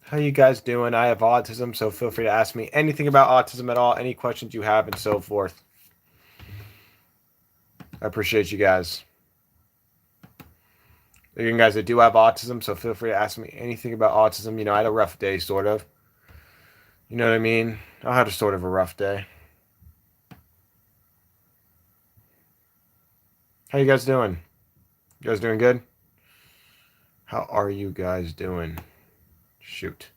How you guys doing? I have autism, so feel free to ask me anything about autism at all, any questions you have, and so forth. I appreciate you guys. Again, guys, I do have autism, so feel free to ask me anything about autism. You know, I had a rough day, sort of. You know what I mean? I had a sort of a rough day. How you guys doing? You guys doing good? How are you guys doing? Shoot.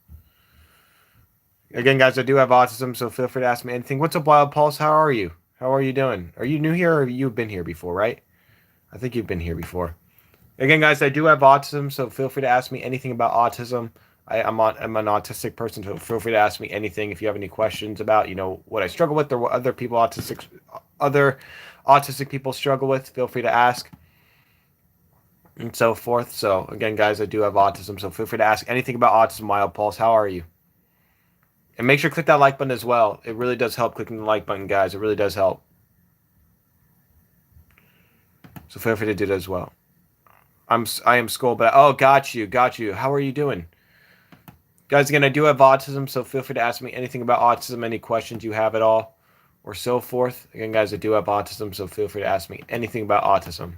Again, guys, I do have autism, so feel free to ask me anything. What's up, Wild Pulse? How are you? How are you doing? Are you new here or you've been here before, right? I think you've been here before. Again, guys, I do have autism, so feel free to ask me anything about autism. I'm an autistic person, so feel free to ask me anything if you have any questions about, you know, what I struggle with or what other autistic people struggle with. Feel free to ask and so forth. So again, guys, I do have autism, so feel free to ask anything about autism. Wild Pulse, how are you? And make sure to click that like button as well. It really does help clicking the like button, guys. It really does help. So feel free to do that as well. I am Skull, but oh, got you. How are you doing? Guys, again, I do have autism, so feel free to ask me anything about autism, any questions you have at all, or so forth. Again, guys, I do have autism, so feel free to ask me anything about autism.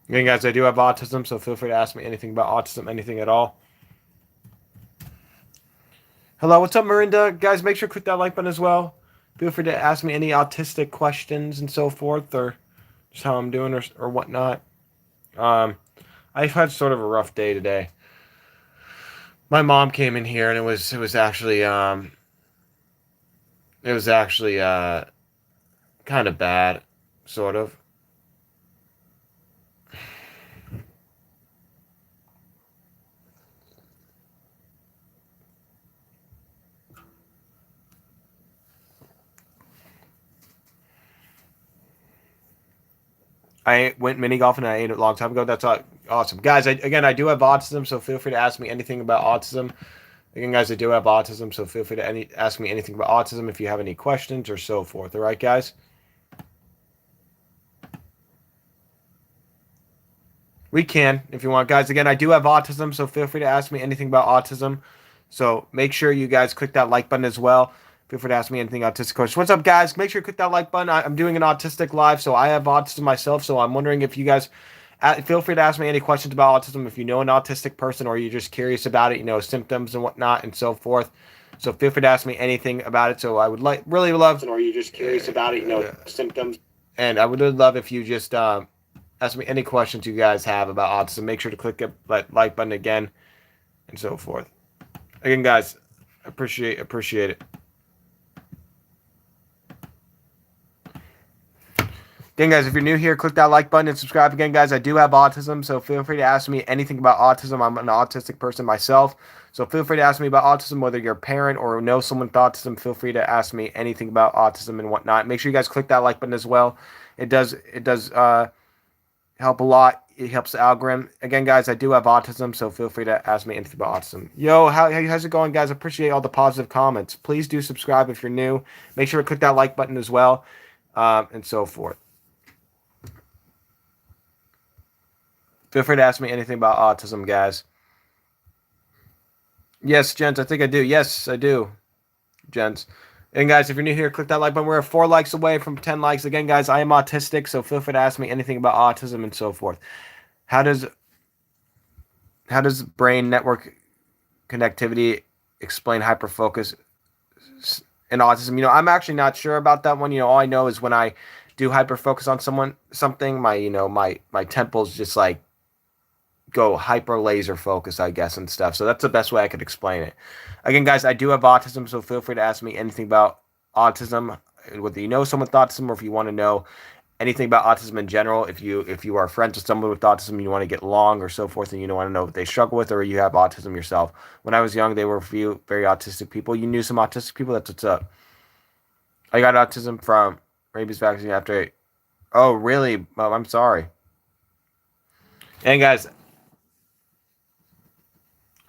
Again, guys, I do have autism, so feel free to ask me anything about autism, anything at all. Hello, what's up, Marinda? Guys, make sure to click that like button as well. Feel free to ask me any autistic questions and so forth, or just how I'm doing or whatnot. I've had sort of a rough day today. My mom came in here and it was actually kind of bad, sort of. I went mini golfing and I ate it a long time ago. That's awesome. Guys, I do have autism, so feel free to ask me anything about autism. Again, guys, I do have autism, so feel free to ask me anything about autism if you have any questions or so forth. All right, guys? We can, if you want. Guys, again, I do have autism, so feel free to ask me anything about autism. So make sure you guys click that like button as well. Feel free to ask me anything autistic questions. What's up, guys? Make sure you click that like button. I'm doing an autistic live, so I have autism myself. So I'm wondering if you guys feel free to ask me any questions about autism. If you know an autistic person or you're just curious about it, you know, symptoms and whatnot and so forth. So feel free to ask me anything about it. So I would really love, or you're just curious about it, you know, symptoms. And I would really love if you just ask me any questions you guys have about autism. Make sure to click that like button again and so forth. Again, guys, appreciate it. Again, guys, if you're new here, click that like button and subscribe. Again, guys, I do have autism, so feel free to ask me anything about autism. I'm an autistic person myself, so feel free to ask me about autism, whether you're a parent or know someone with autism. Feel free to ask me anything about autism and whatnot. Make sure you guys click that like button as well. It does help a lot. It helps the algorithm. Again, guys, I do have autism, so feel free to ask me anything about autism. Yo, how's it going, guys? Appreciate all the positive comments. Please do subscribe if you're new. Make sure to click that like button as well, and so forth. Feel free to ask me anything about autism, guys. Yes, gents, I think I do. Yes, I do, gents. And guys, if you're new here, click that like button. We're 4 likes away from 10 likes. Again, guys, I am autistic, so feel free to ask me anything about autism and so forth. How does brain network connectivity explain hyperfocus in autism? You know, I'm actually not sure about that one. You know, all I know is when I do hyperfocus on something, my temples just like go hyper laser focus, I guess, and stuff. So that's the best way I could explain it. Again, guys, I do have autism, so feel free to ask me anything about autism, whether you know someone with autism or if you want to know anything about autism in general. If you are friends with someone with autism, you want to get along or so forth, and you don't want to know what they struggle with, or you have autism yourself. When I was young, there were a few very autistic people. You knew some autistic people. That's what's up. I got autism from rabies vaccine after. Oh, really? I'm sorry. And guys,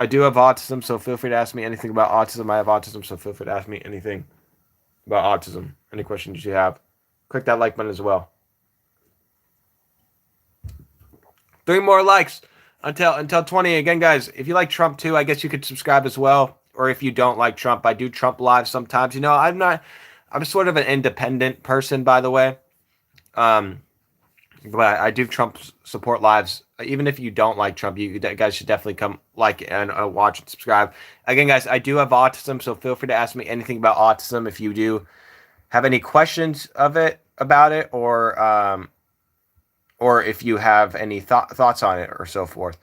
I do have autism, so feel free to ask me anything about autism. I have autism, so feel free to ask me anything about autism. Any questions you have. Click that like button as well. 3 more likes until 20. Again, guys, if you like Trump too, I guess you could subscribe as well. Or if you don't like Trump, I do Trump live sometimes. I'm sort of an independent person, by the way. But I do Trump support lives. Even if you don't like Trump, you guys should definitely come like and watch and subscribe. Again, guys, I do have autism, so feel free to ask me anything about autism if you do have any questions about it, or if you have any thoughts on it or so forth.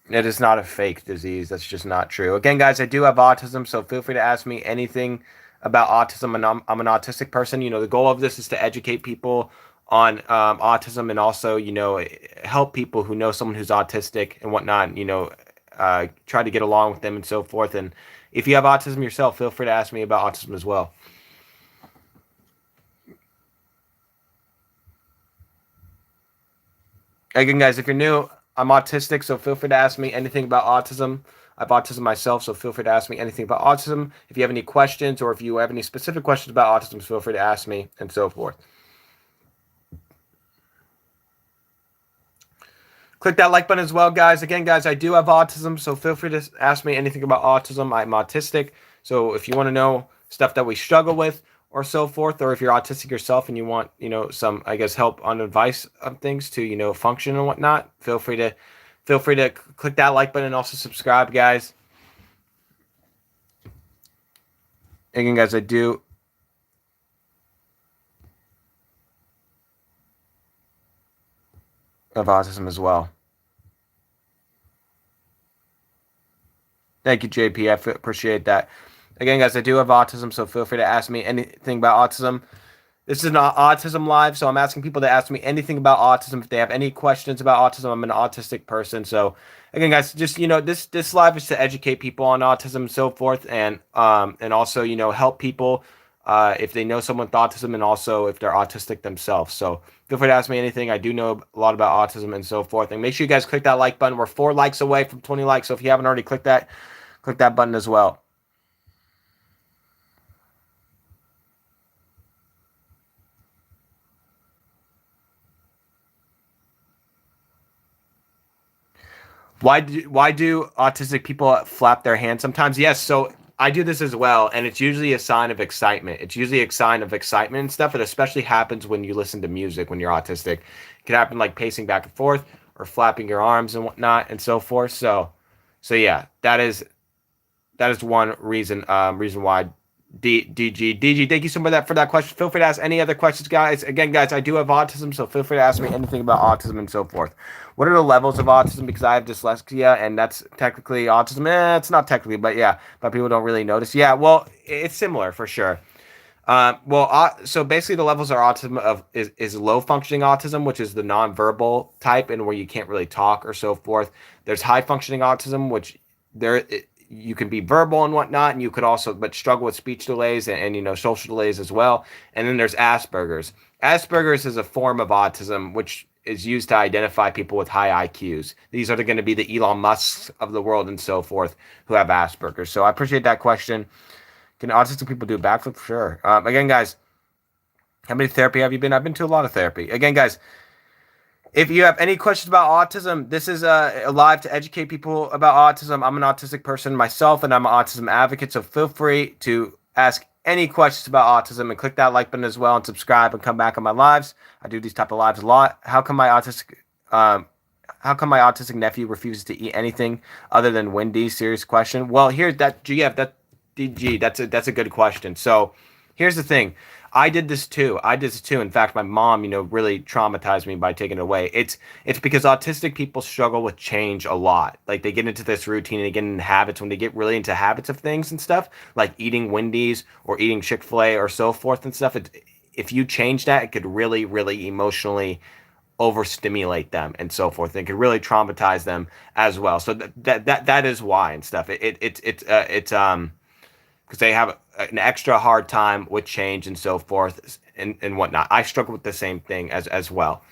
It is not a fake disease. That's just not true. Again, guys, I do have autism, so feel free to ask me anything about autism. And I'm an autistic person. The goal of this is to educate people on autism and also, help people who know someone who's autistic and whatnot, try to get along with them and so forth. And if you have autism yourself, feel free to ask me about autism as well. Again, guys, if you're new, I'm autistic, so feel free to ask me anything about autism. I have autism myself, so feel free to ask me anything about autism. If you have any questions or if you have any specific questions about autism, feel free to ask me and so forth. Click that like button as well, guys. Again, guys, I do have autism, so feel free to ask me anything about autism. I'm autistic, so if you want to know stuff that we struggle with or so forth, or if you're autistic yourself and you want, some, I guess, help on advice on things to, function and whatnot, feel free to click that like button and also subscribe, guys. Again, guys, I do have autism as well. Thank you, JP. I appreciate that. Again, guys, I do have autism, so feel free to ask me anything about autism. This is an autism live, so I'm asking people to ask me anything about autism if they have any questions about autism. I'm an autistic person, so again, guys, just this live is to educate people on autism and so forth, and also help people if they know someone with autism, and also if they're autistic themselves. So feel free to ask me anything. I do know a lot about autism and so forth, and make sure you guys click that like button. We're 4 likes away from 20 likes, so if you haven't already click that button as well. Why do autistic people flap their hands sometimes? Yes, so I do this as well, and it's usually a sign of excitement. It's usually a sign of excitement and stuff. It especially happens when you listen to music when you're autistic. It can happen like pacing back and forth or flapping your arms and whatnot and so forth. So yeah, that is one reason why. DG, thank you so much for that question. Feel free to ask any other questions, guys. Again, guys, I do have autism, so feel free to ask me anything about autism and so forth. What are the levels of autism? Because I have dyslexia, and that's technically autism. It's not technically, but yeah, but people don't really notice. Yeah, well, it's similar for sure. So basically, the levels of autism is low functioning autism, which is the nonverbal type, and where you can't really talk or so forth. There's high functioning autism, which you can be verbal and whatnot, and you could also but struggle with speech delays and social delays as well. And then there's Asperger's. Asperger's is a form of autism which is used to identify people with high IQs. These are going to be the Elon Musks of the world and so forth who have Asperger's. So I appreciate that question. Can autistic people do backflip? Sure. Again, guys, how many therapy have you been? I've been to a lot of therapy. Again, guys, if you have any questions about autism, this is a live to educate people about autism. I'm an autistic person myself, and I'm an autism advocate, so feel free to ask any questions about autism and click that like button as well and subscribe and come back on my lives. I do these type of lives a lot. How come my autistic nephew refuses to eat anything other than Wendy's? Serious question. Well, here's that GF, that DG, that's a good question. So here's the thing. I did this too. In fact, my mom, really traumatized me by taking it away. It's because autistic people struggle with change a lot. Like they get into this routine and they get into habits. When they get really into habits of things and stuff, like eating Wendy's or eating Chick-fil-A or so forth and stuff, if you change that, it could really, really emotionally overstimulate them and so forth. It could really traumatize them as well. So that is why and stuff. It's because they have an extra hard time with change and so forth and whatnot. I struggle with the same thing as well.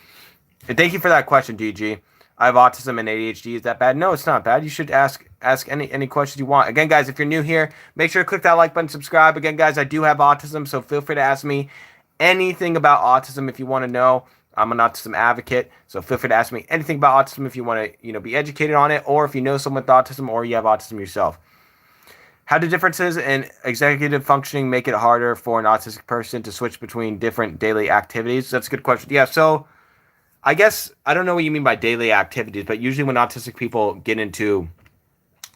And thank you for that question, DG. I have autism and ADHD. Is that bad? No, it's not bad. You should ask any questions you want. Again, guys, if you're new here, make sure to click that like button, subscribe. Again, guys, I do have autism, so feel free to ask me anything about autism if you want to know. I'm an autism advocate, so feel free to ask me anything about autism if you want to, be educated on it, or if you know someone with autism or you have autism yourself. How do differences in executive functioning make it harder for an autistic person to switch between different daily activities? That's a good question. Yeah, so I guess I don't know what you mean by daily activities, but usually when autistic people get into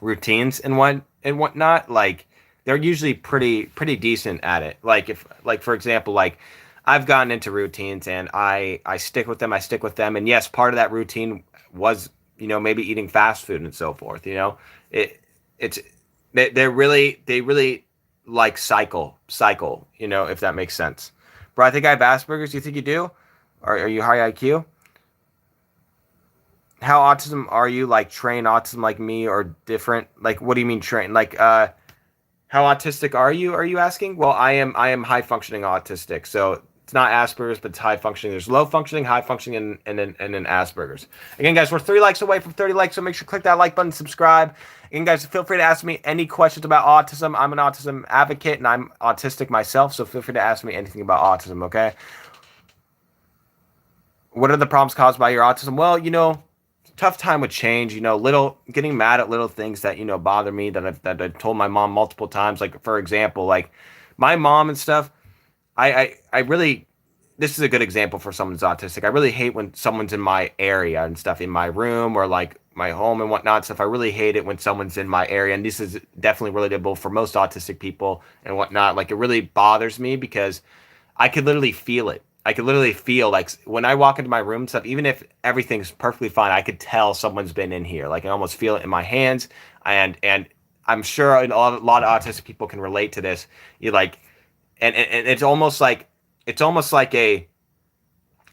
routines and whatnot, like they're usually pretty decent at it. Like if like for example, like I've gotten into routines and I stick with them, and yes, part of that routine was, maybe eating fast food and so forth. It's they really like cycle, if that makes sense. Bro, I think I have Asperger's. Do you think you do? Are you high IQ? How autism are you? Like trained autism like me or different? Like what do you mean trained? Like how autistic are you? Are you asking? Well, I am high functioning autistic. So it's not Asperger's, but it's high functioning. There's low functioning, high functioning, and then Asperger's. Again, guys, we're 3 likes away from 30 likes, so make sure to click that like button, subscribe. Again, guys, feel free to ask me any questions about autism. I'm an autism advocate, and I'm autistic myself, so feel free to ask me anything about autism, okay? What are the problems caused by your autism? Well, tough time with change, little getting mad at little things that, bother me that I've told my mom multiple times. Like, for example, like my mom and stuff, I really, this is a good example for someone who's autistic. I really hate when someone's in my area and stuff, in my room or like my home and whatnot stuff. I really hate it when someone's in my area. And this is definitely relatable for most autistic people and whatnot. Like it really bothers me because I could literally feel it. I could literally feel like when I walk into my room and stuff, even if everything's perfectly fine, I could tell someone's been in here. Like I almost feel it in my hands. And I'm sure a lot of autistic people can relate to this. You like, and it's almost like a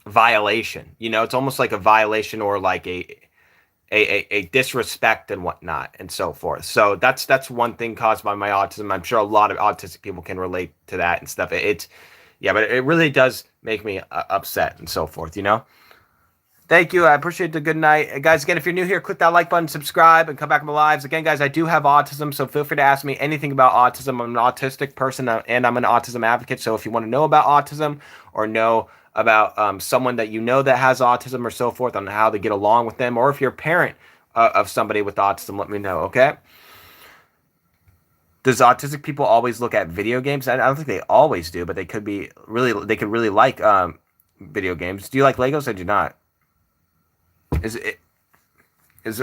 violation. It's almost like a violation or like a disrespect and whatnot and so forth. So that's one thing caused by my autism. I'm sure a lot of autistic people can relate to that and stuff. It's yeah, but it really does make me upset and so forth. Thank you. I appreciate the good night. Guys, again, if you're new here, click that like button, subscribe, and come back to my lives. Again, guys, I do have autism, so feel free to ask me anything about autism. I'm an autistic person, and I'm an autism advocate. So if you want to know about autism or know about someone that that has autism or so forth on how to get along with them, or if you're a parent of somebody with autism, let me know, okay? Does autistic people always look at video games? I don't think they always do, but they could really like video games. Do you like Legos? I do not. Is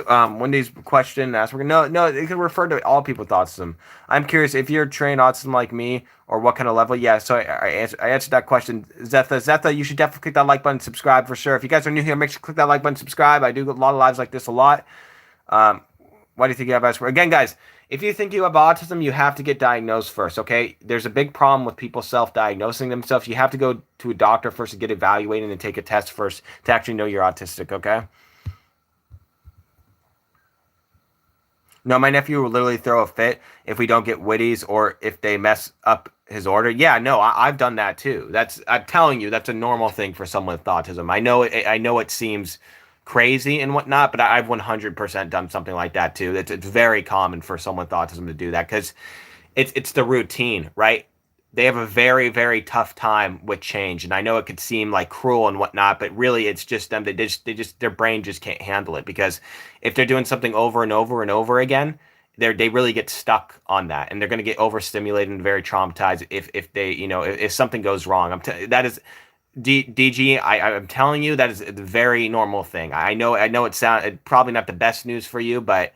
Wendy's question Asperger? No, it can refer to all people with autism. I'm curious if you're trained autism like me or what kind of level. Yeah, so I answered that question. Zetha, you should definitely click that like button, subscribe for sure. If you guys are new here, make sure to click that like button, subscribe. I do a lot of lives like this a lot. Why do you think you have Asperger? Again, guys, if you think you have autism, you have to get diagnosed first, okay? There's a big problem with people self-diagnosing themselves. You have to go to a doctor first to get evaluated and take a test first to actually know you're autistic, okay? No, my nephew will literally throw a fit if we don't get Witties or if they mess up his order. Yeah, no, I've done that too. I'm telling you, that's a normal thing for someone with autism. I know it seems crazy and whatnot, but I've 100% done something like that too. It's very common for someone with autism to do that because it's the routine, right? They have a very, very tough time with change, and I know it could seem like cruel and whatnot, but really it's just them. They just their brain just can't handle it because if they're doing something over and over and over again, they really get stuck on that, and they're going to get overstimulated and very traumatized if they if something goes wrong. That is DG. I'm telling you that is a very normal thing. I know it's probably not the best news for you, but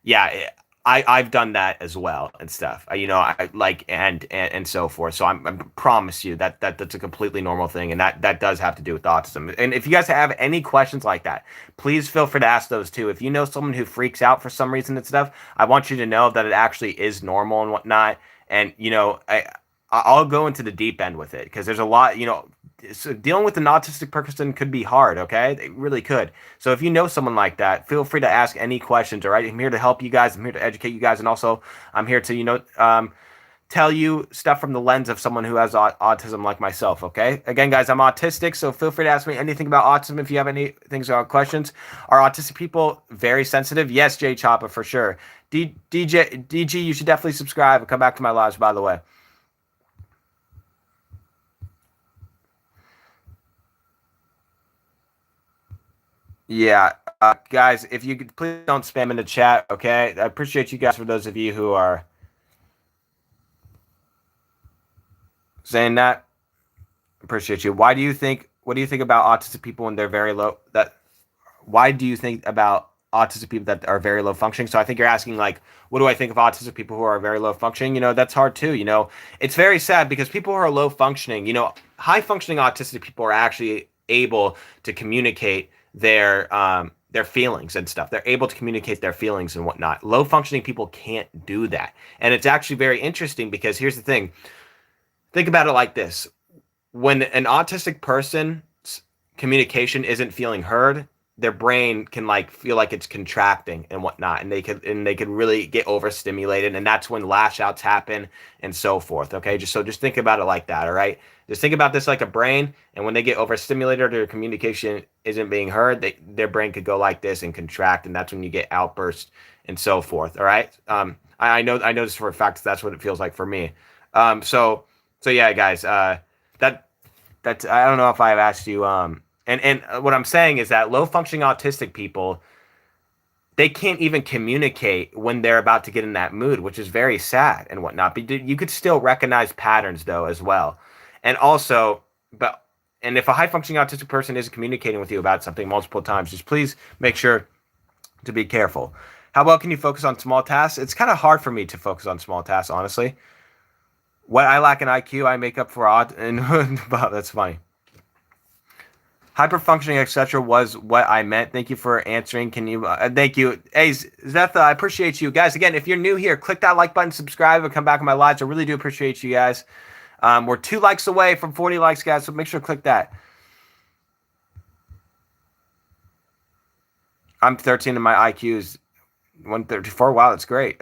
yeah. I've done that as well and stuff. I like and so forth. So I promise you that's a completely normal thing, and that does have to do with autism. And if you guys have any questions like that, please feel free to ask those too. If you know someone who freaks out for some reason and stuff, I want you to know that it actually is normal and whatnot. And I'll go into the deep end with it because there's a lot. So dealing with an autistic person could be hard, okay? It really could. So if you know someone like that, feel free to ask any questions, all right? I'm here to help you guys. I'm here to educate you guys. And also, I'm here to, tell you stuff from the lens of someone who has autism like myself, okay? Again, guys, I'm autistic, so feel free to ask me anything about autism if you have any things or questions. Are autistic people very sensitive? Yes, Jay Choppa, for sure. DG, you should definitely subscribe and come back to my lives, by the way. Yeah, guys, if you could please don't spam in the chat, okay? I appreciate you guys for those of you who are saying that. Appreciate you. What do you think about autistic people when they're very low? Why do you think about autistic people that are very low functioning? So I think you're asking like, what do I think of autistic people who are very low functioning? That's hard too. It's very sad because people who are low functioning, high functioning autistic people are actually able to communicate their feelings and stuff. They're able to communicate their feelings and whatnot. Low functioning people can't do that. And it's actually very interesting because here's the thing. Think about it like this. When an autistic person's communication isn't feeling heard, their brain can like feel like it's contracting and whatnot, and they could really get overstimulated, and that's when lash outs happen and so forth. Okay, just think about it like that. All right, just think about this like a brain, and when they get overstimulated or their communication isn't being heard, their brain could go like this and contract, and that's when you get outbursts and so forth. All right, I know this for a fact. That's what it feels like for me. So yeah, guys, that's I don't know if I've asked you. And what I'm saying is that low functioning autistic people, they can't even communicate when they're about to get in that mood, which is very sad and whatnot. But you could still recognize patterns though as well, and also, and if a high functioning autistic person is communicating with you about something multiple times, just please make sure to be careful. How well can you focus on small tasks? It's kind of hard for me to focus on small tasks, honestly. What I lack in IQ, I make up for and wow, that's funny. Hyperfunctioning, etc. was what I meant. Thank you for answering. Can you? Thank you. Hey, Zetha, I appreciate you guys. Again, if you're new here, click that like button, subscribe, and come back on my lives. I really do appreciate you guys. We're 2 likes away from 40 likes, guys. So make sure to click that. I'm 13 and my IQ is 134. Wow, that's great.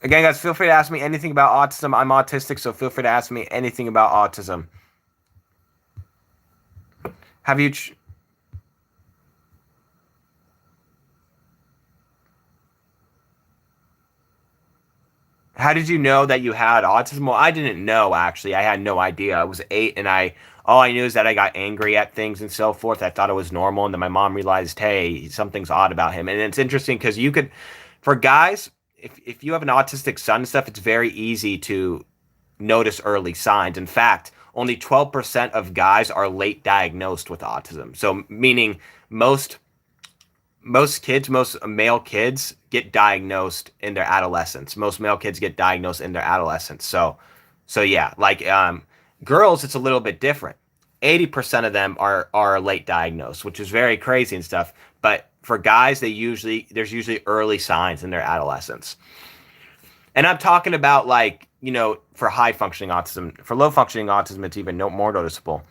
Again, guys, feel free to ask me anything about autism. I'm autistic, so feel free to ask me anything about autism. Have you... How did you know that you had autism? Well, I didn't know, actually. I had no idea. I was 8, and all I knew is that I got angry at things and so forth. I thought it was normal, and then my mom realized, hey, something's odd about him. And it's interesting because you could... For guys, if you have an autistic son and stuff, it's very easy to notice early signs. In fact, only 12% of guys are late diagnosed with autism. So meaning most male kids get diagnosed in their adolescence. Most male kids get diagnosed in their adolescence. So yeah, like girls, it's a little bit different. 80% of them are late diagnosed, which is very crazy and stuff. But for guys, there's usually early signs in their adolescence. And I'm talking about like, for high functioning autism. For low functioning autism, it's even more noticeable.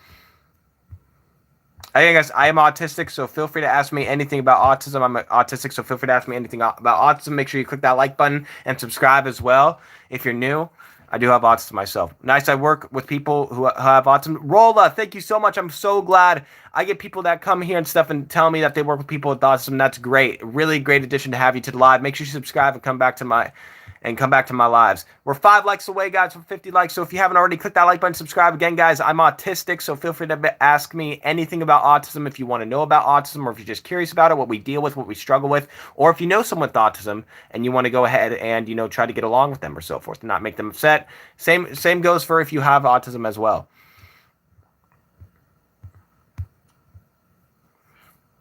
Hey guys, I am autistic, so feel free to ask me anything about autism. I'm autistic, so feel free to ask me anything about autism. Make sure you click that like button and subscribe as well if you're new. I do have autism myself. Nice, I work with people who have autism. Rolla, thank you so much. I'm so glad. I get people that come here and stuff and tell me that they work with people with autism. That's great. Really great addition to have you to the live. Make sure you subscribe and come back to my lives. We're 5 likes away, guys, from 50 likes. So if you haven't already, click that like button, subscribe. Again, guys, I'm autistic, so feel free to ask me anything about autism if you want to know about autism, or if you're just curious about it, what we deal with, what we struggle with, or if you know someone with autism and you want to go ahead and try to get along with them or so forth and not make them upset. Same goes for if you have autism as well.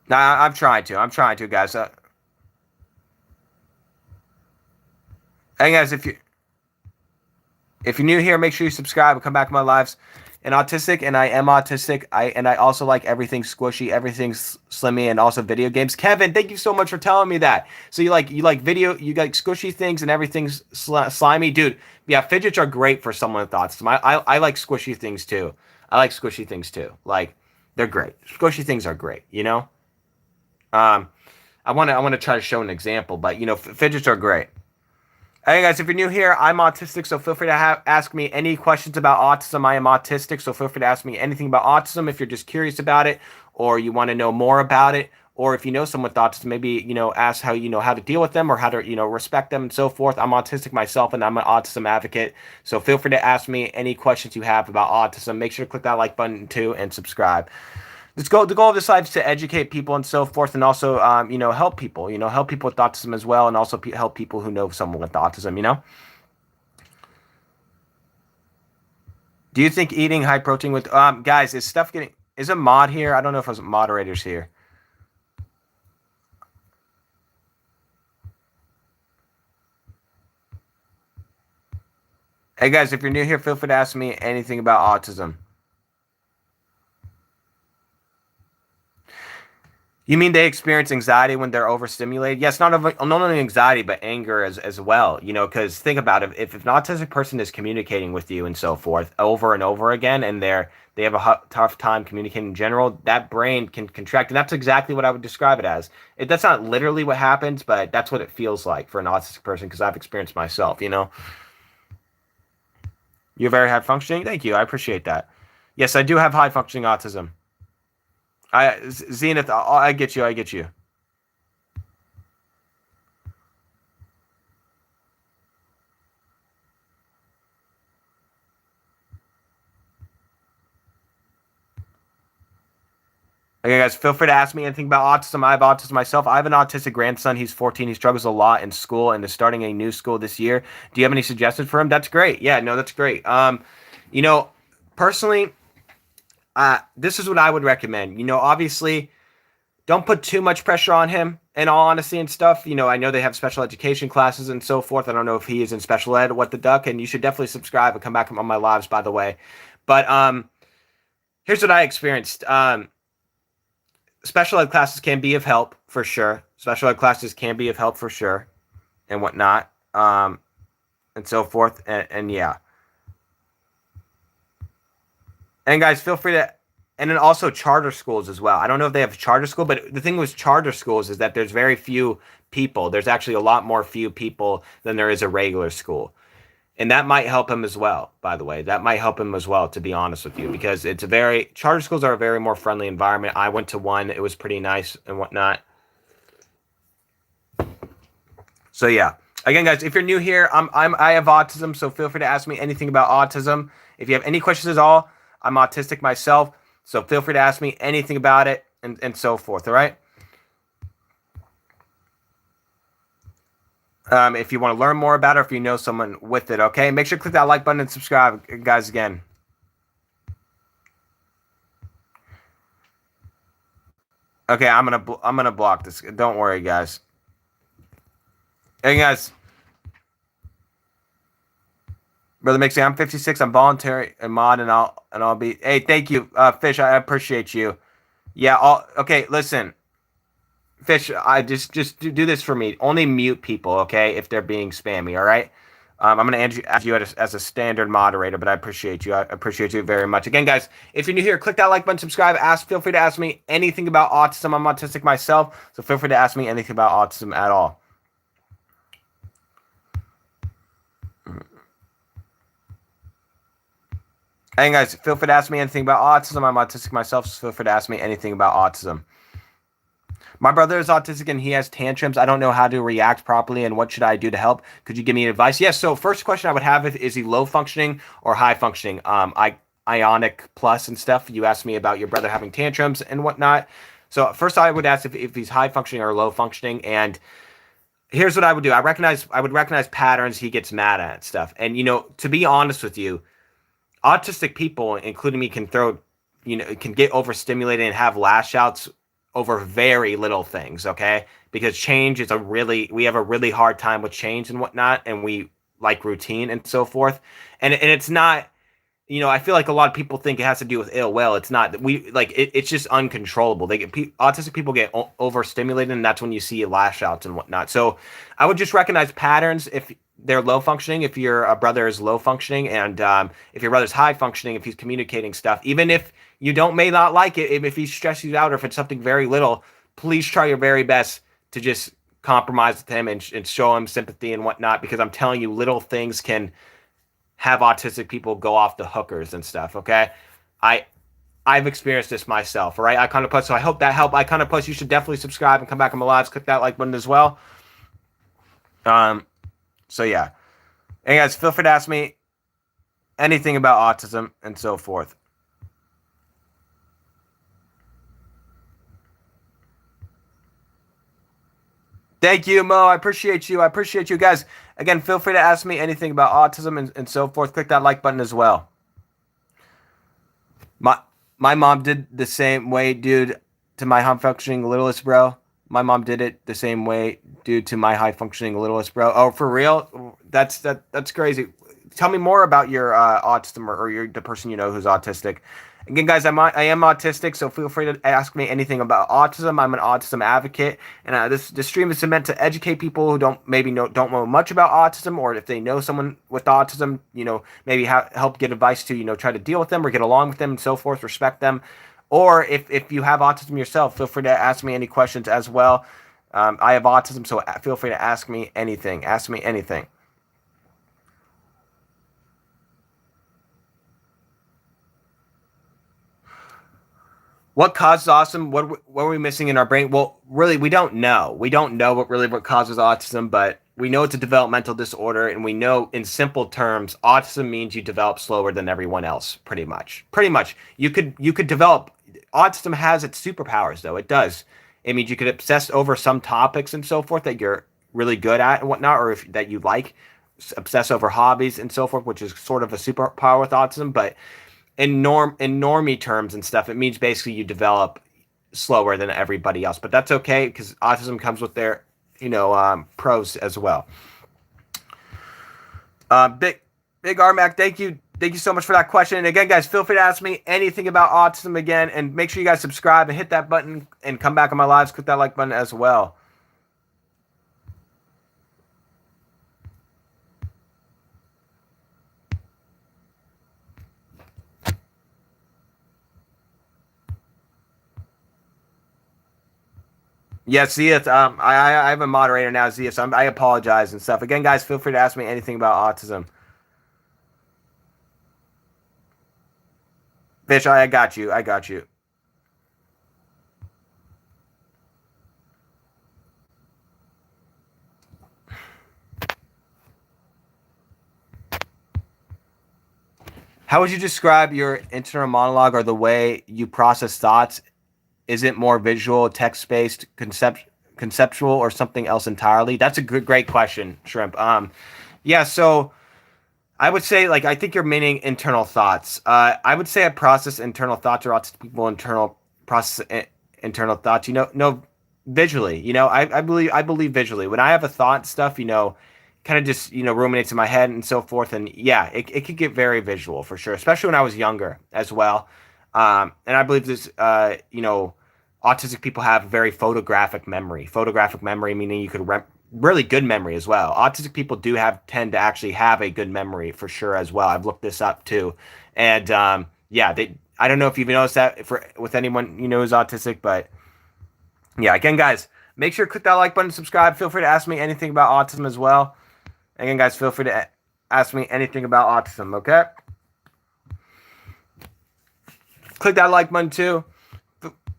Now, I'm trying to, guys. Hey guys, if you're new here, make sure you subscribe and come back to my lives. And autistic, and I am autistic. I also like everything squishy, everything slimmy, and also video games. Kevin, thank you so much for telling me that. So you like squishy things and everything's slimy, dude. Yeah, fidgets are great for someone with autism. I like squishy things too. Like they're great. Squishy things are great. I want to try to show an example, but fidgets are great. Hey guys, if you're new here, I'm autistic, so feel free to ask me any questions about autism. I am autistic, so feel free to ask me anything about autism if you're just curious about it, or you want to know more about it, or if you know someone with autism, maybe ask how how to deal with them or how to respect them and so forth. I'm autistic myself, and I'm an autism advocate, so feel free to ask me any questions you have about autism. Make sure to click that like button too and subscribe. The goal of this life is to educate people and so forth, and also, help people, help people with autism as well, and also help people who know someone with autism. Do you think eating high protein with, guys, is a mod here? I don't know if there's moderators here. Hey guys, if you're new here, feel free to ask me anything about autism. You mean they experience anxiety when they're overstimulated? Yes, not only anxiety, but anger as well. Because think about it: if an autistic person is communicating with you and so forth over and over again, and they have a tough time communicating in general, that brain can contract, and that's exactly what I would describe it as. That's not literally what happens, but that's what it feels like for an autistic person because I've experienced myself. You're very high functioning. Thank you. I appreciate that. Yes, I do have high functioning autism. Zenith, I get you. I get you. Okay, guys, feel free to ask me anything about autism. I have autism myself. I have an autistic grandson. He's 14. He struggles a lot in school and is starting a new school this year. Do you have any suggestions for him? That's great. Yeah, no, that's great. You know, personally, this is what I would recommend. Obviously, don't put too much pressure on him, in all honesty and stuff. I know they have special education classes and so forth. I don't know if he is in special ed, what the duck, and you should definitely subscribe and come back on my lives, by the way. But here's what I experienced. Special ed classes can be of help for sure. Special ed classes can be of help for sure, and whatnot, and so forth, and yeah. And guys, feel free to, and then also charter schools as well. I don't know if they have charter school, but the thing with charter schools is that there's very few people. There's actually a lot more few people than there is a regular school. And that might help him as well, by the way. That might help him as well, to be honest with you, because charter schools are a very more friendly environment. I went to one. It was pretty nice and whatnot. So yeah. Again, guys, if you're new here, I have autism, so feel free to ask me anything about autism. If you have any questions at all, I'm autistic myself, so feel free to ask me anything about it and so forth, all right? If you want to learn more about it, or if you know someone with it, okay? Make sure to click that like button and subscribe, guys, again. Okay, I'm gonna block this. Don't worry, guys. Hey, guys. Brother Mixie, I'm 56. I'm voluntary and mod, and I'll be. Hey, thank you, Fish. I appreciate you. Yeah. Okay. Listen, Fish. I just do this for me. Only mute people, okay? If they're being spammy, all right. I'm gonna add you as a standard moderator, but I appreciate you. I appreciate you very much. Again, guys, if you're new here, click that like button, subscribe. Feel free to ask me anything about autism. I'm autistic myself, so feel free to ask me anything about autism at all. And guys, feel free to ask me anything about autism. I'm autistic myself, so feel free to ask me anything about autism. My brother is autistic and he has tantrums. I don't know how to react properly and what should I do to help? Could you give me advice? Yes. So first question I would have is he low functioning or high functioning? Ionic plus and stuff. You asked me about your brother having tantrums and whatnot. So first I would ask if he's high functioning or low functioning. And here's what I would do. I would recognize patterns he gets mad at and stuff. And to be honest with you, autistic people, including me, can get overstimulated and have lash outs over very little things, okay? Because change is we have a really hard time with change and whatnot, and we like routine and so forth. And it's not, I feel like a lot of people think it has to do with ill will. It's not. It's just uncontrollable. Autistic people get overstimulated, and that's when you see lash outs and whatnot. So I would just recognize patterns if they're low functioning, if your brother is low functioning, and if your brother's high functioning, if he's communicating stuff, even if you may not like it, if he stresses you out or if it's something very little, please try your very best to just compromise with him and show him sympathy and whatnot, because I'm telling you, little things can have autistic people go off the hookers and stuff. Okay, I I've experienced this myself. All right, I kind of plus. So I hope that helped. I kind of plus. You should definitely subscribe and come back on my lives. Click that like button as well. So yeah, and guys, feel free to ask me anything about autism and so forth. Thank you, Mo. I appreciate you. I appreciate you guys. Again, feel free to ask me anything about autism and so forth. Click that like button as well. My mom did the same way, dude, to my high functioning littlest bro. My mom did it the same way, dude, to my high functioning littlest bro. Oh, for real? That's crazy. Tell me more about your autism or the person you know who's autistic. Again, guys, I am autistic, so feel free to ask me anything about autism. I'm an autism advocate, and this stream is meant to educate people who don't know much about autism, or if they know someone with autism, maybe help get advice to try to deal with them or get along with them and so forth, respect them. Or if you have autism yourself, feel free to ask me any questions as well. I have autism, so feel free to ask me anything. Ask me anything. What causes autism? What are we missing in our brain? Well, really, we don't know. We don't know what causes autism, but we know it's a developmental disorder, and we know in simple terms, autism means you develop slower than everyone else. Pretty much. Pretty much. You could develop. Autism has its superpowers, though. It does. It means you could obsess over some topics and so forth that you're really good at and whatnot, or that you like. Obsess over hobbies and so forth, which is sort of a superpower with autism, but in normie terms and stuff, it means basically you develop slower than everybody else. But that's okay, because autism comes with their pros as well. Big RMAC, thank you so much for that question. And again, guys, feel free to ask me anything about autism again, and make sure you guys subscribe and hit that button and come back on my lives. Click that like button as well. Yes, Zia. I have a moderator now, Zia, so I apologize and stuff. Again, guys, feel free to ask me anything about autism. Fish, I got you. I got you. How would you describe your internal monologue or the way you process thoughts? Is it more visual, text-based, conceptual, or something else entirely? That's a great question, Shrimp. Yeah. So I would say, I think you're meaning internal thoughts. I would say I process internal thoughts, or autistic people process internal thoughts. No, visually. I believe visually. When I have a thought, stuff, kind of just ruminates in my head and so forth. And yeah, it could get very visual for sure, especially when I was younger as well. And I believe this. Autistic people have very photographic memory. Photographic memory meaning you could really good memory as well. Autistic people tend to actually have a good memory for sure as well. I've looked this up too, and yeah, I don't know if you've noticed that with anyone who's autistic, but yeah. Again, guys, make sure to click that like button, subscribe. Feel free to ask me anything about autism as well. Again, guys, feel free to ask me anything about autism. Okay, click that like button too.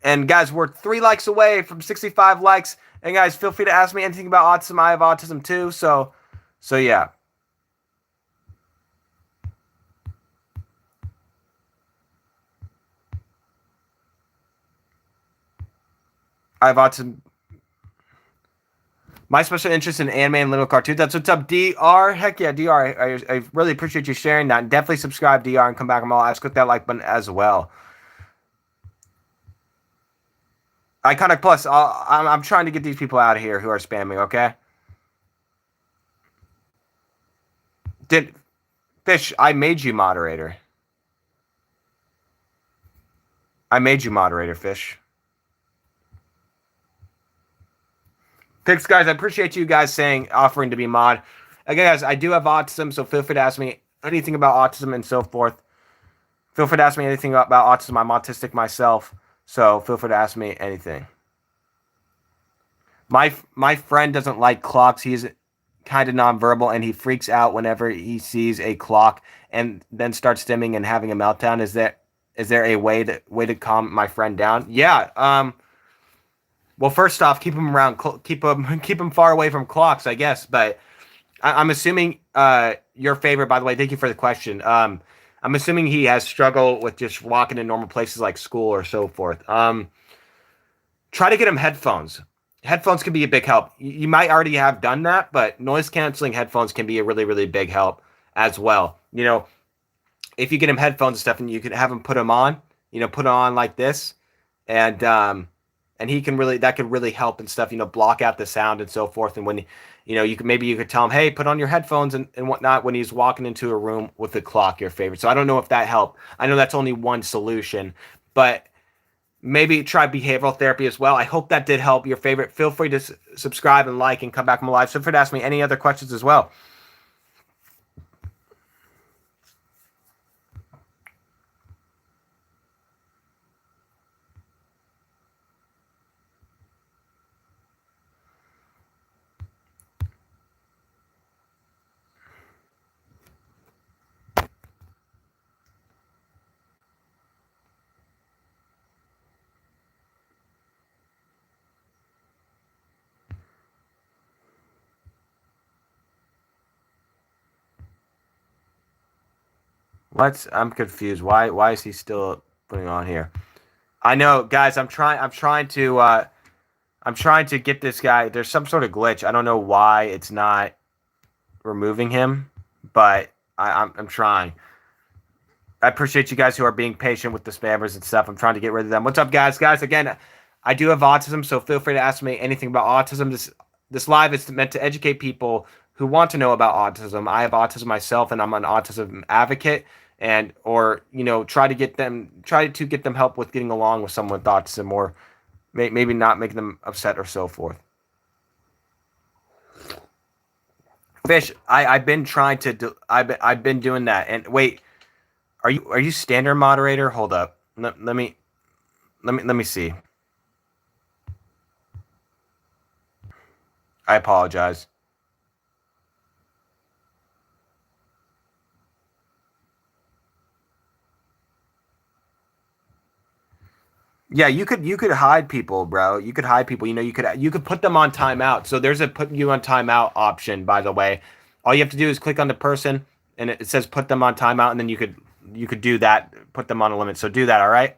And guys, we're 3 likes away from 65 likes. And guys, feel free to ask me anything about autism. I have autism too. So yeah. I have autism. My special interest in anime and little cartoons. That's what's up, DR. Heck yeah, DR. I really appreciate you sharing that. Definitely subscribe, DR, and come back on my lives. Click that like button as well. Iconic Plus. I'm trying to get these people out of here who are spamming. Okay. Fish? I made you moderator. I made you moderator, Fish. Thanks, guys. I appreciate you guys offering to be mod. Again, guys, I do have autism, so feel free to ask me anything about autism and so forth. Feel free to ask me anything about autism. I'm autistic myself, so feel free to ask me anything. My friend doesn't like clocks. He's kind of nonverbal, and he freaks out whenever he sees a clock, and then starts stimming and having a meltdown. Is there a way to calm my friend down? Yeah. Well, first off, keep him around. Keep him far away from clocks, I guess. But I'm assuming your favorite. By the way, thank you for the question. I'm assuming he has struggle with just walking in normal places like school or so forth. Try to get him headphones. Headphones can be a big help. You might already have done that, but noise canceling headphones can be a really, really big help as well. If you get him headphones and stuff, and you can have him put them on, put it on like this, and he can really that could really help and stuff. Block out the sound and so forth. And when you could tell him, hey, put on your headphones and whatnot when he's walking into a room with a clock, your favorite. So I don't know if that helped. I know that's only one solution, but maybe try behavioral therapy as well. I hope that did help your favorite. Feel free to subscribe and like and come back from live. Feel free to ask me any other questions as well. I'm confused. Why is he still putting on here? I know, guys. I'm trying to get this guy. There's some sort of glitch. I don't know why it's not removing him, but I'm trying. I appreciate you guys who are being patient with the spammers and stuff. I'm trying to get rid of them. What's up, guys? Guys, again, I do have autism, so feel free to ask me anything about autism. This live is meant to educate people who want to know about autism. I have autism myself, and I'm an autism advocate, and or try to get them help with getting along with someone with autism, or maybe not making them upset or so forth. Fish, I've been trying to I've been doing that. And wait, are you standard moderator? Hold up. Let me see. I apologize. Yeah, you could hide people, bro. You could hide people. You could put them on timeout. So there's a put you on timeout option, by the way. All you have to do is click on the person, and it says put them on timeout, and then you could do that, put them on a limit. So do that, all right?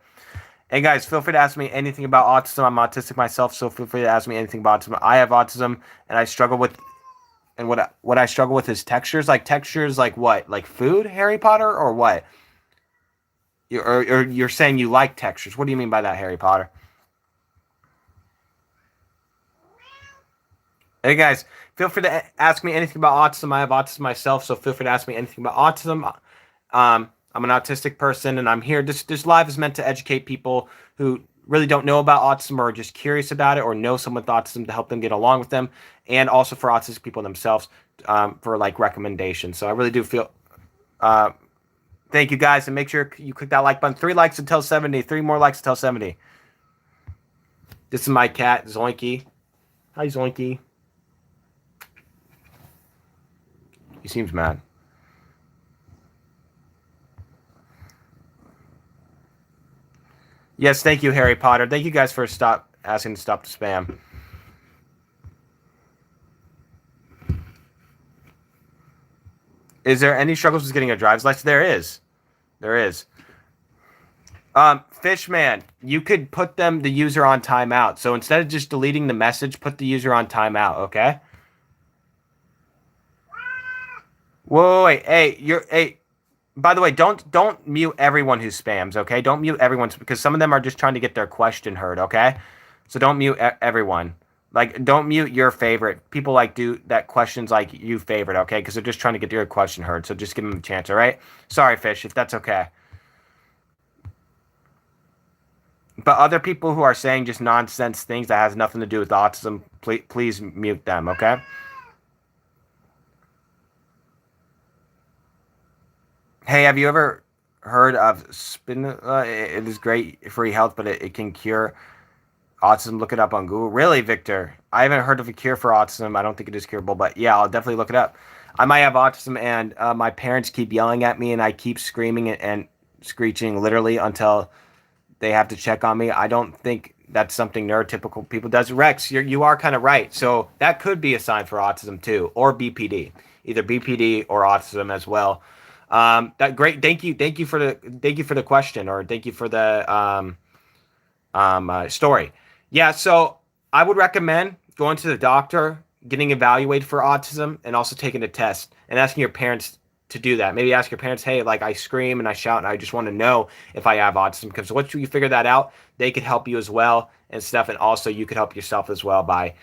Hey guys, feel free to ask me anything about autism. I'm autistic myself, so feel free to ask me anything about autism. I have autism, and I struggle with and what I struggle with is textures like what? Like food, Harry Potter, or what? Or you're saying you like textures. What do you mean by that, Harry Potter? Hey guys, feel free to ask me anything about autism. I have autism myself, so feel free to ask me anything about autism. I'm an autistic person, and I'm here. This live is meant to educate people who really don't know about autism, or are just curious about it, or know someone with autism to help them get along with them, and also for autistic people themselves, for like recommendations. So I really do feel. Uh, Thank you guys, and make sure you click that like button. 3 likes until 70. 3 more likes until 70. This is my cat, Zoinky. Hi, Zoinky. He seems mad. Yes, thank you, Harry Potter. Thank you guys for asking to stop the spam. Is there any struggles with getting a driver's license? There is. There is. Fishman, you could put the user on timeout. So instead of just deleting the message, put the user on timeout, okay? Whoa, wait, hey. By the way, don't mute everyone who spams, okay? Don't mute everyone because some of them are just trying to get their question heard, okay? So don't mute everyone. Like, don't mute your favorite. People like do that questions like you favorite, okay? Because they're just trying to get your question heard. So just give them a chance, all right? Sorry, Fish, if that's okay. But other people who are saying just nonsense things that has nothing to do with autism, please mute them, okay? Hey, have you ever heard of spin? It is great for your health, but it can cure Autism, look it up on Google. Really, Victor? I haven't heard of a cure for autism. I don't think it is curable, but yeah, I'll definitely look it up. I might have autism, and my parents keep yelling at me, and I keep screaming and screeching literally until they have to check on me. I don't think that's something neurotypical people does. Rex, you are kind of right. So that could be a sign for autism too, or BPD, either BPD or autism as well. That great. Thank you for the question, or thank you for the story. Yeah, so I would recommend going to the doctor, getting evaluated for autism, and also taking a test and asking your parents to do that. Maybe ask your parents, hey, like I scream and I shout and I just want to know if I have autism. Because once you figure that out, they could help you as well and stuff. And also you could help yourself as well by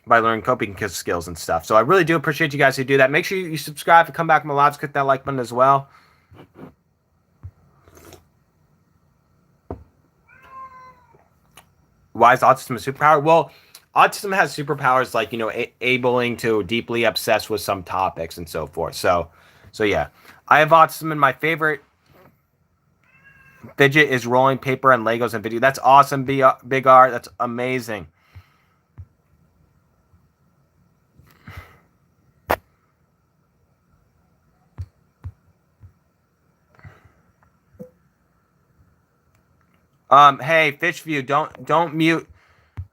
learning coping skills and stuff. So I really do appreciate you guys who do that. Make sure you subscribe and come back to my lives. Click that like button as well. Why is autism a superpower? Well, autism has superpowers like, abling to deeply obsess with some topics and so forth. So yeah, I have autism, and my favorite fidget is rolling paper and Legos and video. That's awesome, Big R. That's amazing. Hey, Fishview, don't mute.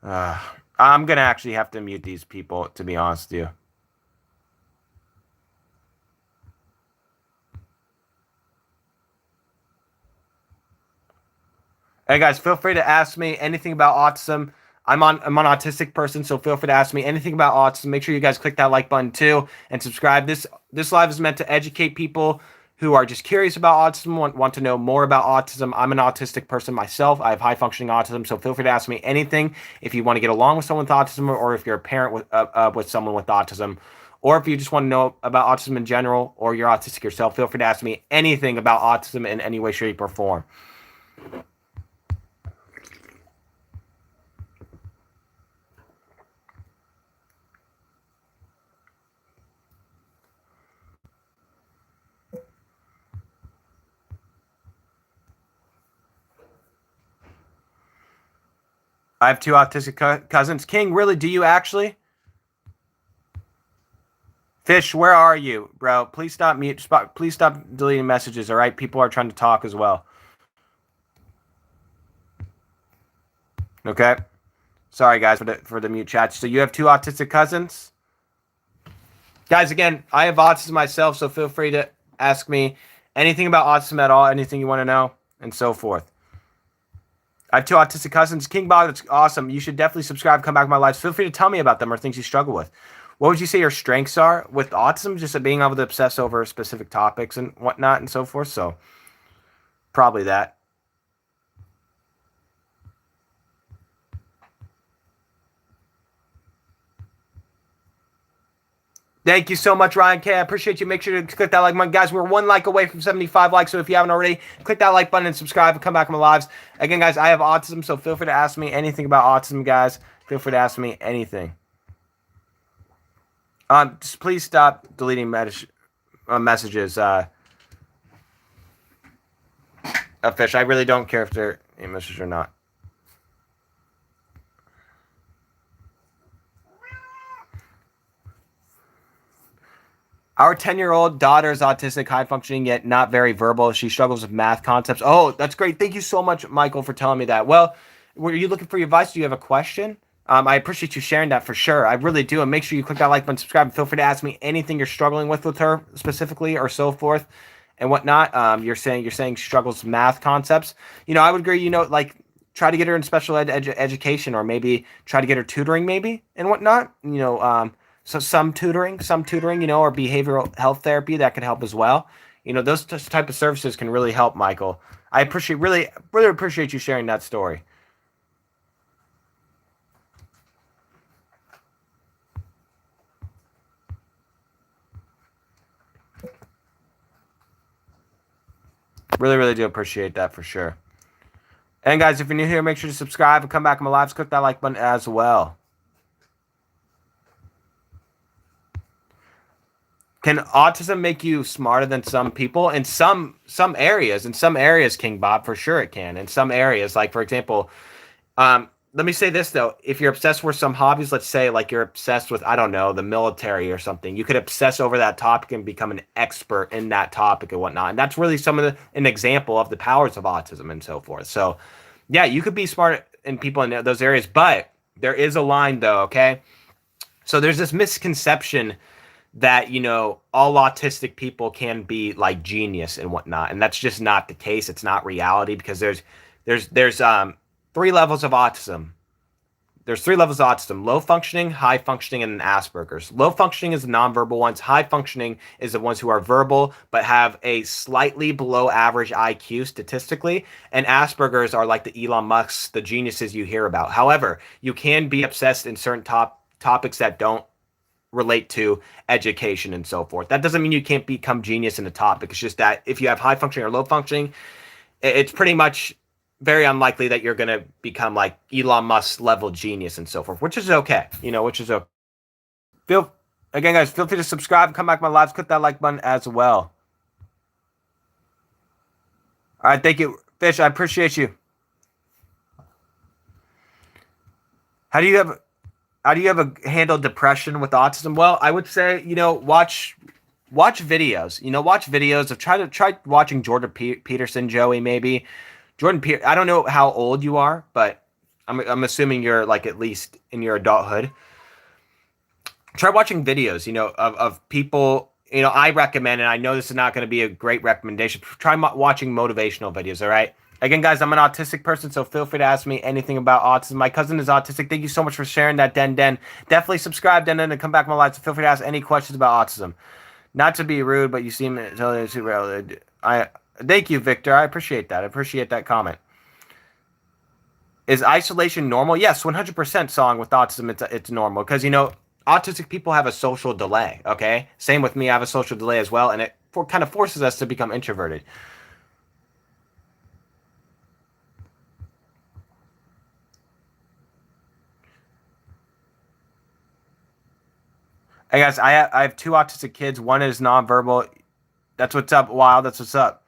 I'm gonna actually have to mute these people, to be honest with you. Hey guys, feel free to ask me anything about autism. I'm an autistic person, so feel free to ask me anything about autism. Make sure you guys click that like button too and subscribe. This live is meant to educate people who are just curious about autism, want to know more about autism. I'm an autistic person myself. I have high functioning autism, so feel free to ask me anything if you want to get along with someone with autism, or if you're a parent with someone with autism, or if you just want to know about autism in general, or you're autistic yourself. Feel free to ask me anything about autism in any way, shape, or form. I have two autistic cousins. King, really? Do you actually? Fish, where are you, bro? Please stop Please stop deleting messages. All right, people are trying to talk as well. Okay. Sorry, guys, for the mute chat. So you have two autistic cousins, guys. Again, I have autism myself, so feel free to ask me anything about autism at all, anything you want to know, and so forth. I have two autistic cousins. King Bog, that's awesome. You should definitely subscribe, come back to my lives. Feel free to tell me about them or things you struggle with. What would you say your strengths are with autism? Just being able to obsess over specific topics and whatnot and so forth. So probably that. Thank you so much, Ryan K. I appreciate you. Make sure to click that like button. Guys, we're 1 like away from 75 likes, so if you haven't already, click that like button and subscribe and come back to my lives. Again, guys, I have autism, so feel free to ask me anything about autism, guys. Feel free to ask me anything. Just please stop deleting messages. Fish, I really don't care if they're a message or not. Our 10-year-old daughter is autistic, high functioning, yet not very verbal. She struggles with math concepts. Oh, that's great. Thank you so much, Michael, for telling me that. Well, were you looking for your advice? Do you have a question? I appreciate you sharing that for sure. I really do. And make sure you click that like button, subscribe, and feel free to ask me anything you're struggling with her specifically or so forth and whatnot. You're saying she struggles with math concepts. I would agree, like try to get her in special education, or maybe try to get her tutoring maybe and whatnot. So some tutoring, or behavioral health therapy that can help as well. Those type of services can really help, Michael. I really appreciate you sharing that story. Really, really do appreciate that for sure. And guys, if you're new here, make sure to subscribe and come back to my lives. Click that like button as well. Can autism make you smarter than some people? In some areas, King Bob, for sure it can. In some areas, like for example, let me say this though: if you're obsessed with some hobbies, let's say like you're obsessed with, I don't know, the military or something, you could obsess over that topic and become an expert in that topic and whatnot. And that's really an example of the powers of autism and so forth. So, yeah, you could be smart in people in those areas, but there is a line though. Okay, so there's this misconception that all autistic people can be like genius and whatnot, and that's just not the case. It's not reality, because there's three levels of autism. There's three levels of autism: low functioning, high functioning, and Asperger's. Low functioning is the nonverbal ones. High functioning is the ones who are verbal but have a slightly below average IQ statistically. And Asperger's are like the Elon Musks, the geniuses you hear about. However, you can be obsessed in certain topics that don't relate to education and so forth. That doesn't mean you can't become genius in a topic. It's just that if you have high functioning or low functioning, it's pretty much very unlikely that you're going to become like Elon Musk level genius and so forth, which is okay, which is okay. Guys, feel free to subscribe and come back to my lives. Click that like button as well. All right. Thank you, Fish. I appreciate you. How do you have handled depression with autism? Well, I would say, watch videos. Watch videos of try watching Jordan Peterson, Joey, maybe. I don't know how old you are, but I'm assuming you're like at least in your adulthood. Try watching videos, of people. I recommend, and I know this is not going to be a great recommendation. Try watching motivational videos. All right. Again, guys, I'm an autistic person, so feel free to ask me anything about autism. My cousin is autistic. Thank you so much for sharing that, Den. Definitely subscribe, Den, and come back to my live. So feel free to ask any questions about autism. Not to be rude, but you seem totally too real. Thank you, Victor. I appreciate that. I appreciate that comment. Is isolation normal? Yes, 100% song with autism. It's normal because, autistic people have a social delay, okay? Same with me. I have a social delay as well, and it kind of forces us to become introverted. Hey guys, I have two autistic kids. One is nonverbal. That's what's up. Wow, that's what's up.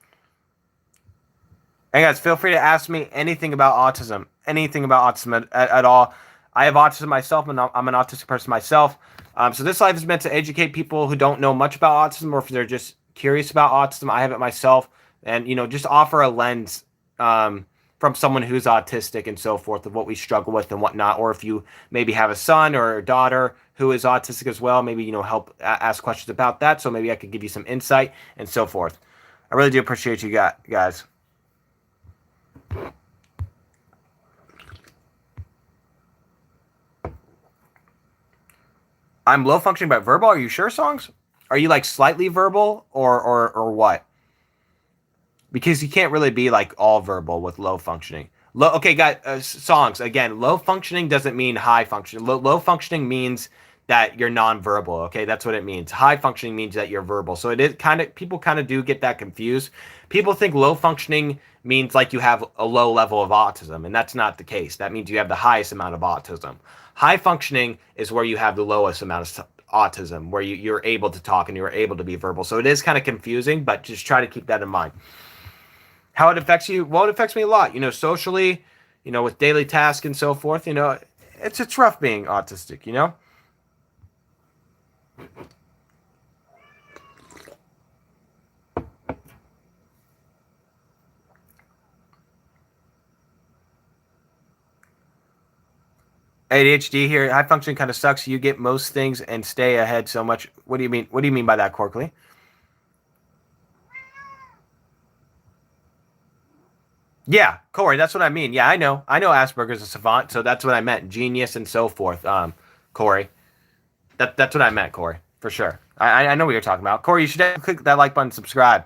Hey guys, feel free to ask me anything about autism. Anything about autism at all. I have autism myself, and I'm an autistic person myself. So this life is meant to educate people who don't know much about autism, or if they're just curious about autism. I have it myself, and just offer a lens from someone who's autistic and so forth of what we struggle with and whatnot. Or if you maybe have a son or a daughter who is autistic as well, maybe help ask questions about that. So maybe I could give you some insight and so forth. I really do appreciate you guys. I'm low functioning but verbal. Are you sure, songs? Are you like slightly verbal or what? Because you can't really be like all verbal with low functioning. Okay, guys, songs again. Low functioning doesn't mean high functioning. Low functioning means that you're nonverbal. Okay, that's what it means. High functioning means that you're verbal. So it is people kind of do get that confused. People think low functioning means like you have a low level of autism, and that's not the case. That means you have the highest amount of autism. High functioning is where you have the lowest amount of autism, where you're able to talk and you're able to be verbal. So it is kind of confusing, but just try to keep that in mind. How it affects you? Well, it affects me a lot. Socially, with daily tasks and so forth. It's rough being autistic. ADHD here. High functioning kind of sucks. You get most things and stay ahead so much. What do you mean? What do you mean by that, Corkley? Yeah, Corey, that's what I mean. Yeah, I know. I know Asperger's a savant, so that's what I meant. Genius and so forth. Corey. That's what I meant, Corey. For sure. I know what you're talking about. Corey, you should click that like button, subscribe.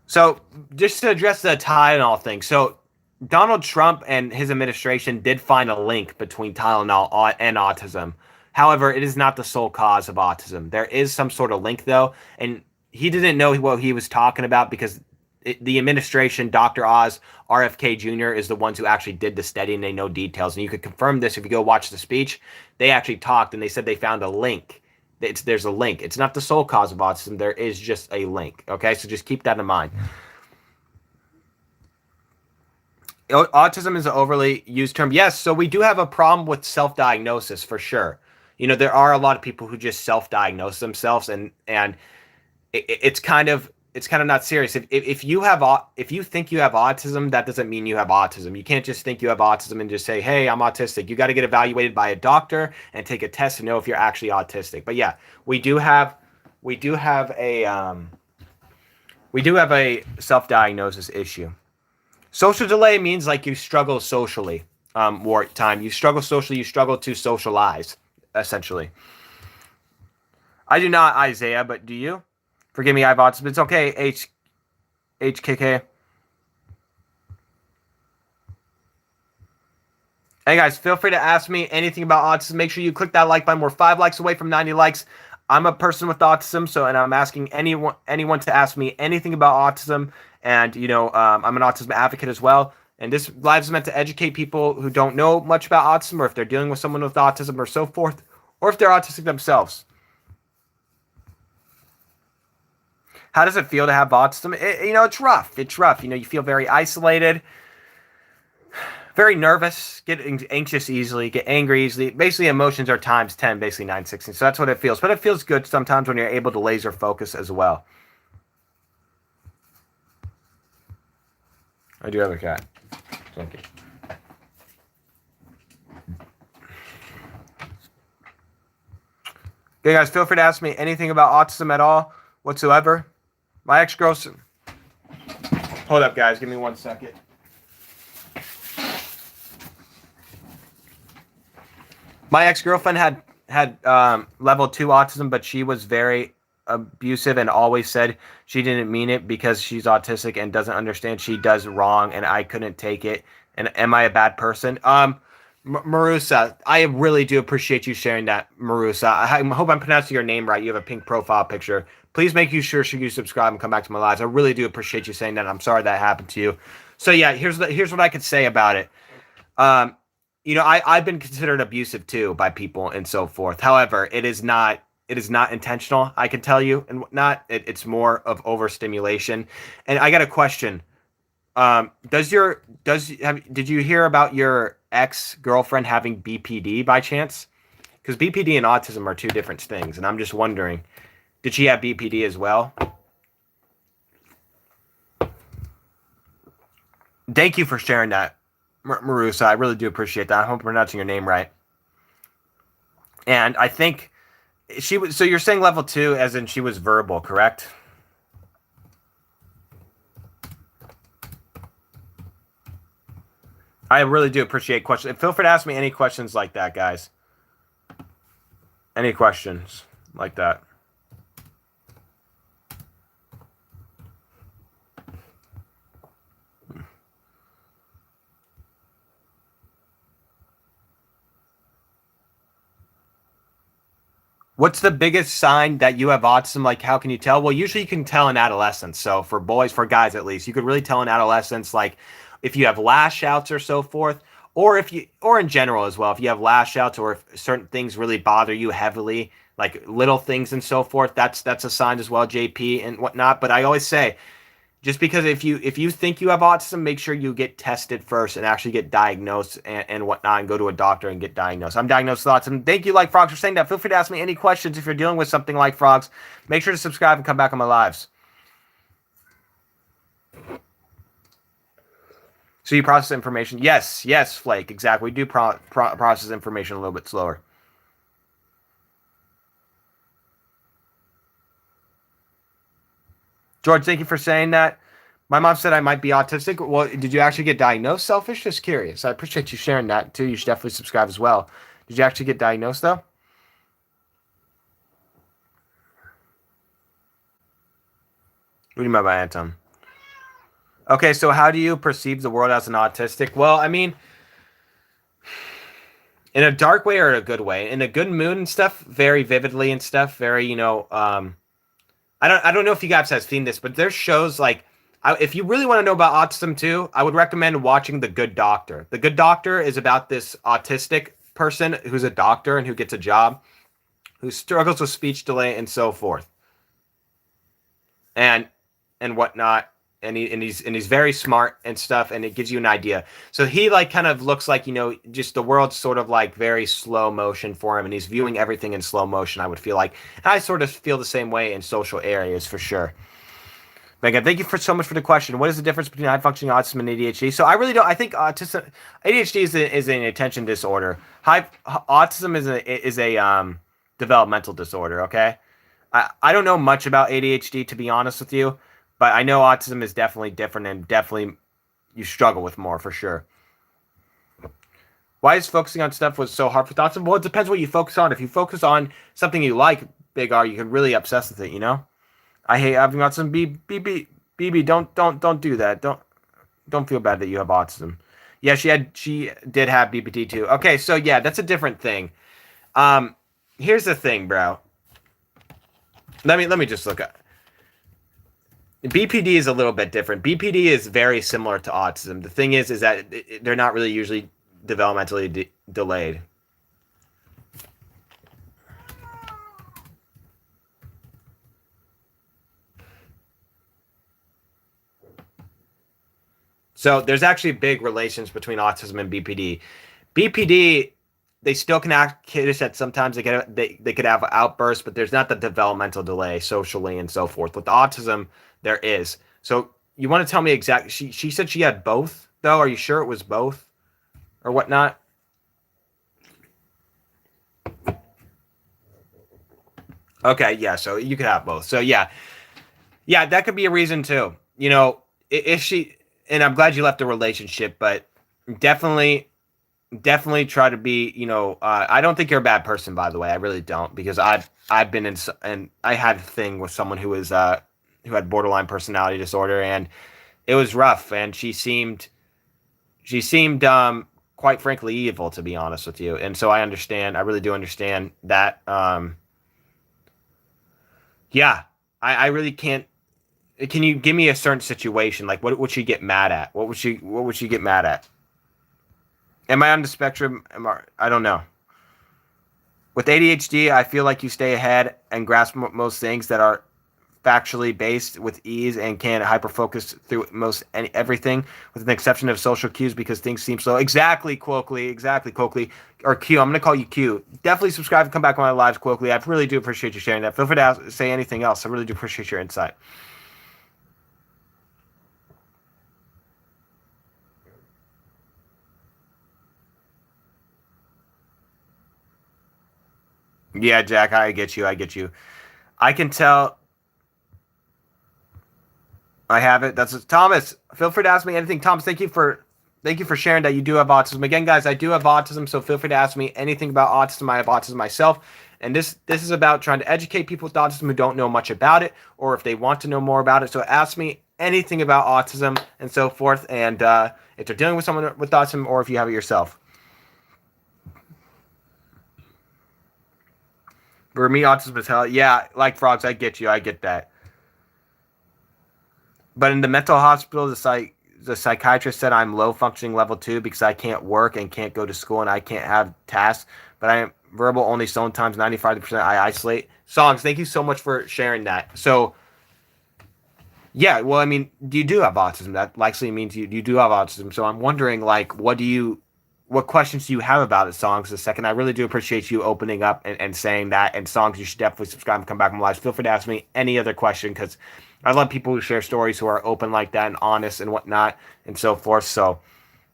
So just to address the Tylenol thing. So Donald Trump and his administration did find a link between Tylenol and autism. However, it is not the sole cause of autism. There is some sort of link though, and he didn't know what he was talking about because the administration, Dr. Oz, RFK Jr. is the ones who actually did the study, and they know details. And you could confirm this if you go watch the speech. They actually talked, and they said they found a link. There's a link. It's not the sole cause of autism. There is just a link. Okay, so just keep that in mind. Autism is an overly used term. Yes, so we do have a problem with self-diagnosis for sure. There are a lot of people who just self-diagnose themselves, and it's kind of not serious. If you think you have autism, that doesn't mean you have autism. You can't just think you have autism and just say, "Hey, I'm autistic." You got to get evaluated by a doctor and take a test to know if you're actually autistic. But yeah, we do have a self-diagnosis issue. Social delay means like you struggle socially. Wartime. You struggle socially. You struggle to socialize, essentially. I do not, Isaiah, but do you? Forgive me, I have autism. It's okay, HKK. Hey guys, feel free to ask me anything about autism. Make sure you click that like button. We're 5 likes away from 90 likes. I'm a person with autism, and I'm asking anyone to ask me anything about autism. And I'm an autism advocate as well. And this live is meant to educate people who don't know much about autism, or if they're dealing with someone with autism, or so forth, or if they're autistic themselves. How does it feel to have autism? It's rough. It's rough. You feel very isolated, very nervous, get anxious easily, get angry easily. Basically, emotions are times 10, basically 916. So that's what it feels. But it feels good sometimes when you're able to laser focus as well. I do have a cat. Thank you. Okay, guys, feel free to ask me anything about autism at all whatsoever. My ex-girlfriend. Hold up, guys. Give me 1 second. My ex-girlfriend had level 2 autism, but she was very abusive and always said she didn't mean it because she's autistic and doesn't understand she does wrong, and I couldn't take it. And am I a bad person? Marusa, I really do appreciate you sharing that, Marusa. I hope I'm pronouncing your name right. You have a pink profile picture. Please make sure you subscribe and come back to my lives. I really do appreciate you saying that. I'm sorry that happened to you. So yeah, here's what I could say about it. I've been considered abusive too by people and so forth. However, it is not intentional, I can tell you, and whatnot. It's more of overstimulation. And I got a question. Did you hear about your ex-girlfriend having BPD by chance? Because BPD and autism are two different things, and I'm just wondering, did she have BPD as well? Thank you for sharing that, Marusa. I really do appreciate that. I hope I'm pronouncing your name right. And I think she was. So you're saying level 2, as in she was verbal, correct? I really do appreciate questions. Feel free to ask me any questions like that, guys. Any questions like that. What's the biggest sign that you have autism? Like, how can you tell? Well, usually you can tell in adolescence. So for guys at least, you could really tell in adolescence, like if you have lash outs or so forth, or in general as well, if you have lash outs or if certain things really bother you heavily, like little things and so forth, that's a sign as well, JP and whatnot. But I always say, just because if you think you have autism, make sure you get tested first and actually get diagnosed and whatnot, and go to a doctor and get diagnosed. I'm diagnosed with autism. Thank you, Like Frogs, for saying that. Feel free to ask me any questions if you're dealing with something like Frogs. Make sure to subscribe and come back on my lives. So you process information? Yes, Flake, exactly. We do process information a little bit slower. George, thank you for saying that. My mom said I might be autistic. Well, did you actually get diagnosed? Selfish? Just curious. I appreciate you sharing that too. You should definitely subscribe as well. Did you actually get diagnosed though? What do you mean by Anton? Okay, so how do you perceive the world as an autistic? Well, I mean, in a dark way or a good way? In a good mood and stuff, very vividly and stuff, very, I don't know if you guys have seen this, but there's shows like If you really want to know about autism too, I would recommend watching The Good Doctor. The Good Doctor is about this autistic person who's a doctor and who gets a job, who struggles with speech delay and so forth, and whatnot. And he's very smart and stuff, and it gives you an idea. So he like kind of looks like, just the world's sort of like very slow motion for him, and he's viewing everything in slow motion. I would feel like, and I sort of feel the same way in social areas for sure. But again, thank you so much for the question. What is the difference between high functioning autism and ADHD? So I really don't. I think autism, ADHD is an attention disorder. Autism is a developmental disorder. Okay, I don't know much about ADHD, to be honest with you, but I know autism is definitely different, and definitely you struggle with more for sure. Why is focusing on stuff was so hard for autism? Well, it depends what you focus on. If you focus on something you like, Big R, you can really obsess with it. I hate having autism. BB, don't do that. Don't feel bad that you have autism. Yeah, she did have BPD too. Okay, so yeah, that's a different thing. Here's the thing, bro. Let me just look at BPD is a little bit different. BPD is very similar to autism. The thing is that they're not really usually developmentally delayed. So there's actually big relations between autism and BPD. BPD, they still can act kiddish at sometimes. They could have outbursts, but there's not the developmental delay socially and so forth. With autism, there is. So you want to tell me exactly? She said she had both, though. Are you sure it was both, or whatnot? Okay, yeah. So you could have both. So yeah, that could be a reason too. If she, and I'm glad you left the relationship, but definitely try to be, I don't think you're a bad person, by the way. I really don't, because I've been in, and I had a thing with someone who was who had borderline personality disorder, and it was rough, and she seemed quite frankly evil, to be honest with you. And so I really do understand that. Yeah, I really can't. Can you give me a certain situation? Like, what would she get mad at? What would she get mad at? Am I on the spectrum? I don't know. With ADHD, I feel like you stay ahead and grasp most things that are factually based with ease, and can hyperfocus through everything, with an exception of social cues, because things seem slow. Exactly, Coakley. Or Q. I'm going to call you Q. Definitely subscribe and come back on my lives, Coakley. I really do appreciate you sharing that. Feel free to say anything else. I really do appreciate your insight. Yeah, Jack, I get you. I can tell. I have it. That's Thomas. Feel free to ask me anything. Thomas, thank you for sharing that you do have autism. Again, guys, I do have autism, so feel free to ask me anything about autism. I have autism myself, and this is about trying to educate people with autism who don't know much about it, or if they want to know more about it. So ask me anything about autism and so forth, and if they're dealing with someone with autism, or if you have it yourself. For me, autism is hell. Yeah, like frogs, I get you. I get that. But in the mental hospital, the psychiatrist said I'm low functioning level 2 because I can't work and can't go to school and I can't have tasks. But I am verbal only, sometimes 95% I isolate. Songs, thank you so much for sharing that. So, yeah, well, I mean, you do have autism. That likely means you do have autism. So I'm wondering, like, what questions do you have about it, Songs? The second, I really do appreciate you opening up and saying that. And Songs, you should definitely subscribe and come back on live. Feel free to ask me any other question, because I love people who share stories, who are open like that and honest and whatnot and so forth. So,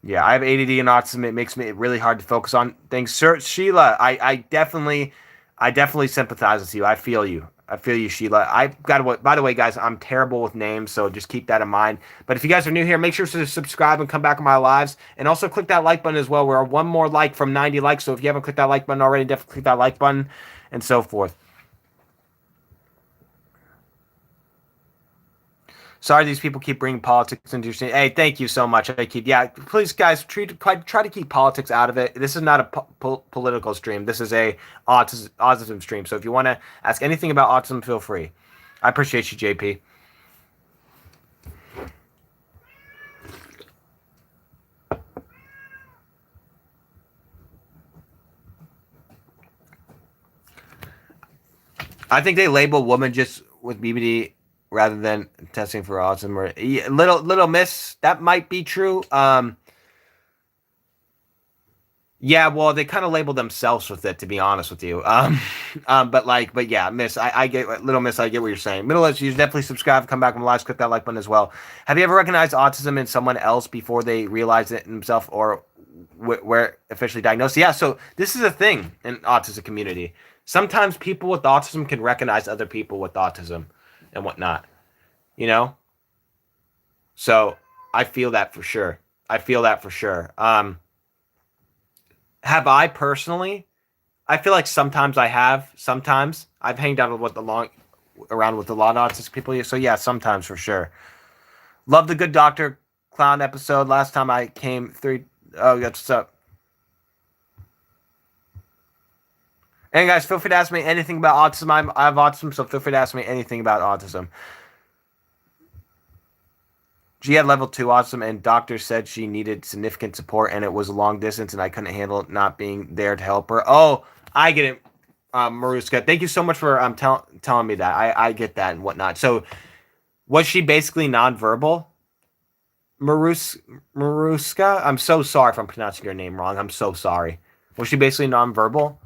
yeah, I have ADD and autism. It makes me really hard to focus on things. Sir, Sheila, I definitely sympathize with you. I feel you. Sheila. By the way, guys, I'm terrible with names, so just keep that in mind. But if you guys are new here, make sure to subscribe and come back on my lives. And also click that like button as well. We're one more like from 90 likes. So if you haven't clicked that like button already, definitely click that like button and so forth. Sorry, these people keep bringing politics into your scene. Hey, thank you so much. Please, guys, try to keep politics out of it. This is not a political stream. This is a autism stream. So if you want to ask anything about autism, feel free. I appreciate you, JP. I think they label women just with BBD rather than testing for autism. Or little miss, that might be true. Yeah, well, they kind of label themselves with it, to be honest with you. But yeah, Miss, I get Little Miss, I get what you're saying. Middle East, you definitely subscribe, come back on the lives, click that like button as well. Have you ever recognized autism in someone else before they realize it in themselves or where officially diagnosed? Yeah, so this is a thing in autism community. Sometimes people with autism can recognize other people with autism and whatnot. You know, so I feel that for sure. I feel that for sure. Have I personally? I feel like sometimes I have. Sometimes I've hanged out with around with a lot of autistic people. So yeah, sometimes for sure. Love the Good Doctor Clown episode. Last time I came through. Oh, that's what's up. And guys, feel free to ask me anything about autism. I have autism, so feel free to ask me anything about autism. She had level 2 autism, and doctors said she needed significant support, and it was a long distance, and I couldn't handle not being there to help her. Oh, I get it, Maruska. Thank you so much for telling me that. I get that and whatnot. So, was she basically nonverbal? Maruska? I'm so sorry if I'm pronouncing your name wrong. I'm so sorry. Was she basically nonverbal?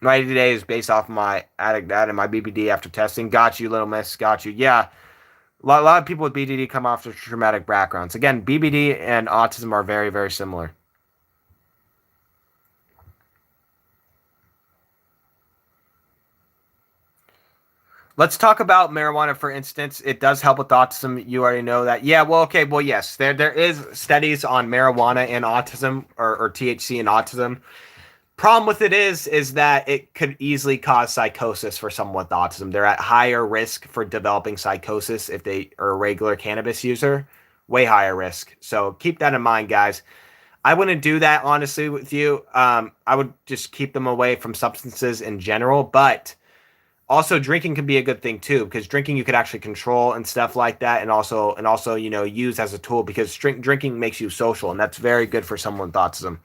90 days based off my addict data and my BBD after testing. Got you, Little Miss. Got you. Yeah. A lot of people with BDD come off of traumatic backgrounds. Again, BBD and autism are very, very similar. Let's talk about marijuana, for instance. It does help with autism. You already know that. Yeah, well, okay. Well, yes. There is studies on marijuana and autism or THC and autism. Problem with it is that it could easily cause psychosis for someone with autism. They're at higher risk for developing psychosis if they are a regular cannabis user. Way higher risk. So keep that in mind, guys. I wouldn't do that, honestly, with you. I would just keep them away from substances in general. But also, drinking can be a good thing too, because drinking you could actually control and stuff like that, and also use as a tool because drinking makes you social, and that's very good for someone with autism.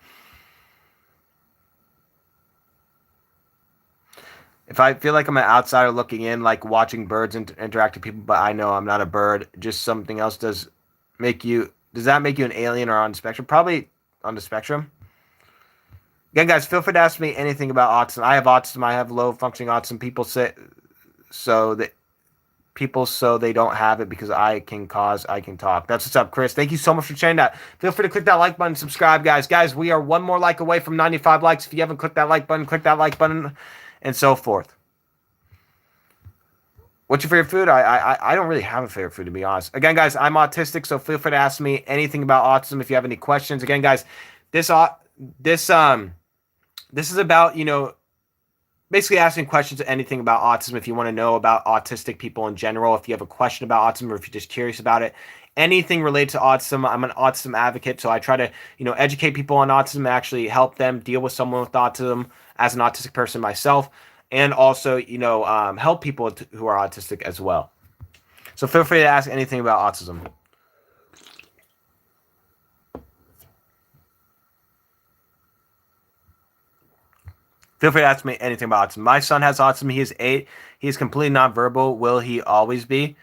If I feel like I'm an outsider looking in, like watching birds interact with people, but I know I'm not a bird, just something else does that make you an alien or on the spectrum? Probably on the spectrum. Again, guys, feel free to ask me anything about autism. I have autism. I have low functioning autism. People say so that people so they don't have it because I can talk. That's what's up, Chris. Thank you so much for sharing that. Feel free to click that like button, subscribe, guys. Guys, we are one more like away from 95 likes. If you haven't clicked that like button, click that like button, and so forth. What's your favorite food? I don't really have a favorite food, to be honest. Again, guys, I'm autistic, so feel free to ask me anything about autism if you have any questions. Again, guys, this is about, basically asking questions anything about autism. If you want to know about autistic people in general, if you have a question about autism, or if you're just curious about it, anything related to autism. I'm an autism advocate, so I try to, educate people on autism and actually help them deal with someone with autism as an autistic person myself, and also, help people who are autistic as well. So feel free to ask anything about autism. Feel free to ask me anything about autism. My son has autism. He is 8. He is completely nonverbal. Will he always be?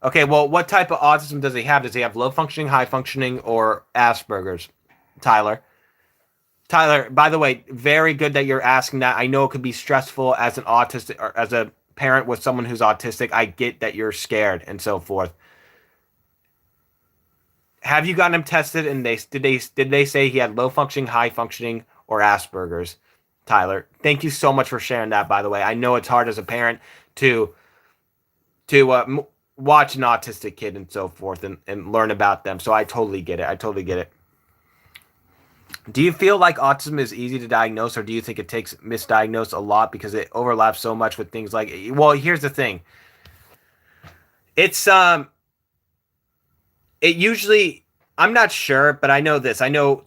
Okay, well, what type of autism does he have? Does he have low functioning, high functioning, or Asperger's? Tyler. Tyler, by the way, very good that you're asking that. I know it could be stressful as an autistic or as a parent with someone who's autistic. I get that you're scared and so forth. Have you gotten him tested and did they say he had low functioning, high functioning, or Asperger's? Tyler, thank you so much for sharing that, by the way. I know it's hard as a parent to watch an autistic kid and so forth and learn about them. So I totally get it. I totally get it. Do you feel like autism is easy to diagnose, or do you think it takes misdiagnosed a lot because it overlaps so much with things like, well, here's the thing. It's it usually, I'm not sure, but I know this. I know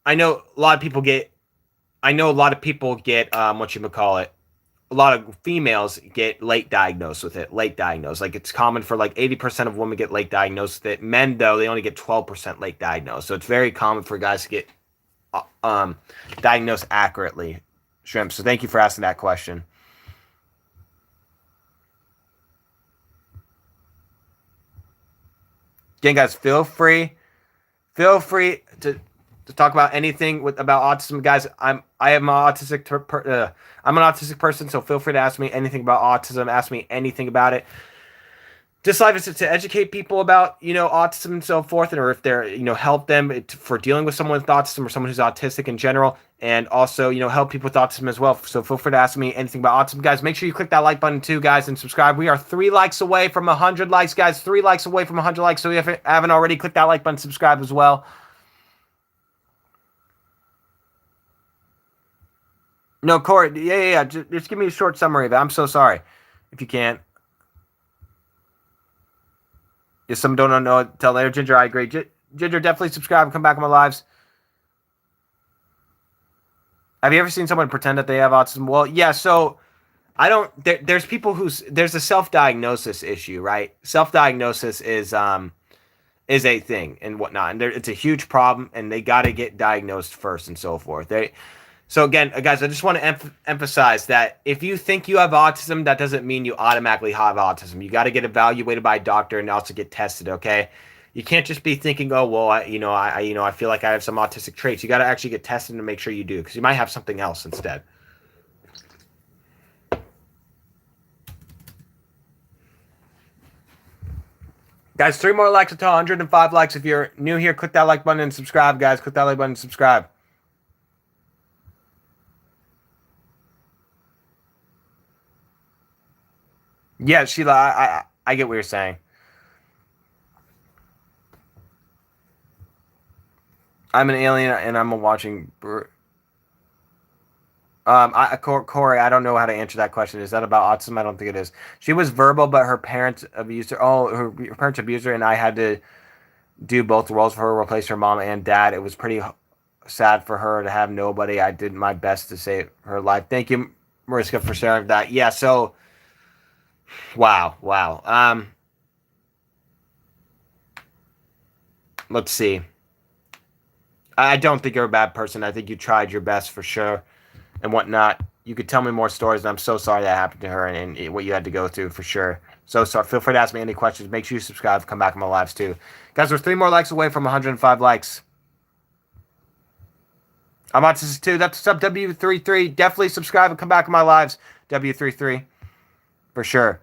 a lot of people get what you call it, a lot of females get late diagnosed with it. Late diagnosed, like it's common for like 80% of women get late diagnosed with it. Men though, they only get 12% late diagnosed. So it's very common for guys to get diagnosed accurately. Shrimp. So thank you for asking that question. Again, guys, feel free to talk about anything about autism, guys. I'm an autistic person, so feel free to ask me anything about autism. Ask me anything about it. This life is to educate people about autism and so forth, or if they're help them for dealing with someone with autism or someone who's autistic in general, and also help people with autism as well. So feel free to ask me anything about autism, guys. Make sure you click that like button too, guys, and subscribe. We are 3 likes away from 100 likes, guys. 3 likes away from 100 likes. So if you haven't already, click that like button, subscribe as well. No, Corey. Yeah. Just give me a short summary of it. I'm so sorry if you can't. If some don't know it, tell later. Ginger, I agree. Ginger, definitely subscribe and come back on my lives. Have you ever seen someone pretend that they have autism? Well, yeah. So I don't. There's people there's a self-diagnosis issue, right? Self-diagnosis is a thing and whatnot, and it's a huge problem, and they got to get diagnosed first and so forth. So again, guys, I just want to emphasize that if you think you have autism, that doesn't mean you automatically have autism. You got to get evaluated by a doctor and also get tested. Okay, you can't just be thinking, oh well, I feel like I have some autistic traits. You got to actually get tested to make sure you do, because you might have something else instead. Guys, 3 more likes until 105 likes. If you're new here, click that like button and subscribe, guys. Click that like button and subscribe. Yeah, Sheila, I get what you're saying. I'm an alien and I'm watching. Corey, I don't know how to answer that question. Is that about autism? I don't think it is. She was verbal, but her parents abused her. Oh, her parents abused her, and I had to do both roles for her, replace her mom and dad. It was pretty sad for her to have nobody. I did my best to save her life. Thank you, Mariska, for sharing that. Yeah, so wow. Let's see. I don't think you're a bad person. I think you tried your best for sure and whatnot. You could tell me more stories, and I'm so sorry that happened to her and what you had to go through for sure. So sorry. Feel free to ask me any questions. Make sure you subscribe. Come back on my lives too. Guys, we're 3 more likes away from 105 likes. I'm Autistic too. That's what's up, W33. Definitely subscribe and come back on my lives, W33. For sure.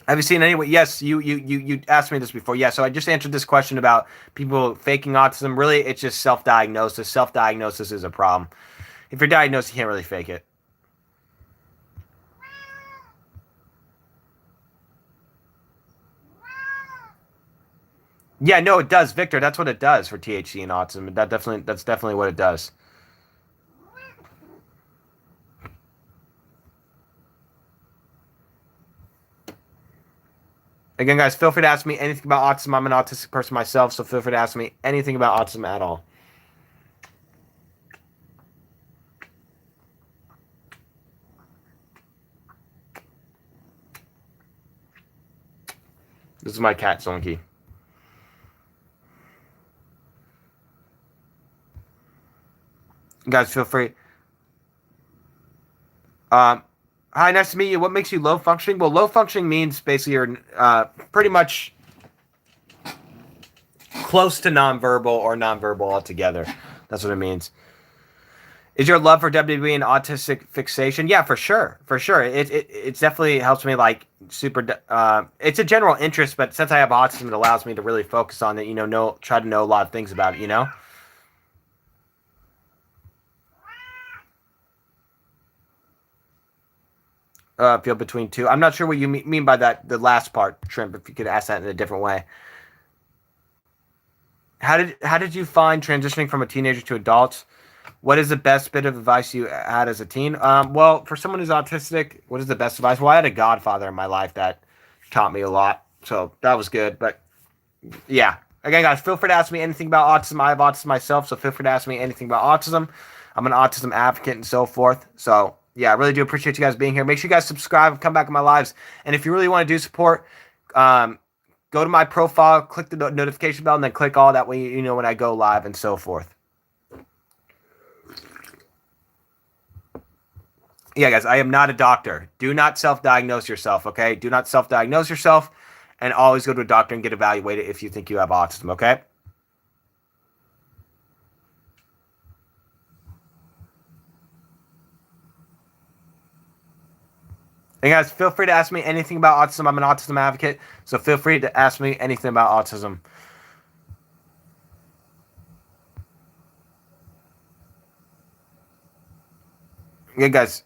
Have you seen anyone? Yes, you asked me this before. Yeah, so I just answered this question about people faking autism. Really, it's just self-diagnosis. Self-diagnosis is a problem. If you're diagnosed, you can't really fake it. Yeah, no, it does, Victor. That's what it does for THC and autism. That's definitely what it does. Again, guys, feel free to ask me anything about autism. I'm an autistic person myself, so feel free to ask me anything about autism at all. This is my cat, Zonky. Guys, feel free. Hi, nice to meet you. What makes you low functioning? Well, low functioning means basically you're pretty much close to nonverbal or nonverbal altogether. That's what it means. Is your love for WWE an autistic fixation? Yeah, for sure. It definitely helps me like super. It's a general interest, but since I have autism, it allows me to really focus on it. Try to know a lot of things about it. Feel between two. I'm not sure what you mean by that. The last part, Trimp. If you could ask that in a different way. How did you find transitioning from a teenager to adults? What is the best bit of advice you had as a teen? Well, for someone who's autistic, what is the best advice? Well, I had a godfather in my life that taught me a lot, so that was good. But yeah, Again, guys, feel free to ask me anything about autism. I have autism myself, so feel free to ask me anything about autism. I'm an autism advocate and so forth. So, yeah, I really do appreciate you guys being here. Make sure you guys subscribe, come back in my lives. And if you really want to do support, go to my profile, click the notification bell, and then click all. That way you know when I go live and so forth. Yeah, guys, I am not a doctor. Do not self-diagnose yourself, okay? Do not self-diagnose yourself, and always go to a doctor and get evaluated if you think you have autism, okay? And guys, feel free to ask me anything about autism. I'm an autism advocate, so feel free to ask me anything about autism. Yeah, guys.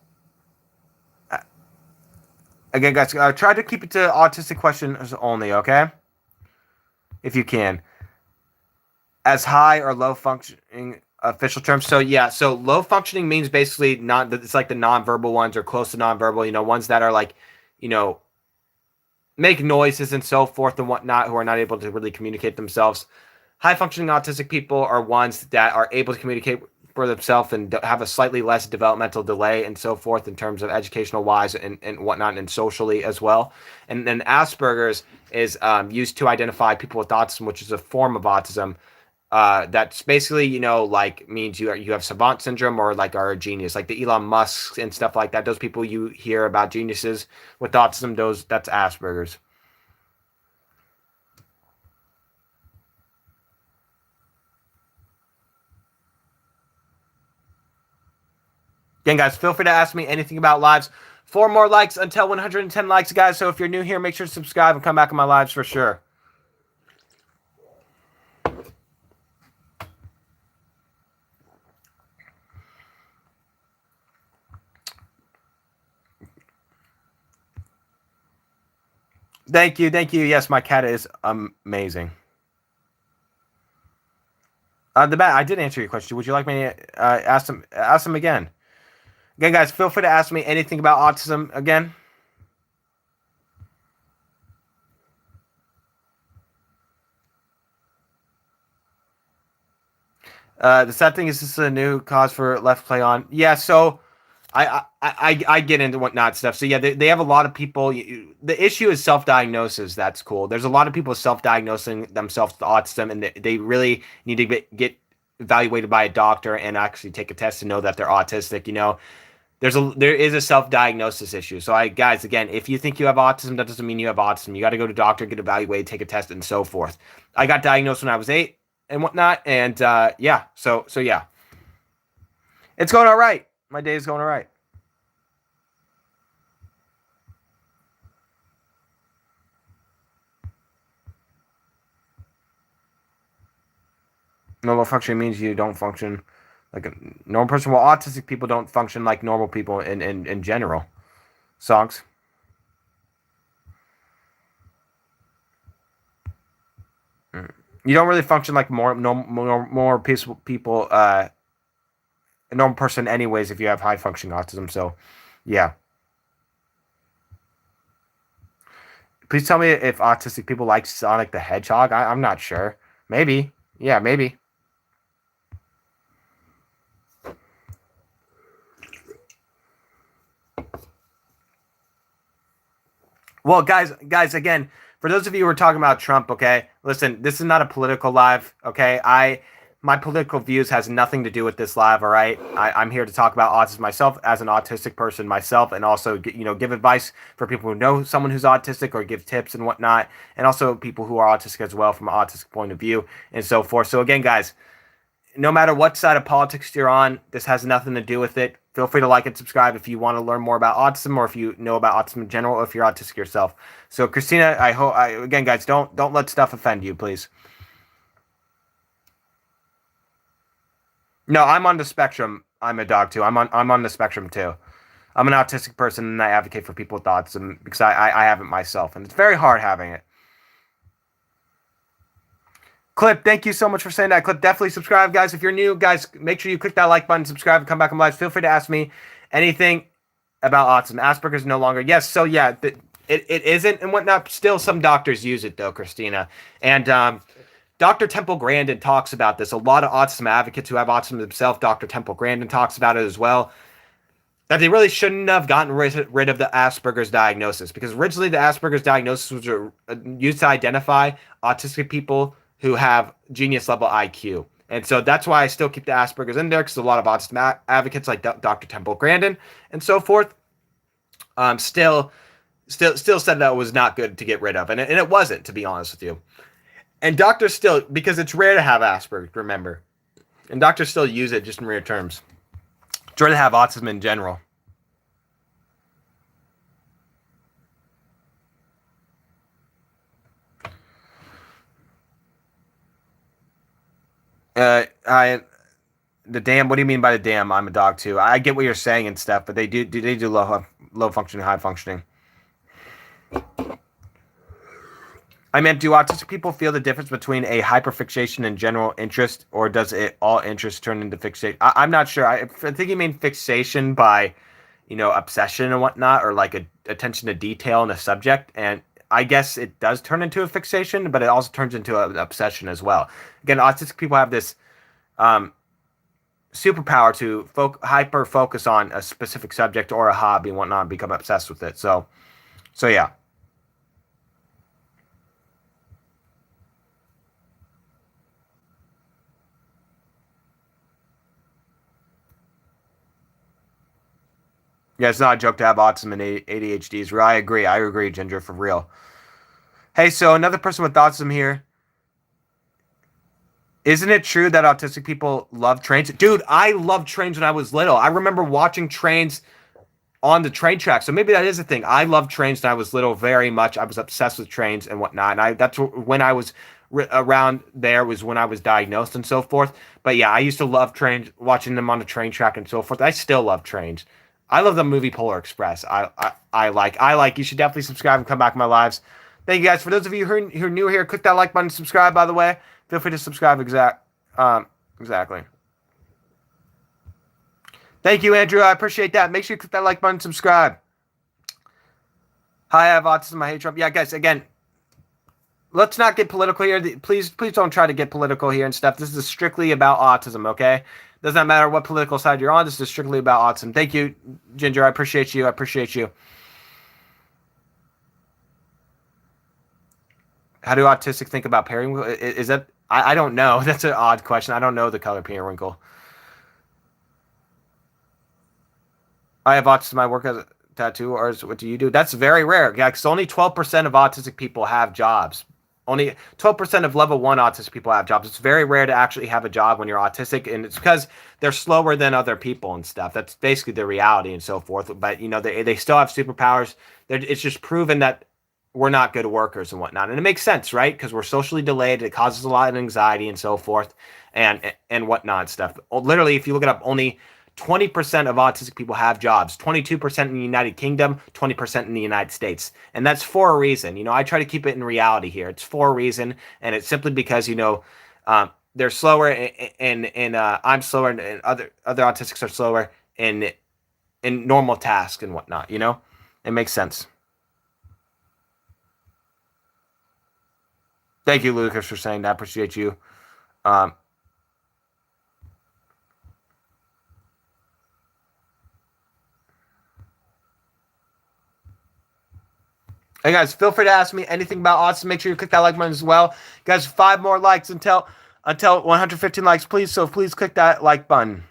Again, guys, try to keep it to autistic questions only, okay? If you can. As high or low functioning official terms. So yeah, so low functioning means basically not. It's like the nonverbal ones or close to nonverbal. You know, ones that are like, you know, make noises and so forth and whatnot, who are not able to really communicate themselves. High functioning autistic people are ones that are able to communicate for themselves and have a slightly less developmental delay and so forth in terms of educational wise and whatnot and socially as well. And then Asperger's is used to identify people with autism, which is a form of autism. That's basically, you know, like means you have savant syndrome or like are a genius, like the Elon Musk and stuff like that. Those people you hear about geniuses with autism, that's Asperger's. Again, guys, feel free to ask me anything about lives. 4 more likes until 110 likes, guys. So if you're new here, make sure to subscribe and come back in my lives for sure. Thank you, thank you. Yes, my cat is amazing. The Matt, I did answer your question. Would you like me to ask him again? Again, guys, feel free to ask me anything about autism again. The sad thing is this is a new cause for left play on. Yeah, so I get into whatnot stuff. So yeah, they have a lot of people. The issue is self-diagnosis. That's cool. There's a lot of people self-diagnosing themselves with autism, and they really need to get evaluated by a doctor and actually take a test to know that they're autistic. You know, there is a self-diagnosis issue. So guys, again, if you think you have autism, that doesn't mean you have autism. You got to go to a doctor, get evaluated, take a test, and so forth. I got diagnosed when I was 8 and whatnot, and yeah, so yeah, it's going all right. My day is going all right. Normal functioning means you don't function like a normal person. Well, autistic people don't function like normal people in general. Songs. You don't really function like more peaceful people, a normal person, anyways. If you have high functioning autism, so yeah. Please tell me if autistic people like Sonic the Hedgehog. I'm not sure. Maybe. Yeah, maybe. Well, guys, again, for those of you who are talking about Trump, okay, listen, this is not a political live, okay? My political views has nothing to do with this live, all right? I'm here to talk about autism myself as an autistic person myself, and also give advice for people who know someone who's autistic or give tips and whatnot, and also people who are autistic as well from an autistic point of view and so forth. So again, guys, no matter what side of politics you're on, this has nothing to do with it. Feel free to like and subscribe if you want to learn more about autism or if you know about autism in general or if you're autistic yourself. So Christina, again, guys, don't let stuff offend you, please. No, I'm on the spectrum. I'm a dog too. I'm on the spectrum too. I'm an autistic person and I advocate for people with autism because I have it myself and it's very hard having it. Clip, thank you so much for saying that. Clip, definitely subscribe, guys. If you're new, guys, make sure you click that like button, subscribe, and come back on live. Feel free to ask me anything about autism. Asperger's no longer. Yes, so yeah, it isn't and whatnot. Still, some doctors use it though, Christina. And Dr. Temple Grandin talks about this. A lot of autism advocates who have autism themselves, Dr. Temple Grandin talks about it as well, that they really shouldn't have gotten rid of the Asperger's diagnosis, because originally the Asperger's diagnosis was used to identify autistic people who have genius level IQ. And so that's why I still keep the Asperger's in there, because a lot of autism advocates like Dr. Temple Grandin and so forth still said that it was not good to get rid of. And it wasn't, to be honest with you. And doctors still, because it's rare to have Asperger's, remember. And doctors still use it just in rare terms. It's rare to have autism in general. The dam. What do you mean by the dam? I'm a dog too. I get what you're saying and stuff, but they do low functioning, high functioning. I meant, do autistic people feel the difference between a hyperfixation and general interest, or does it all interest turn into fixation? I'm not sure. I think you mean fixation by, obsession and whatnot, or like attention to detail in a subject. And I guess it does turn into a fixation, but it also turns into an obsession as well. Again, autistic people have this superpower to hyper focus on a specific subject or a hobby and whatnot, and become obsessed with it. So yeah. Yeah, it's not a joke to have autism and ADHDs. I agree, Ginger, for real. Hey, so another person with autism here. Isn't it true that autistic people love trains? Dude, I loved trains when I was little. I remember watching trains on the train track. So maybe that is a thing. I loved trains when I was little very much. I was obsessed with trains and whatnot. And that's when I was around there was when I was diagnosed and so forth. But yeah, I used to love trains, watching them on the train track and so forth. I still love trains. I love the movie Polar Express. I like. You should definitely subscribe and come back to my lives. Thank you guys. For those of you who are new here, click that like button, subscribe. By the way, feel free to subscribe. Exactly. Thank you, Andrew. I appreciate that. Make sure you click that like button, subscribe. Hi, I have autism. I hate Trump. Yeah, guys. Again, let's not get political here. Please don't try to get political here and stuff. This is strictly about autism. Okay. Doesn't matter what political side you're on. This is strictly about autism. Thank you, Ginger. I appreciate you. How do autistic think about periwinkle? Is that... I don't know. That's an odd question. I don't know the color periwinkle. I have autism. I work as a tattoo artist. What do you do? That's very rare. Yeah, because only 12% of autistic people have jobs. Only 12% of level 1 autistic people have jobs. It's very rare to actually have a job when you're autistic, and it's because they're slower than other people and stuff. That's basically the reality and so forth. But, they still have superpowers. It's just proven that we're not good workers and whatnot. And it makes sense, right? Because we're socially delayed. It causes a lot of anxiety and so forth and whatnot stuff. Literally, if you look it up, only 20% of autistic people have jobs, 22% in the United Kingdom, 20% in the United States. And that's for a reason. I try to keep it in reality here. It's for a reason. And it's simply because, they're slower and I'm slower and other autistics are slower in normal tasks and whatnot, It makes sense. Thank you, Lucas, for saying that. I appreciate you. Hey guys, feel free to ask me anything about autism. Make sure you click that like button as well. Guys, 5 more likes until 115 likes, please. So please click that like button.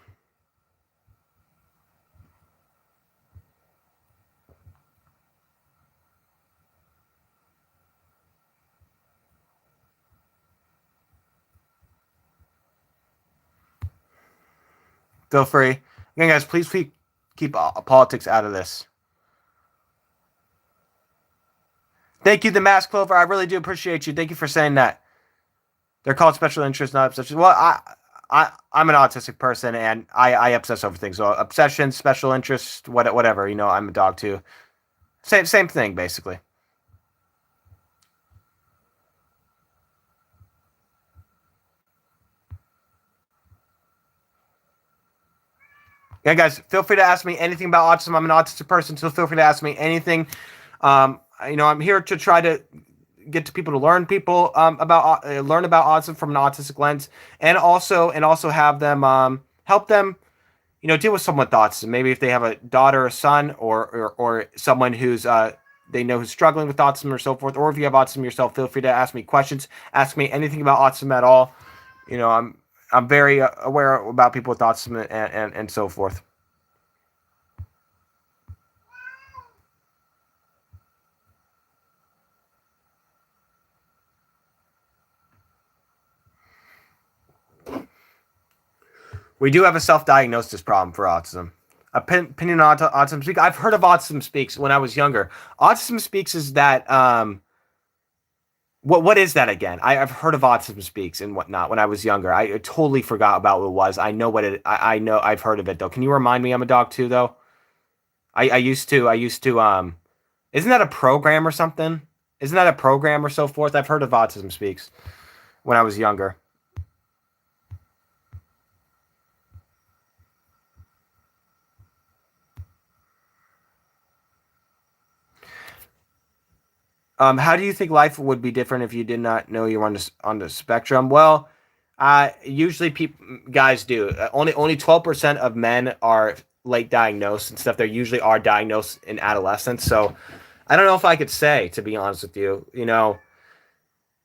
Feel free. Again, guys, please keep politics out of this. Thank you, the Mask Clover. I really do appreciate you. Thank you for saying that. They're called special interests, not obsessions. Well, I'm an autistic person, and I obsess over things. So obsession, special interest, whatever. I'm a dog too. Same thing, basically. Yeah, guys, feel free to ask me anything about autism. I'm an autistic person, so feel free to ask me anything. I'm here to try to get to people to learn about autism from an autistic lens, and also have them help them deal with someone with autism. Maybe if they have a daughter or son, or someone who's they know who's struggling with autism or so forth, or if you have autism yourself, feel free to ask me questions, ask me anything about autism at all. I'm very aware about people with autism and so forth. We do have a self-diagnosis problem for autism. Opinion on Autism Speaks. I've heard of Autism Speaks when I was younger. Autism Speaks is that what is that again? I've heard of Autism Speaks and whatnot when I was younger. I totally forgot about what it was. I know what it. I know I've heard of it though. Can you remind me? I'm a dog too though. I used to. Isn't that a program or something? Isn't that a program or so forth? I've heard of Autism Speaks when I was younger. How do you think life would be different if you did not know you were on the spectrum? Well, usually people guys do. Only 12% of men are late diagnosed and stuff. They usually are diagnosed in adolescence. So I don't know if I could say, to be honest with you.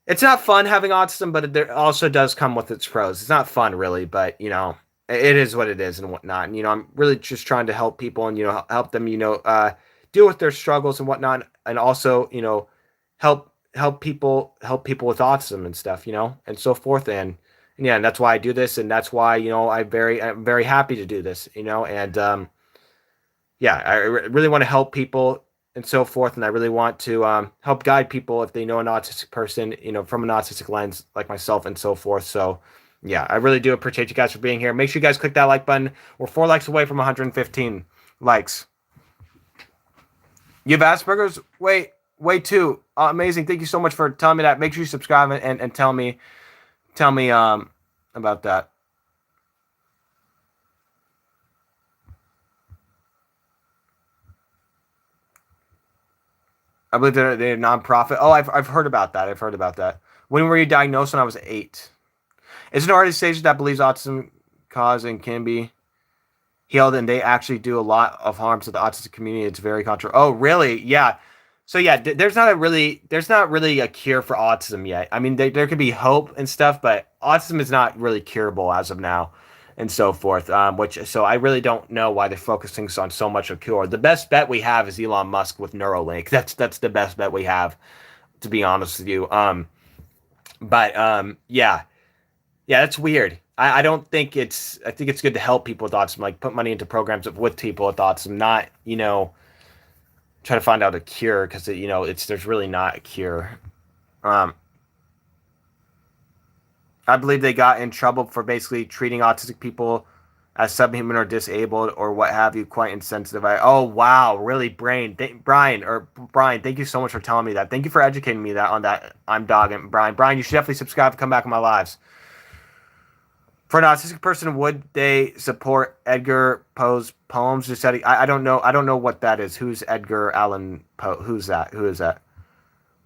It's not fun having autism, but it also does come with its pros. It's not fun really, but it is what it is and whatnot. And I'm really just trying to help people and help them deal with their struggles and whatnot, and also help people with autism and stuff, and so forth. And yeah, and that's why I do this, and that's why I'm very happy to do this, and yeah, really want to help people and so forth, and I really want to help guide people if they know an autistic person, from an autistic lens like myself and so forth. So yeah, I really do appreciate you guys for being here. Make sure you guys click that like button. We're 4 likes away from 115 likes. You have Asperger's? Wait, too. Amazing. Thank you so much for telling me that. Make sure you subscribe and tell me about that. I believe they're a nonprofit. Oh, I've heard about that. I've heard about that. When were you diagnosed? When I was 8. It's an organization that believes autism cause and can be healed, and they actually do a lot of harm to the autistic community. It's very controversial. Oh, really? Yeah. So yeah, there's not really a cure for autism yet. I mean, there could be hope and stuff, but autism is not really curable as of now, and so forth. So I really don't know why they're focusing on so much of cure. The best bet we have is Elon Musk with Neuralink. That's the best bet we have, to be honest with you. Yeah, that's weird. I don't think it's. I think it's good to help people with autism, like put money into programs with people with autism, not try to find out a cure, because there's really not a cure. I believe they got in trouble for basically treating autistic people as subhuman or disabled or what have you, quite insensitive. Oh wow, really, Brian, thank you so much for telling me that. Thank you for educating me on that. I'm dogging Brian. Brian, you should definitely subscribe and come back in my lives. For an autistic person, would they support Edgar Poe's poems? Just said I don't know. I don't know what that is. Who's Edgar Allan Poe? Who's that? Who is that?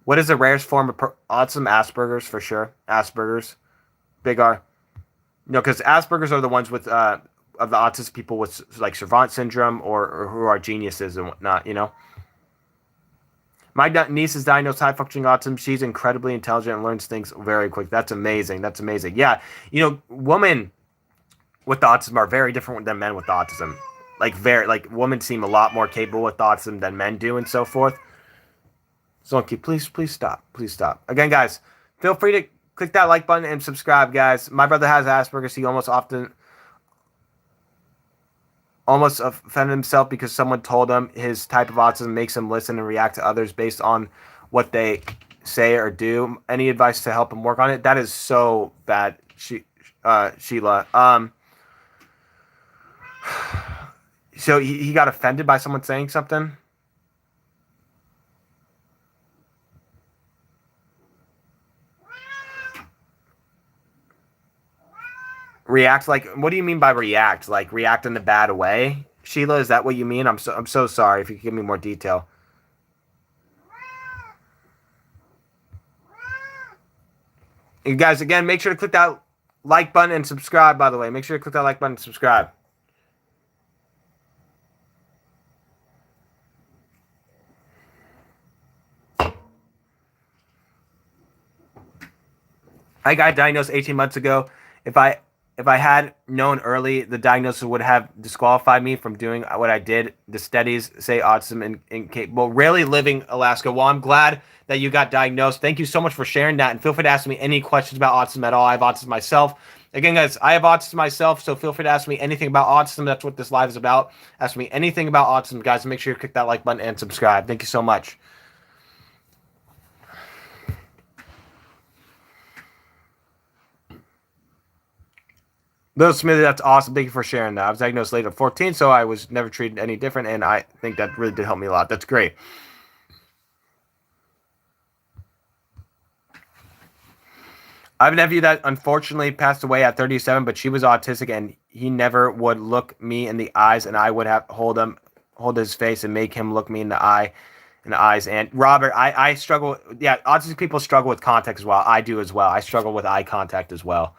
What is the rarest form of autism? Asperger's for sure. Asperger's, big R. Because Asperger's are the ones with of the autistic people with like savant syndrome or who are geniuses and whatnot. My niece is diagnosed high functioning autism. She's incredibly intelligent and learns things very quick. That's amazing. That's amazing. Yeah. Women with autism are very different than men with autism. Like women seem a lot more capable with autism than men do and so forth. So please stop. Please stop. Again, guys, feel free to click that like button and subscribe, guys. My brother has Asperger's. He almost offended himself because someone told him his type of autism makes him listen and react to others based on what they say or do. Any advice to help him work on it? That is so bad, Sheila. So he got offended by someone saying something? React, like, what do you mean by react? Like react in a bad way? Sheila, is that what you mean? I'm so sorry. If you could give me more detail. And guys, again, make sure to click that like button and subscribe, by the way. Make sure to click that like button and subscribe. I got diagnosed 18 months ago. If I had known early, the diagnosis would have disqualified me from doing what I did. The studies say autism and incapable. Rarely living Alaska. Well, I'm glad that you got diagnosed. Thank you so much for sharing that. And feel free to ask me any questions about autism at all. I have autism myself. Again, guys, I have autism myself, so feel free to ask me anything about autism. That's what this live is about. Ask me anything about autism, guys. And make sure you click that like button and subscribe. Thank you so much. Little Smithy, that's awesome. Thank you for sharing that. I was diagnosed late at 14, so I was never treated any different, and I think that really did help me a lot. That's great. I have a nephew that unfortunately passed away at 37, but she was autistic, and he never would look me in the eyes, and I would have hold his face, and make him look me in the eyes. And Robert, I struggle. Yeah, autistic people struggle with contact as well. I do as well. I struggle with eye contact as well.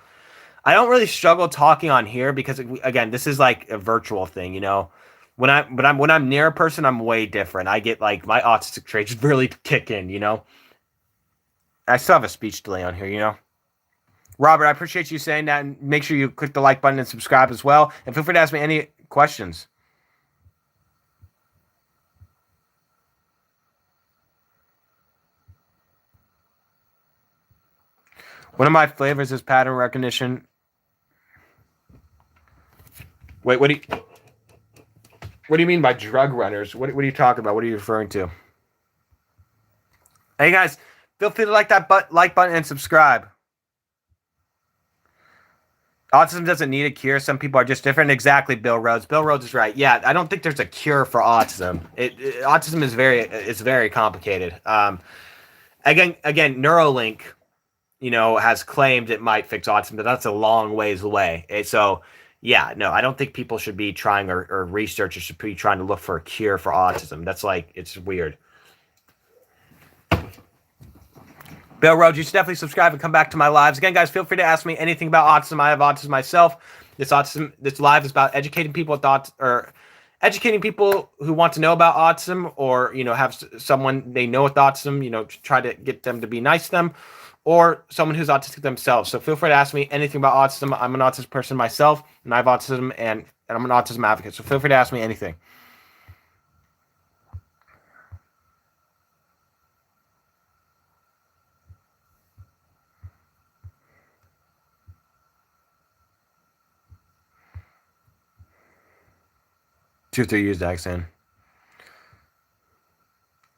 I don't really struggle talking on here because again, this is like a virtual thing, you know. When I'm near a person, I'm way different. I get like my autistic traits really kick in, you know. I still have a speech delay on here, you know. Robert, I appreciate you saying that, and make sure you click the like button and subscribe as well. And feel free to ask me any questions. One of my flavors is pattern recognition. Wait, what do you mean by drug runners? What are you talking about? What are you referring to? Hey guys, feel free to like that like button and subscribe. Autism doesn't need a cure. Some people are just different. Exactly, Bill Rhodes. Bill Rhodes is right. Yeah, I don't think there's a cure for autism. Autism is very complicated. Again, Neuralink, you know, has claimed it might fix autism, but that's a long ways away. So, yeah, no, I don't think people should be trying or researchers should be trying to look for a cure for autism. That's like, it's weird. Bill Rhodes, you should definitely subscribe and come back to my lives. Again, guys, feel free to ask me anything about autism. I have autism myself. This live is about educating people educating people who want to know about autism, or you know, have someone they know with autism, you know, try to get them to be nice to them, or someone who's autistic themselves. So feel free to ask me anything about autism. I'm an autistic person myself, and I have autism, and I'm an autism advocate. So feel free to ask me anything. Two, 3 years, Daxan.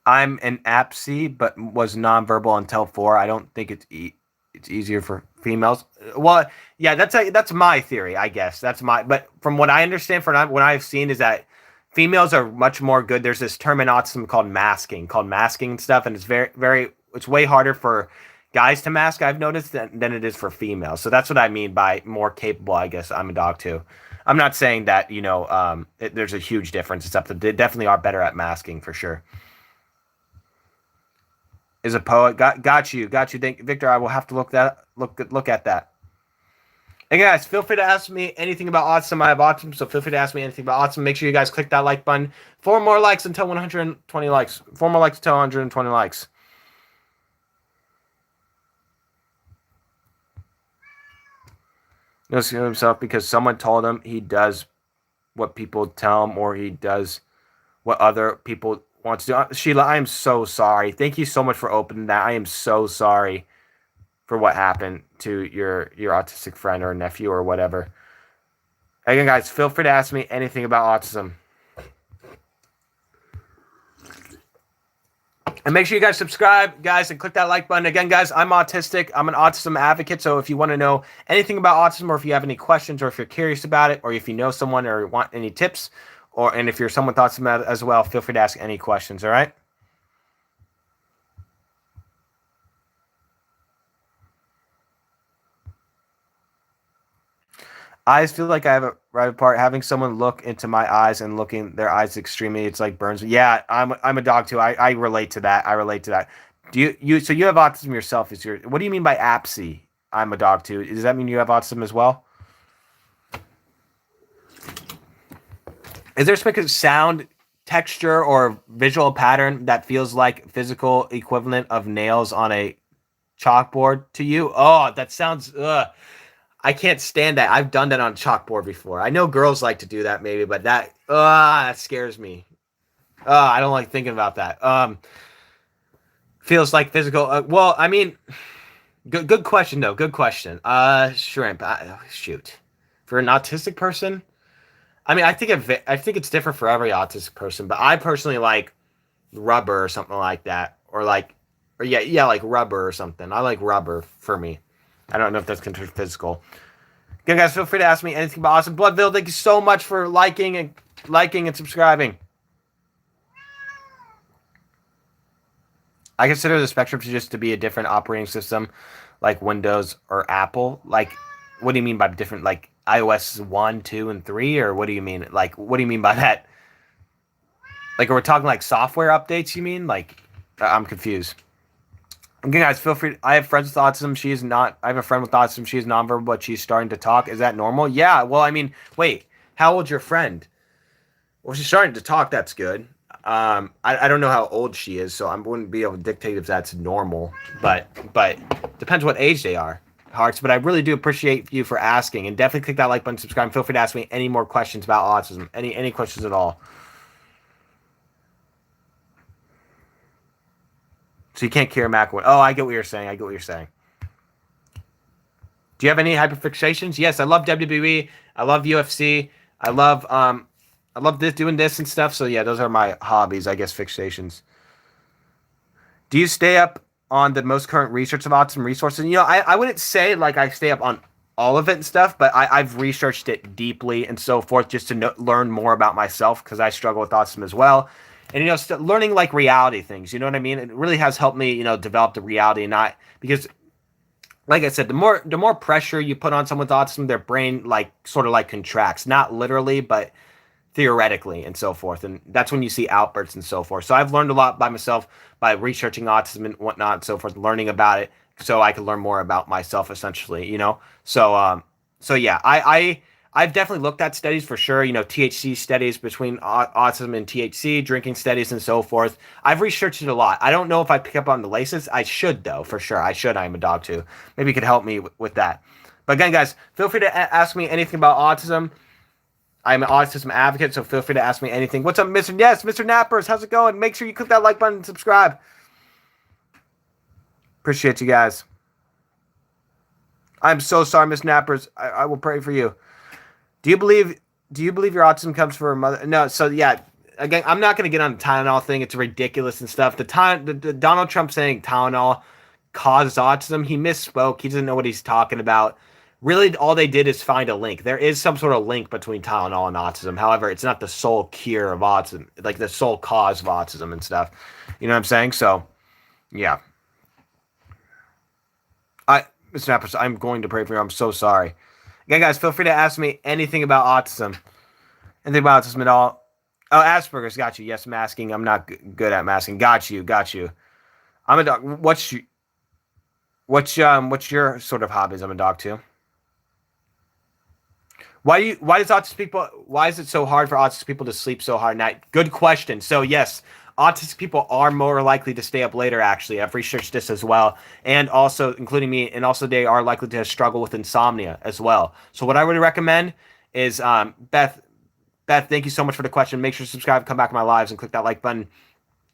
I'm an APC, but was nonverbal until 4. I don't think it's easier for females. Well, yeah, that's my theory, I guess. But from what I understand, from what I've seen, is that females are much more good. There's this term in autism called masking and stuff, and it's it's way harder for guys to mask. I've noticed than it is for females. So that's what I mean by more capable. I guess I'm a dog too. I'm not saying that there's a huge difference. It's up to they definitely are better at masking for sure. Is a poet. Got you. Thank Victor. I will have to look at that. And guys, feel free to ask me anything about autism. I have autism, so feel free to ask me anything about autism. Make sure you guys click that like button. 4 more likes until 120 likes. 4 more likes until 120 likes. He'll see himself because someone told him he does what people tell him, or he does what other people want to do. Sheila, I am so sorry. Thank you so much for opening that. I am so sorry for what happened to your autistic friend or nephew or whatever. Again, guys, feel free to ask me anything about autism. And make sure you guys subscribe, guys, and click that like button. Again, guys, I'm autistic. I'm an autism advocate. So if you want to know anything about autism, or if you have any questions, or if you're curious about it, or if you know someone or want any tips, and if you're someone thoughts about it as well, feel free to ask any questions. All right. Eyes feel like I have a right apart. Having someone look into my eyes and looking their eyes extremely, it's like burns me. Yeah, I'm a dog too. I relate to that. I relate to that. So you have autism yourself? What do you mean by APSI? I'm a dog too. Does that mean you have autism as well? Is there a specific sound, texture, or visual pattern that feels like physical equivalent of nails on a chalkboard to you? Oh, that sounds. I can't stand that. I've done that on a chalkboard before. I know girls like to do that maybe, but that scares me. I don't like thinking about that. Feels like physical. Well, I mean, good question though. Good question. Shrimp. Shoot, for an autistic person. I mean, I think it's different for every autistic person, but I personally like rubber or something like that, or like rubber or something. I like rubber for me. I don't know if that's considered physical. Again, guys, feel free to ask me anything about Awesome Bloodville. Thank you so much for liking and subscribing. I consider the Spectrum just to be a different operating system, like Windows or Apple. Like, what do you mean by different? Like iOS 1, 2, and 3, or what do you mean? Like, what do you mean by that? Like, are we talking like software updates? You mean? Like, I'm confused. Again, guys, feel free. I have friends with autism. She is not. I have a friend with autism. She is nonverbal, but she's starting to talk. Is that normal? Yeah. Well, I mean, wait. How old's your friend? Well, she's starting to talk. That's good. I don't know how old she is, so I wouldn't be able to dictate if that's normal. But depends what age they are. Hearts. But I really do appreciate you for asking, and definitely click that like button, subscribe. And feel free to ask me any more questions about autism. Any questions at all. So you can't cure Mac. Oh, I get what you're saying. Do you have any hyperfixations? Yes, I love WWE. I love UFC. I love doing this and stuff. So yeah, those are my hobbies, I guess, fixations. Do you stay up on the most current research of autism resources? You know, I wouldn't say like I stay up on all of it and stuff, but I've researched it deeply and so forth just to learn more about myself because I struggle with autism as well. And, you know, learning like reality things, you know what I mean? It really has helped me, you know, develop the reality, not because, like I said, the more pressure you put on someone with autism, their brain like sort of like contracts, not literally, but theoretically and so forth. And that's when you see outbursts and so forth. So I've learned a lot by myself by researching autism and whatnot and so forth, learning about it so I can learn more about myself essentially, you know? So yeah, I've definitely looked at studies for sure, you know, THC studies between autism and THC, drinking studies and so forth. I've researched it a lot. I don't know if I pick up on the laces. I should though, for sure. I am a dog too. Maybe you could help me with that. But again, guys, feel free to ask me anything about autism. I'm an autism advocate, so feel free to ask me anything. What's up, Mr. Yes, Mr. Nappers? How's it going? Make sure you click that like button and subscribe. Appreciate you guys. I'm so sorry, Miss Nappers. I will pray for you. Do you believe your autism comes from a mother? No, so yeah, again, I'm not going to get on the Tylenol thing. It's ridiculous and stuff. The Donald Trump saying Tylenol causes autism, he misspoke. He doesn't know what he's talking about. Really, all they did is find a link. There is some sort of link between Tylenol and autism. However, it's not the sole cure of autism, like the sole cause of autism and stuff. You know what I'm saying? So, yeah. Mr. Nappers, I'm going to pray for you. I'm so sorry. Again, guys, feel free to ask me anything about autism. Anything about autism at all. Oh, Asperger's, got you. Yes, masking. I'm not good at masking. Got you. I'm a dog. What's your sort of hobbies? I'm a dog too. Why is it so hard for autistic people to sleep so hard at night? Good question. So yes, autistic people are more likely to stay up later, actually. I've researched this as well. And also, including me, and also they are likely to struggle with insomnia as well. So what I would recommend is, Beth, thank you so much for the question. Make sure to subscribe, come back to my lives, and click that like button.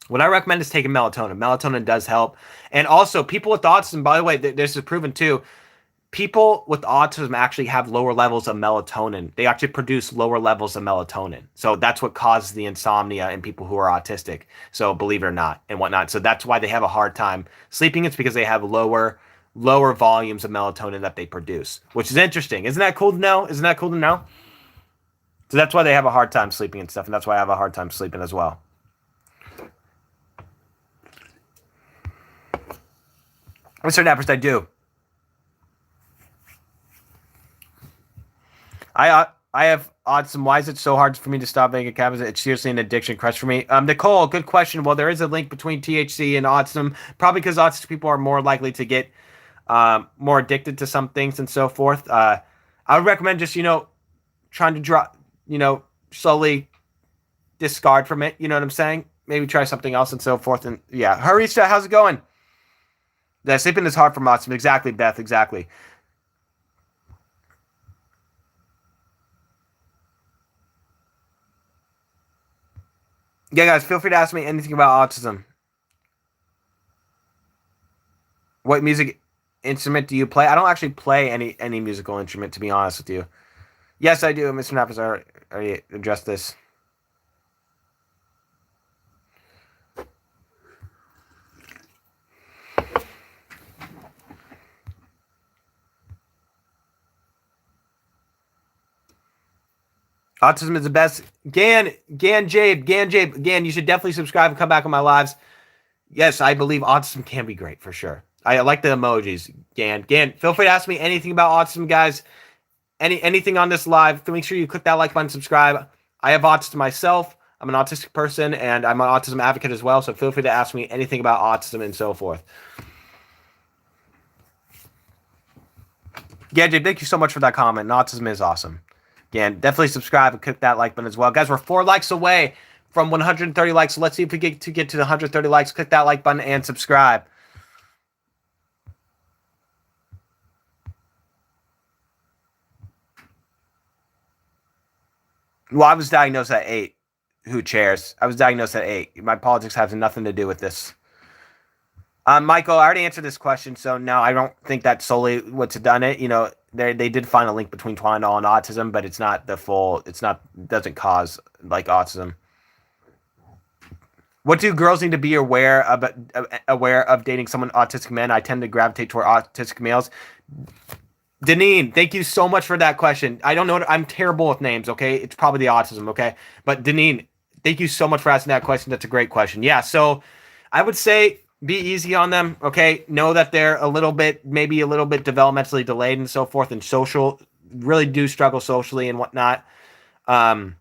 What I recommend is taking melatonin. Melatonin does help. And also, people with autism, by the way, this is proven too, people with autism actually have lower levels of melatonin. They actually produce lower levels of melatonin. So that's what causes the insomnia in people who are autistic. So believe it or not and whatnot. So that's why they have a hard time sleeping. It's because they have lower volumes of melatonin that they produce, which is interesting. Isn't that cool to know? So that's why they have a hard time sleeping and stuff. And that's why I have a hard time sleeping as well. Mr. Nappers, I do. I have autism. Why is it so hard for me to stop making cabinets? It's seriously an addiction crush for me. Nicole, good question. Well, there is a link between THC and autism, probably because autistic people are more likely to get more addicted to some things and so forth. I would recommend just, trying to drop, slowly discard from it. You know what I'm saying? Maybe try something else and so forth. And yeah, Harissa, how's it going? Yeah, sleeping is hard for Matsu. Exactly, Beth. Exactly. Yeah, guys, feel free to ask me anything about autism. What music instrument do you play? I don't actually play any musical instrument, to be honest with you. Yes, I do. Mr. Nappers already addressed this. Autism is the best. Gan, you should definitely subscribe and come back on my lives. Yes, I believe autism can be great for sure. I like the emojis. Gan, feel free to ask me anything about autism, guys. Anything on this live. Make sure you click that like button, subscribe. I have autism myself. I'm an autistic person, and I'm an autism advocate as well. So feel free to ask me anything about autism and so forth. Gadget, thank you so much for that comment. And autism is awesome. Again, definitely subscribe and click that like button as well. Guys, we're 4 likes away from 130 likes. So let's see if we get to 130 likes. Click that like button and subscribe. Well, I was diagnosed at 8. Who chairs? I was diagnosed at 8. My politics has nothing to do with this. Michael, I already answered this question, so no, I don't think that's solely what's done it. They did find a link between Twinol and autism, but it's not the full. It's not doesn't cause like autism. What do girls need to be aware of dating someone autistic men? I tend to gravitate toward autistic males. Deneen, thank you so much for that question. I don't know. I'm terrible with names. Okay, it's probably the autism. Okay, but Deneen, thank you so much for asking that question. That's a great question. Yeah, so I would say be easy on them. Okay, know that they're maybe a little bit developmentally delayed and so forth, and really do struggle socially and whatnot. I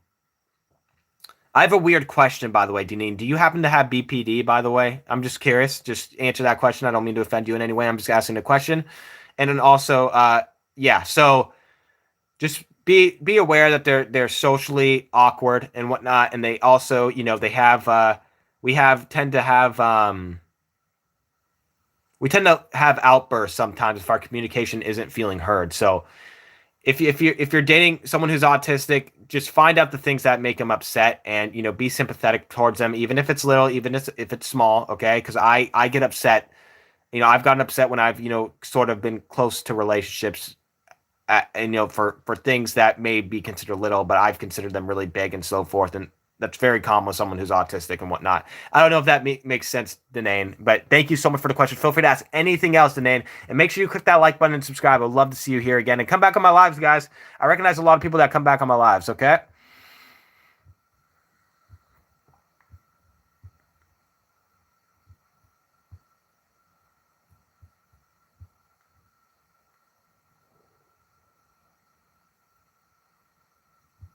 have a weird question, by the way, Deneen. Do you happen to have BPD, by the way? I'm just curious. Just answer that question. I don't mean to offend you in any way. I'm just asking a question. And then also, yeah, so just be aware that they're socially awkward and whatnot, and they also, they have tend to have outbursts sometimes if our communication isn't feeling heard. So if you're dating someone who's autistic, just find out the things that make them upset, and be sympathetic towards them, even if it's little, even if it's small. Okay, because I get upset. I've gotten upset when I've, sort of been close to relationships, for things that may be considered little, but I've considered them really big and so forth. And that's very common with someone who's autistic and whatnot. I don't know if that makes sense, Denane, but thank you so much for the question. Feel free to ask anything else, Denane, and make sure you click that like button and subscribe. I'd love to see you here again, and come back on my lives, guys. I recognize a lot of people that come back on my lives. Okay.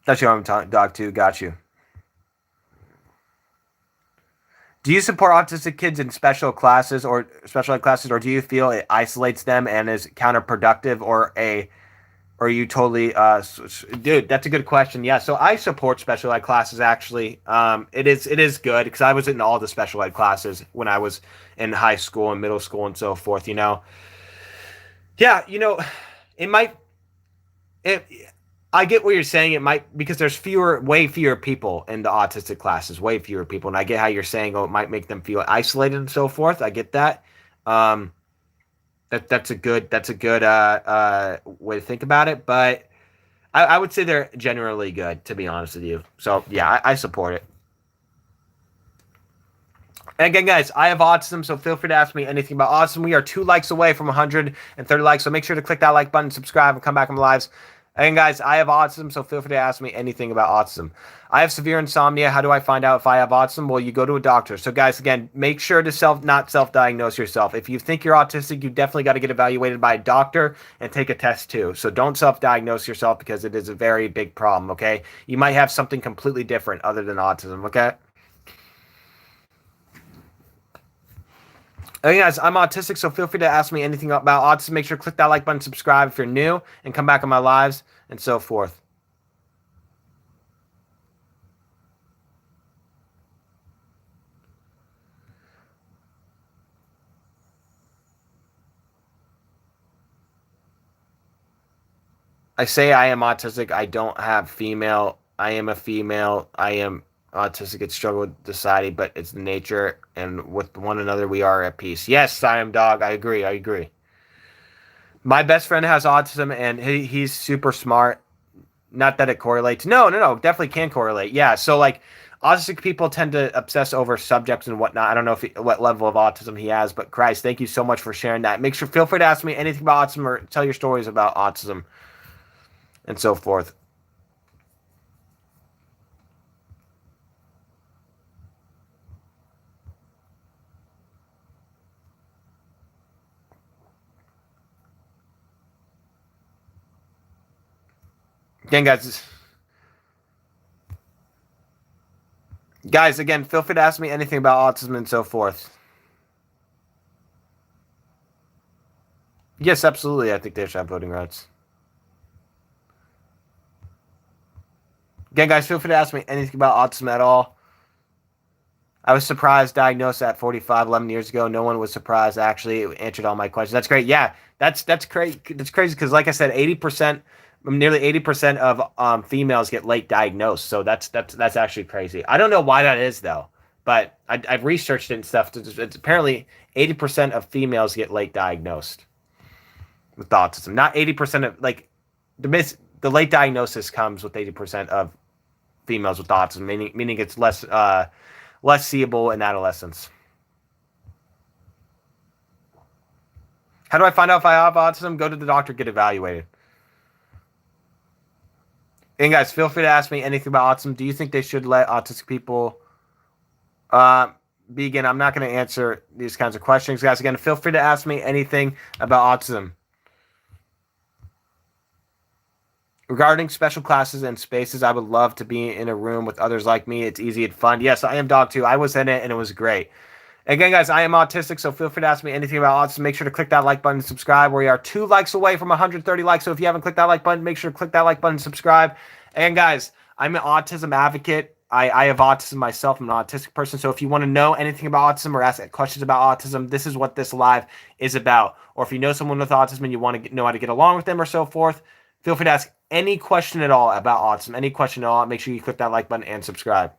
That's your own dog too. Got you. Do you support autistic kids in special classes or special ed classes, or do you feel it isolates them and is counterproductive, or are you totally dude? That's a good question. Yeah, so I support special ed classes actually. It is good because I was in all the special ed classes when I was in high school and middle school and so forth. Yeah, it might. It, I get what you're saying. It might because there's way fewer people in the autistic classes, way fewer people, and I get how you're saying, oh, it might make them feel isolated and so forth. I get that. Um, that's a good way to think about it, but I would say they're generally good, to be honest with you. So yeah, I support it. And again, guys, I have autism, so feel free to ask me anything about autism. We are 2 likes away from 130 likes, so make sure to click that like button, subscribe, and come back on the lives. And guys, I have autism, so feel free to ask me anything about autism. I have severe insomnia. How do I find out if I have autism? Well, you go to a doctor. So guys, again, make sure to not self-diagnose yourself. If you think you're autistic, you definitely got to get evaluated by a doctor and take a test too. So don't self-diagnose yourself because it is a very big problem, okay? You might have something completely different other than autism, okay? Hey guys, I'm autistic, so feel free to ask me anything about autism. Make sure to click that like button, subscribe if you're new, and come back on my lives, and so forth. I say I am autistic. I don't have female. I am a female. I am autistic. It's struggle with society, but it's the nature, and with one another, we are at peace. Yes, I am dog. I agree. I agree. My best friend has autism, and he's super smart. Not that it correlates. No, no, no. Definitely can correlate. Yeah. So like, autistic people tend to obsess over subjects and whatnot. I don't know what level of autism he has, but Christ, thank you so much for sharing that. Make sure feel free to ask me anything about autism or tell your stories about autism and so forth. Again, guys, again, feel free to ask me anything about autism and so forth. Yes, absolutely. I think they should have voting rights. Again, guys, feel free to ask me anything about autism at all. I was surprised diagnosed at 45, 11 years ago. No one was surprised. Actually, it answered all my questions. That's great. Yeah, that's crazy. That's crazy because, like I said, 80%, nearly 80% of females get late diagnosed. So that's actually crazy. I don't know why that is though, but I've researched it and stuff. It's apparently 80% of females get late diagnosed with autism. Not 80% of like the late diagnosis comes with 80% of females with autism, meaning it's less seeable in adolescence. How do I find out if I have autism? Go to the doctor, get evaluated. And guys, feel free to ask me anything about autism. Do you think they should let autistic people begin? I'm not going to answer these kinds of questions, guys. Again, feel free to ask me anything about autism. Regarding special classes and spaces, I would love to be in a room with others like me. It's easy and fun. Yes, I am dog too. I was in it and it was great. Again, guys, I am autistic, so feel free to ask me anything about autism. Make sure to click that like button and subscribe. We are 2 likes away from 130 likes, so if you haven't clicked that like button, make sure to click that like button and subscribe. And guys, I'm an autism advocate. I have autism myself. I'm an autistic person, so if you want to know anything about autism or ask questions about autism, this is what this live is about. Or if you know someone with autism and you want to know how to get along with them or so forth, feel free to ask any question at all about autism, any question at all. Make sure you click that like button and subscribe.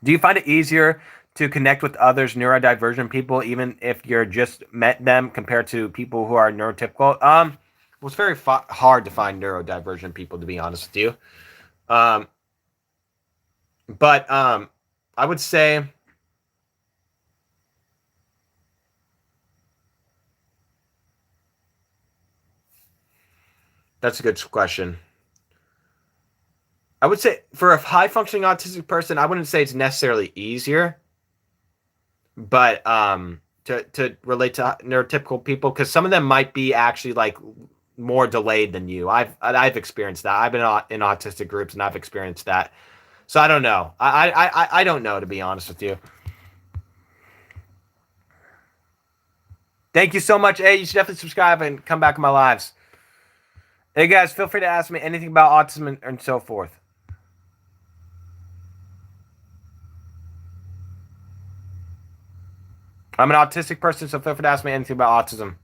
Do you find it easier to connect with others neurodivergent people, even if you're just met them, compared to people who are neurotypical? It was very hard to find neurodivergent people, to be honest with you. But I would say that's a good question. I would say for a high functioning autistic person, I wouldn't say it's necessarily easier, but to relate to neurotypical people, because some of them might be actually like more delayed than you. I've experienced that. I've been in autistic groups and I've experienced that. So I don't know. I don't know, to be honest with you. Thank you so much. Hey, you should definitely subscribe and come back in my lives. Hey guys, feel free to ask me anything about autism and so forth. I'm an autistic person, so feel free to ask me anything about autism.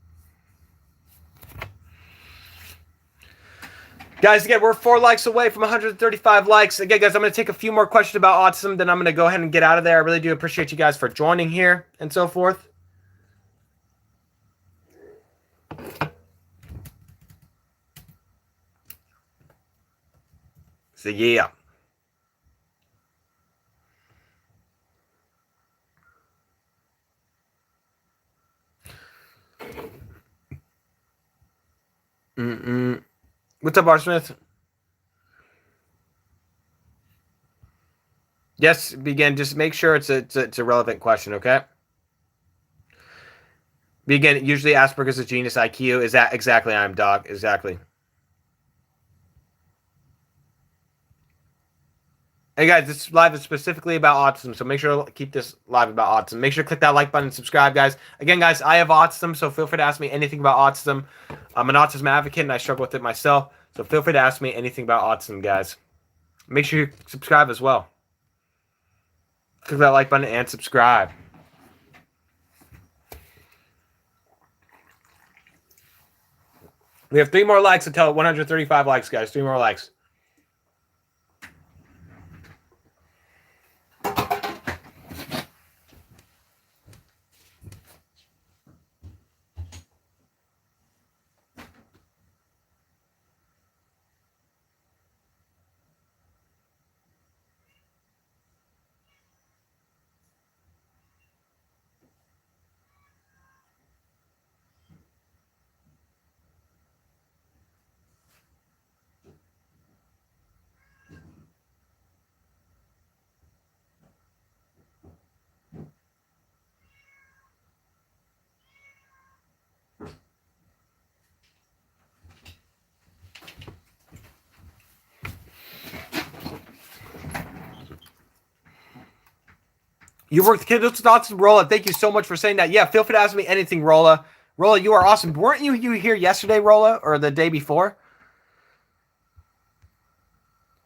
Guys, again, we're 4 likes away from 135 likes. Again, guys, I'm going to take a few more questions about autism, then I'm going to go ahead and get out of there. I really do appreciate you guys for joining here and so forth. So, yeah. What's up, R. Smith? Yes, begin. Just make sure it's a relevant question, okay? Begin. Usually Asperger's is genius IQ. Is that exactly? I'm dog. Exactly. Hey guys, this live is specifically about autism, so make sure to keep this live about autism. Make sure to click that like button and subscribe, guys. Again, guys, I have autism, so feel free to ask me anything about autism. I'm an autism advocate and I struggle with it myself, so feel free to ask me anything about autism, guys. Make sure you subscribe as well. Click that like button and subscribe. We have 3 more likes until 135 likes, guys. 3 more likes. You worked kids with autism, Rolla. Thank you so much for saying that. Yeah, feel free to ask me anything, Rolla. Rolla, you are awesome. Weren't you here yesterday, Rolla, or the day before?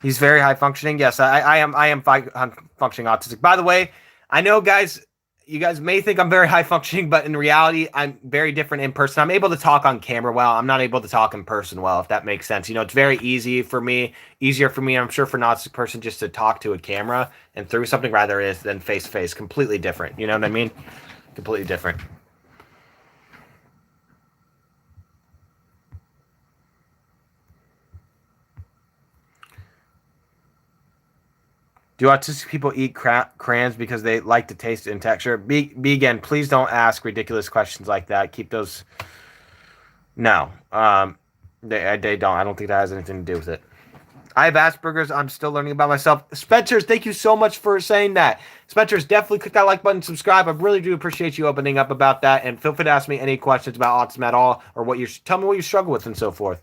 He's very high functioning. Yes, I am. I am functioning autistic. By the way, I know, guys. You guys may think I'm very high functioning, but in reality, I'm very different in person. I'm able to talk on camera well. I'm not able to talk in person well, if that makes sense. You know, it's very easier for me. I'm sure, for an autistic person just to talk to a camera and through something rather is than face to face. Completely different. You know what I mean? Completely different. Do autistic people eat crayons because they like the taste and texture? Again, please don't ask ridiculous questions like that. Keep those. No, they don't. I don't think that has anything to do with it. I have Asperger's. I'm still learning about myself. Spencer's, thank you so much for saying that. Spencer's, definitely click that like button, subscribe. I really do appreciate you opening up about that. And feel free to ask me any questions about autism at all, or tell me what you struggle with and so forth.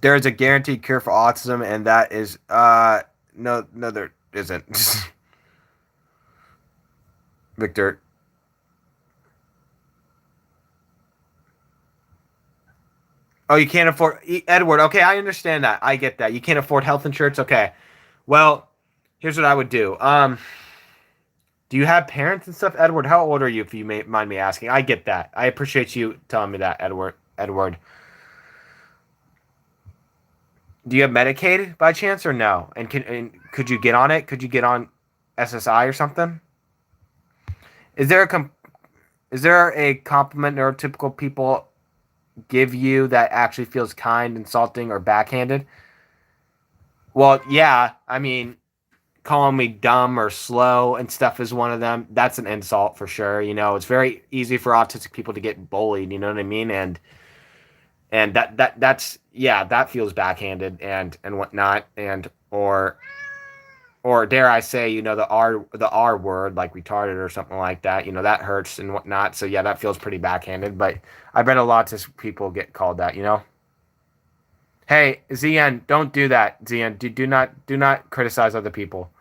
There is a guaranteed cure for autism, and that is no, there isn't. Victor. Oh, you can't afford Edward. Okay, I understand that. I get that. You can't afford health insurance. Okay. Well, here's what I would do. Do you have parents and stuff, Edward? How old are you, if you may mind me asking? I get that. I appreciate you telling me that, Edward. Edward. Do you have Medicaid by chance or no? Could you get on it? Could you get on SSI or something? Is there a compliment neurotypical people give you that actually feels kind, insulting, or backhanded? Well, yeah. I mean, calling me dumb or slow and stuff is one of them. That's an insult for sure. You know, it's very easy for autistic people to get bullied. You know what I mean? And that's yeah, that feels backhanded and whatnot. And or dare I say, you know, the R word, like retarded or something like that, you know, that hurts and whatnot. So yeah, that feels pretty backhanded. But I bet a lot of people get called that, you know. Hey, ZN, don't do that. ZN, do not criticize other people.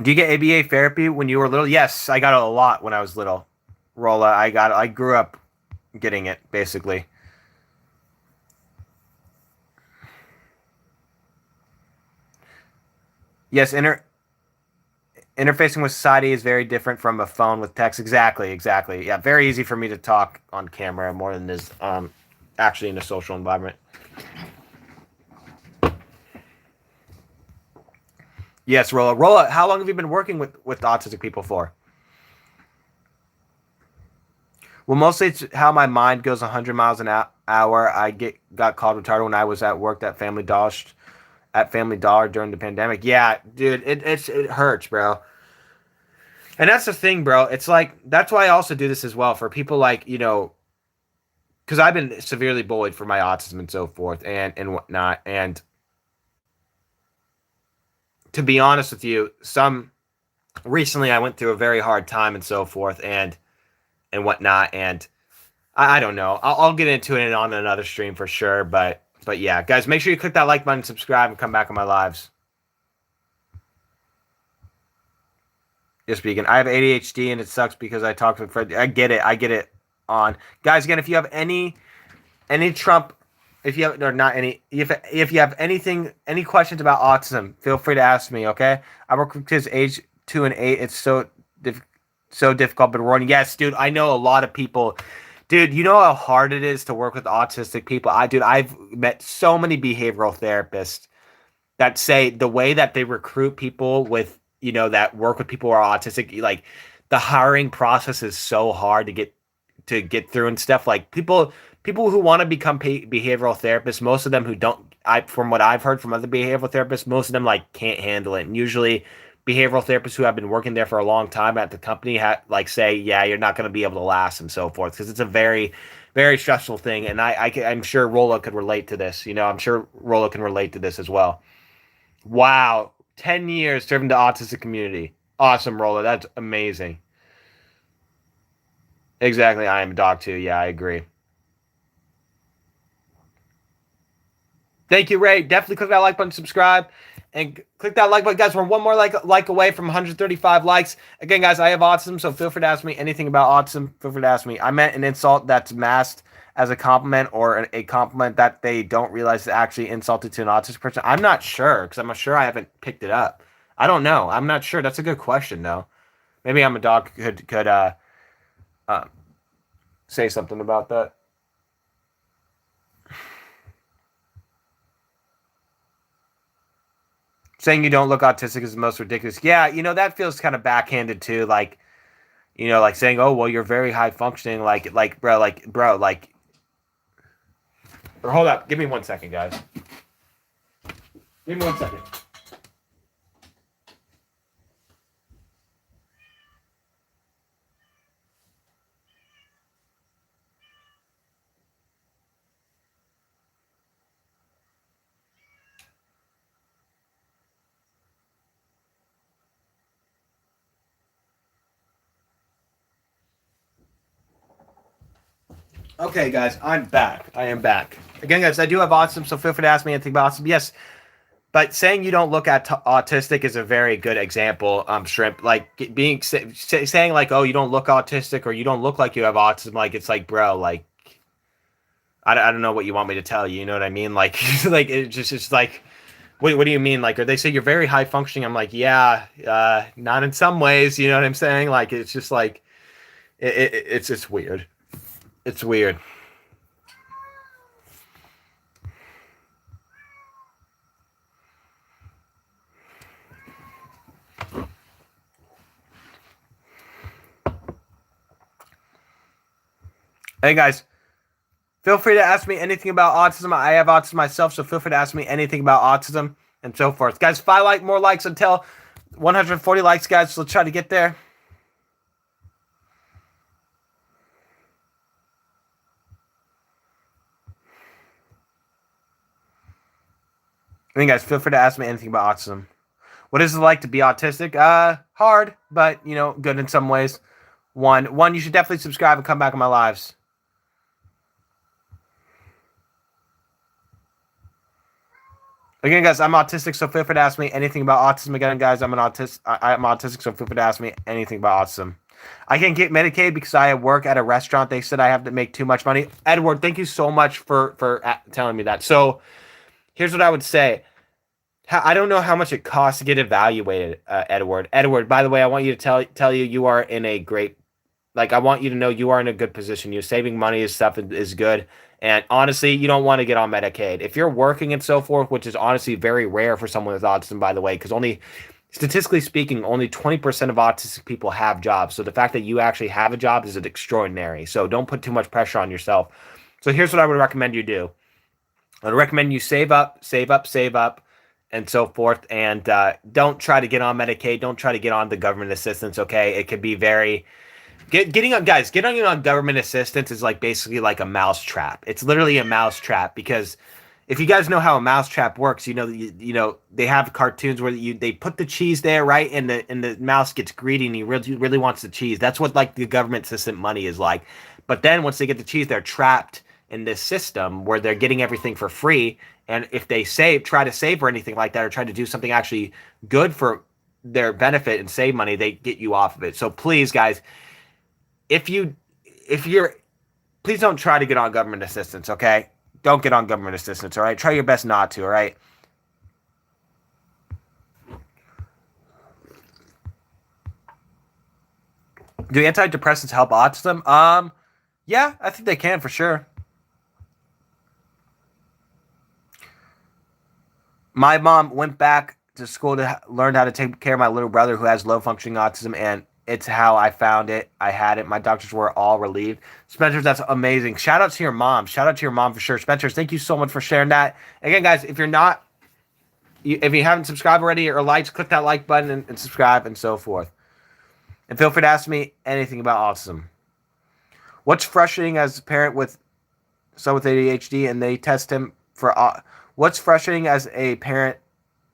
Do you get ABA therapy when you were little? Yes, I got it a lot when I was little. Rolla, I grew up getting it basically. Yes, interfacing with society is very different from a phone with text. Exactly, exactly. Yeah, very easy for me to talk on camera more than it is actually in a social environment. Yes, Rolla. Rolla, how long have you been working with autistic people for? Well, mostly it's how my mind goes 100 miles an hour. Got called retarded when I was at work at Family Dollar during the pandemic. Yeah, dude, it hurts, bro. And that's the thing, bro. It's like that's why I also do this as well for people like because I've been severely bullied for my autism and so forth and whatnot. And to be honest with you, recently I went through a very hard time and so forth and whatnot, and I don't know. I'll get into it on another stream for sure, but yeah, guys, make sure you click that like button, subscribe, and come back on my lives. Just speaking, I have ADHD and it sucks because I talk to Fred. I get it. I get it. On guys, again, if you have any Trump, if you have or not any, if you have any questions about autism, feel free to ask me. Okay, I work with kids age 2 and 8. It's so difficult, but rewarding. Yes, dude, I know a lot of people. Dude, you know how hard it is to work with autistic people. I've met so many behavioral therapists that say the way that they recruit people with, that work with people who are autistic, like the hiring process is so hard to get through and stuff. Like people who want to become behavioral therapists, most of them who don't, from what I've heard from other behavioral therapists, most of them like can't handle it. And usually behavioral therapists who have been working there for a long time at the company like say, yeah, you're not going to be able to last and so forth, because it's a very, very stressful thing. And I'm sure Rolo could relate to this. I'm sure Rolo can relate to this as well. Wow. 10 years serving the autistic community. Awesome, Rolo. That's amazing. Exactly. I am a dog too. Yeah, I agree. Thank you, Ray. Definitely click that like button, subscribe, and click that like button, guys. We're one more like away from 135 likes. Again, guys, I have autism, so feel free to ask me anything about autism. Feel free to ask me. I meant an insult that's masked as a compliment, or a compliment that they don't realize is actually insulted to an autistic person. I'm not sure, because I'm sure I haven't picked it up. I don't know. I'm not sure. That's a good question, though. Maybe I'm a dog could uh, say something about that. Saying you don't look autistic is the most ridiculous. Yeah, that feels kind of backhanded too. Like, like saying, "Oh, well, you're very high functioning." Like, or hold up, give me 1 second, guys. Give me 1 second. Okay, guys, I'm back. I am back. Again, guys, I do have autism, so feel free to ask me anything about autism. Yes, but saying you don't look at autistic is a very good example. Shrimp, like saying like, oh, you don't look autistic, or you don't look like you have autism. Like, it's like, bro, like, I don't know what you want me to tell you. You know what I mean? Like, like it's like, what do you mean? Like, or they say you're very high functioning. I'm like, yeah, not in some ways. You know what I'm saying? Like, it's just like, it's just weird. It's weird. Hey guys, feel free to ask me anything about autism. I have autism myself, so feel free to ask me anything about autism and so forth. Guys, 5 more likes until 140 likes, guys. So let's try to get there. I mean, guys, feel free to ask me anything about autism. What is it like to be autistic? Hard, but good in some ways. One, you should definitely subscribe and come back on my lives. Again, guys, I'm autistic, so feel free to ask me anything about autism. Again, guys, I'm autistic, so feel free to ask me anything about autism. I can't get Medicaid because I work at a restaurant. They said I have to make too much money. Edward, thank you so much for telling me that. So here's what I would say. I don't know how much it costs to get evaluated, Edward. Edward, by the way, I want you to tell you you are in a great, like, I want you to know you are in a good position. You're saving money and stuff is good. And honestly, you don't want to get on Medicaid. If you're working and so forth, which is honestly very rare for someone with autism, by the way, because statistically speaking, only 20% of autistic people have jobs. So the fact that you actually have a job is extraordinary. So don't put too much pressure on yourself. So here's what I would recommend you do. I would recommend you save up, and so forth. And don't try to get on Medicaid. Don't try to get on the government assistance, okay? It could be very... Getting on government assistance is like basically like a mouse trap. It's literally a mouse trap because if you guys know how a mousetrap works, you know they have cartoons where they put the cheese there, right, and the mouse gets greedy and he really wants the cheese. That's what like the government system money is like. But then once they get the cheese, they're trapped in this system where they're getting everything for free. And if they try to save or anything like that, or try to do something actually good for their benefit and save money, they get you off of it. So please, guys, if you're please don't try to get on government assistance, okay? Don't get on government assistance, all right? Try your best not to, all right? Do antidepressants help autism? Yeah, I think they can for sure. My mom went back to school to learn how to take care of my little brother who has low functioning autism, and it's how I found it. I had it. My doctors were all relieved. Spencer, that's amazing. Shout out to your mom. Shout out to your mom for sure. Spencer, thank you so much for sharing that. Again, guys, if you're not, if you haven't subscribed already or liked, click that like button and subscribe and so forth. And feel free to ask me anything about autism. What's frustrating as a parent with someone with ADHD and they test him for what's frustrating as a parent,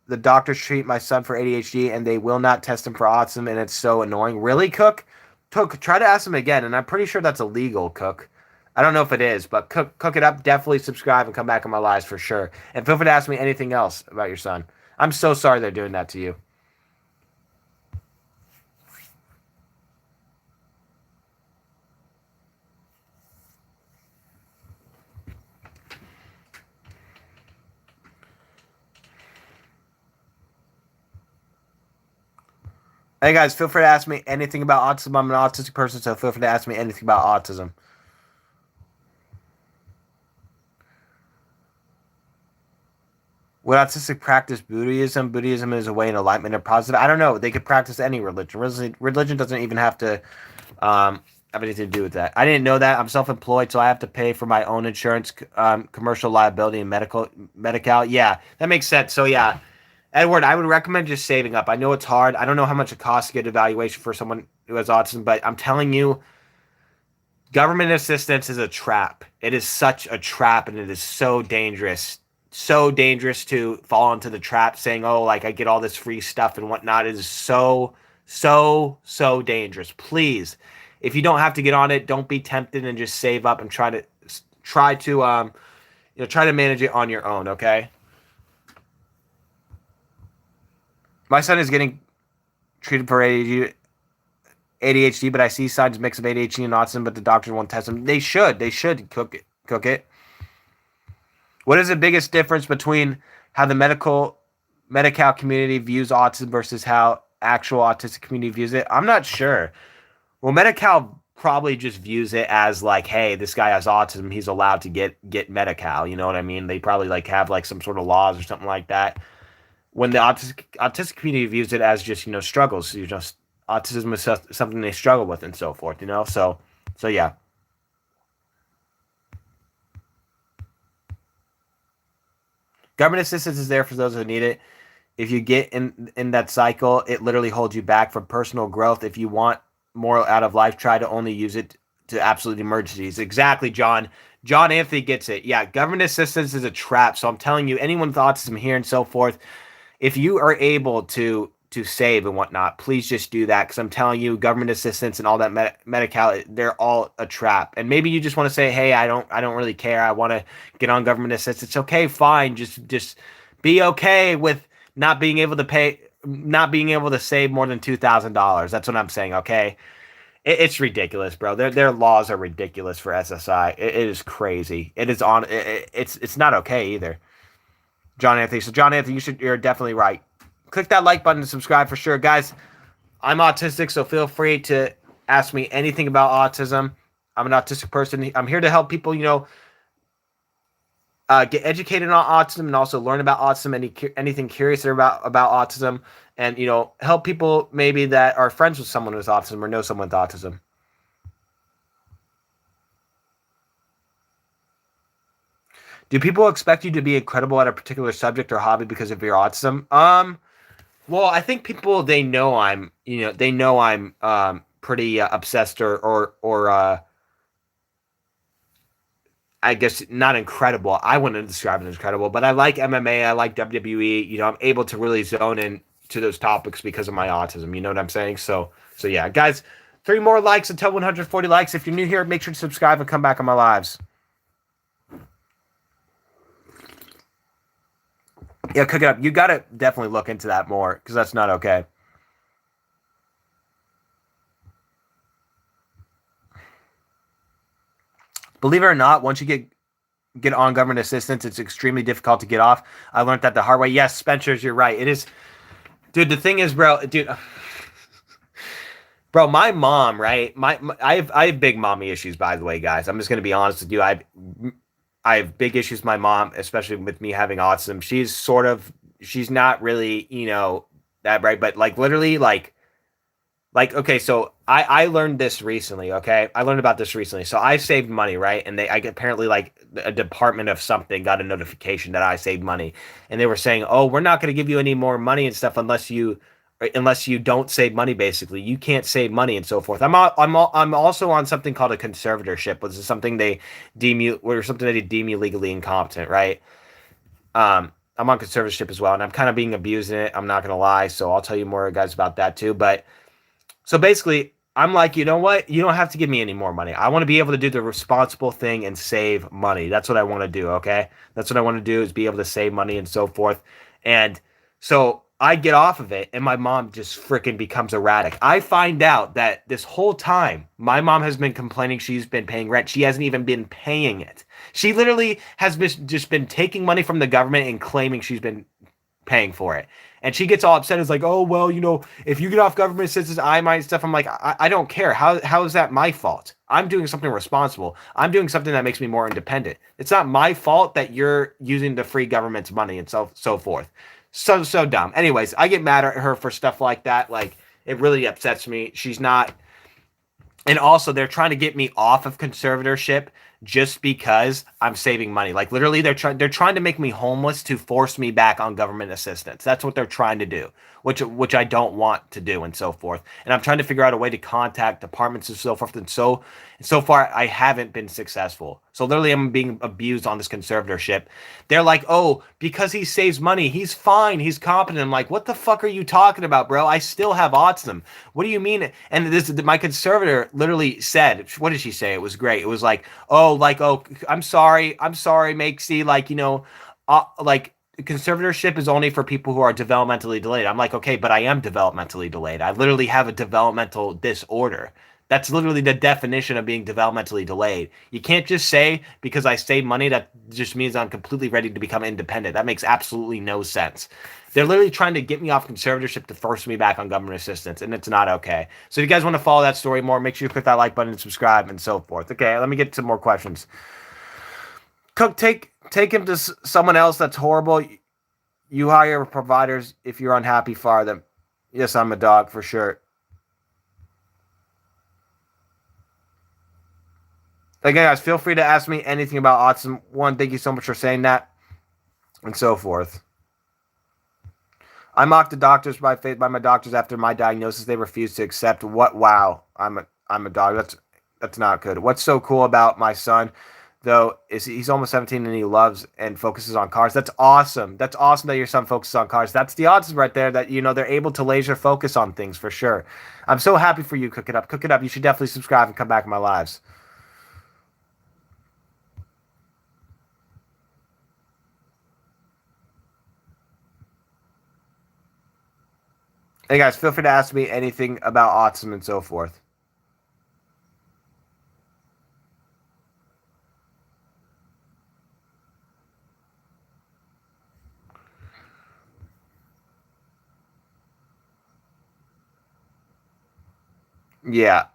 the doctors treat my son for ADHD and they will not test him for autism, and it's so annoying. Really, Cook? Cook, try to ask him again, and I'm pretty sure that's illegal, Cook. I don't know if it is, but cook it up. Definitely subscribe and come back in my lives for sure. And feel free to ask me anything else about your son. I'm so sorry they're doing that to you. Hey guys, feel free to ask me anything about autism. I'm an autistic person, so feel free to ask me anything about autism. Would autistic practice Buddhism? Buddhism is a way in enlightenment or positive. I don't know. They could practice any religion. Religion doesn't even have to have anything to do with that. I didn't know that. I'm self-employed, so I have to pay for my own insurance, commercial liability, and medical. Yeah, that makes sense. So yeah, Edward, I would recommend just saving up. I know it's hard. I don't know how much it costs to get evaluation for someone who has autism, but I'm telling you, government assistance is a trap. It is such a trap, and it is so dangerous. So dangerous to fall into the trap saying, oh, like I get all this free stuff and whatnot. It is so dangerous. Please, if you don't have to get on it, don't be tempted and just save up and try to manage it on your own, okay? My son is getting treated for ADHD, but I see signs mix of ADHD and autism, but the doctors won't test him. They should. They should cook it. What is the biggest difference between how the medical community views autism versus how actual autistic community views it? I'm not sure. Well, Medi-Cal probably just views it as like, hey, this guy has autism, he's allowed to get Medi-Cal. You know what I mean? They probably like have like some sort of laws or something like that. When the autistic community views it as just struggles, autism is something they struggle with and so forth. So yeah. Government assistance is there for those who need it. If you get in that cycle, it literally holds you back from personal growth. If you want more out of life, try to only use it to absolute emergencies. Exactly, John. John Anthony gets it. Yeah, government assistance is a trap. So I'm telling you, anyone with autism here and so forth, if you are able to save and whatnot, please just do that, because I'm telling you, government assistance and all that Medi-Cal, they're all a trap. And maybe you just want to say, hey, I don't really care. I want to get on government assistance. Okay, fine. Just be okay with not being able to save more than $2,000. That's what I'm saying. Okay, it's ridiculous, bro. Their laws are ridiculous for SSI. It is crazy. It is it's not okay either. John Anthony. So John Anthony, you're definitely right. Click that like button to subscribe for sure, guys. I'm autistic, so feel free to ask me anything about autism. I'm an autistic person. I'm here to help people, get educated on autism and also learn about autism, anything curious about autism, and help people maybe that are friends with someone with autism or know someone with autism. Do people expect you to be incredible at a particular subject or hobby because of your autism? Well, I think people, they know I'm pretty obsessed or I guess not incredible. I wouldn't describe it as incredible, but I like MMA. I like WWE. You know, I'm able to really zone in to those topics because of my autism. You know what I'm saying? So yeah, guys, 3 more likes until 140 likes. If you're new here, make sure to subscribe and come back on my lives. Yeah, cook it up. You got to definitely look into that more because that's not okay. Believe it or not, once you get on government assistance, it's extremely difficult to get off. I learned that the hard way. Yes, Spencer's, you're right. It is, dude. The thing is, bro, my mom, right? I have big mommy issues, by the way, guys. I'm just gonna be honest with you. I have big issues with my mom, especially with me having autism. She's not really, that right, but like literally like okay, so I learned this recently, okay? I learned about this recently. So I saved money, right? And I apparently like a department of something got a notification that I saved money. And they were saying, "Oh, we're not going to give you any more money and stuff unless you don't save money basically. You can't save money and so forth." I'm also on something called a conservatorship, which is something they deem you or something they deem you legally incompetent, right? I'm on conservatorship as well, and I'm kind of being abused in it. I'm not gonna lie, so I'll tell you more, guys, about that too. But so basically, I'm like, you know what? You don't have to give me any more money. I want to be able to do the responsible thing and save money. That's what I want to do, okay? That's what I want to do is be able to save money and so forth. And so I get off of it, and my mom just freaking becomes erratic. I find out that this whole time, my mom has been complaining she's been paying rent. She hasn't even been paying it. She literally has just been taking money from the government and claiming she's been paying for it. And she gets all upset. It's like, oh, well, if you get off government assistance, I might stuff. I'm like, I don't care. How is that my fault? I'm doing something responsible. I'm doing something that makes me more independent. It's not my fault that you're using the free government's money and so forth. So dumb. Anyways, I get mad at her for stuff like that. Like, it really upsets me. She's not. And also, they're trying to get me off of conservatorship just because I'm saving money. Like literally, they're trying to make me homeless to force me back on government assistance. That's what they're trying to do, which I don't want to do, and so forth. And I'm trying to figure out a way to contact departments and so forth. And so far, I haven't been successful. So literally, I'm being abused on this conservatorship. They're like, oh, because he saves money, he's fine, he's competent. I'm like, what the fuck are you talking about, bro? I still have autism. What do you mean? And my conservator literally said, what did she say? It was great. It was like, oh, I'm sorry, Makesy, like conservatorship is only for people who are developmentally delayed. I'm like, okay, but I am developmentally delayed. I literally have a developmental disorder. That's literally the definition of being developmentally delayed. You can't just say because I save money that just means I'm completely ready to become independent. That makes absolutely no sense. They're literally trying to get me off conservatorship to force me back on government assistance, and it's not okay. So if you guys want to follow that story more, make sure you click that like button and subscribe and so forth. Okay, let me get to more questions. Cook, take him to someone else that's horrible. You hire providers if you're unhappy, fire them. Yes, I'm a dog for sure. Again, guys, feel free to ask me anything about autism. One, thank you so much for saying that, and so forth. I mocked the doctors by my doctors after my diagnosis. They refused to accept what. Wow, I'm a dog. That's not good. What's so cool about my son, though, is he's almost 17 and he loves and focuses on cars. That's awesome. That's awesome that your son focuses on cars. That's the autism right there. That they're able to laser focus on things for sure. I'm so happy for you. Cook it up. Cook it up. You should definitely subscribe and come back in my lives. Hey guys, feel free to ask me anything about autism and so forth. Yeah.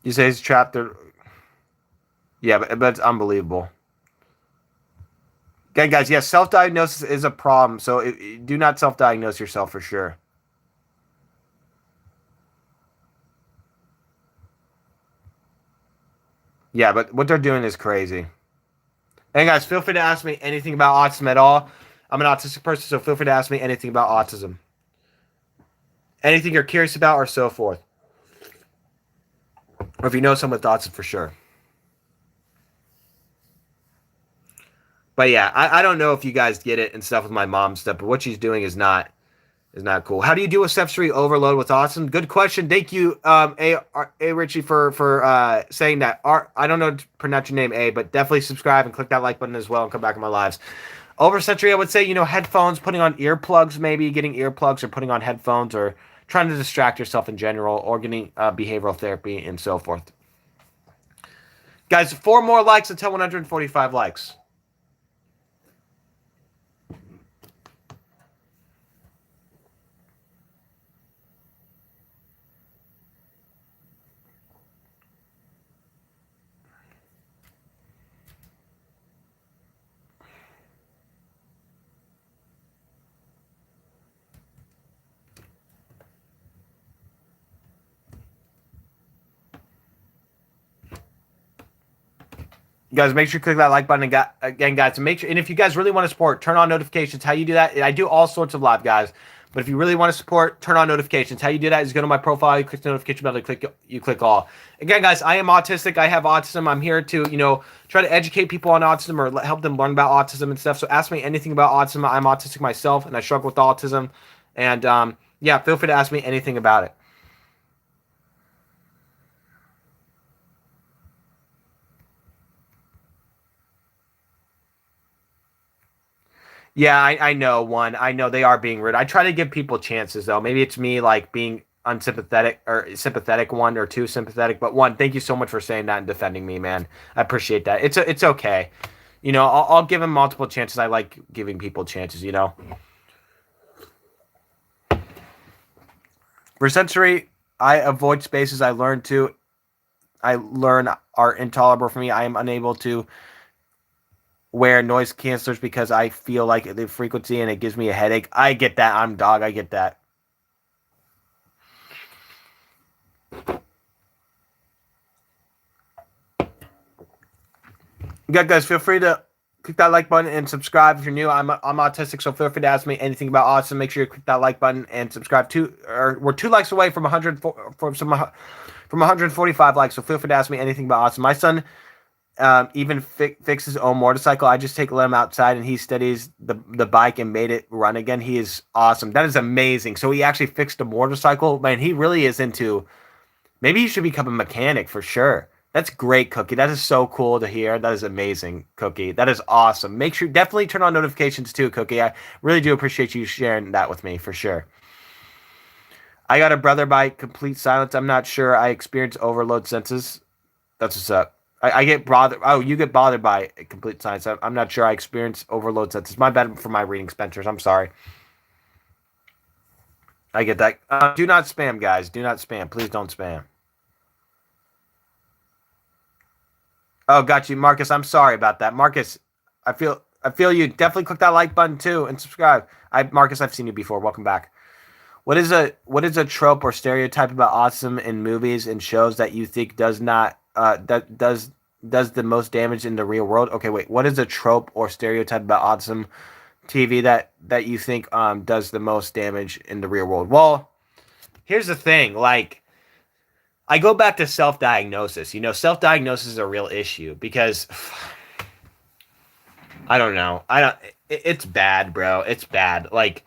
You say he's trapped there. Yeah, but it's unbelievable. Okay, guys, yes, self-diagnosis is a problem. So do not self-diagnose yourself for sure. Yeah, but what they're doing is crazy. And guys, feel free to ask me anything about autism at all. I'm an autistic person, so feel free to ask me anything about autism. Anything you're curious about or so forth. Or if you know someone with autism for sure. But yeah, I don't know if you guys get it and stuff with my mom stuff, but what she's doing is not cool. How do you deal with sensory overload with autism? Good question. Thank you, A Richie for saying that. I don't know to pronounce your name, A, but definitely subscribe and click that like button as well and come back in my lives. Over sensory, I would say, headphones, putting on earplugs, maybe getting earplugs or putting on headphones or trying to distract yourself in general or getting behavioral therapy and so forth. Guys, 4 more likes until 145 likes. Guys, make sure you click that like button again, guys. And make sure, and if you guys really want to support, turn on notifications. How you do that? I do all sorts of live, guys. But if you really want to support, turn on notifications. How you do that is go to my profile, you click the notification button, you click all. Again, guys, I am autistic. I have autism. I'm here to, try to educate people on autism or help them learn about autism and stuff. So ask me anything about autism. I'm autistic myself, and I struggle with autism. And yeah, feel free to ask me anything about it. Yeah, I know one. I know they are being rude. I try to give people chances though. Maybe it's me like being unsympathetic or sympathetic, one or too sympathetic. But one, thank you so much for saying that and defending me, man. I appreciate that. It's okay. I'll give him multiple chances. I like giving people chances. For sensory, I avoid spaces I learn are intolerable for me. I am unable to wear noise cancelers because I feel like the frequency and it gives me a headache. I get that. I'm dog. I get that. Guys, feel free to click that like button and subscribe if you're new. I'm autistic, so feel free to ask me anything about autism. Make sure you click that like button and subscribe. We're 2 likes away from 145 likes, so feel free to ask me anything about autism. My son even fix his own motorcycle. I just let him outside and he studies the bike and made it run again. He is awesome. That is amazing. So he actually fixed a motorcycle. Man, he really is into. Maybe he should become a mechanic for sure. That's great, Cookie. That is so cool to hear. That is amazing, Cookie. That is awesome. Make sure definitely turn on notifications too, Cookie. I really do appreciate you sharing that with me for sure. I got a brother by complete silence. I'm not sure. I experience overload senses. That's what's up. I get bothered. Oh, you get bothered by complete silence. I'm not sure I experience overload senses. My bad for my reading Spencers. I'm sorry. I get that. Do not spam, guys. Do not spam. Please don't spam. Oh, got you, Marcus. I'm sorry about that, Marcus. I feel you. Definitely click that like button too and subscribe. Marcus, I've seen you before. Welcome back. What is a trope or stereotype about autism in movies and shows that you think does the most damage in the real world? Okay, wait. What is a trope or stereotype about autism TV that you think does the most damage in the real world? Well, here's the thing. Like, I go back to self-diagnosis. Self-diagnosis is a real issue because I don't know. It's bad, bro. It's bad. Like,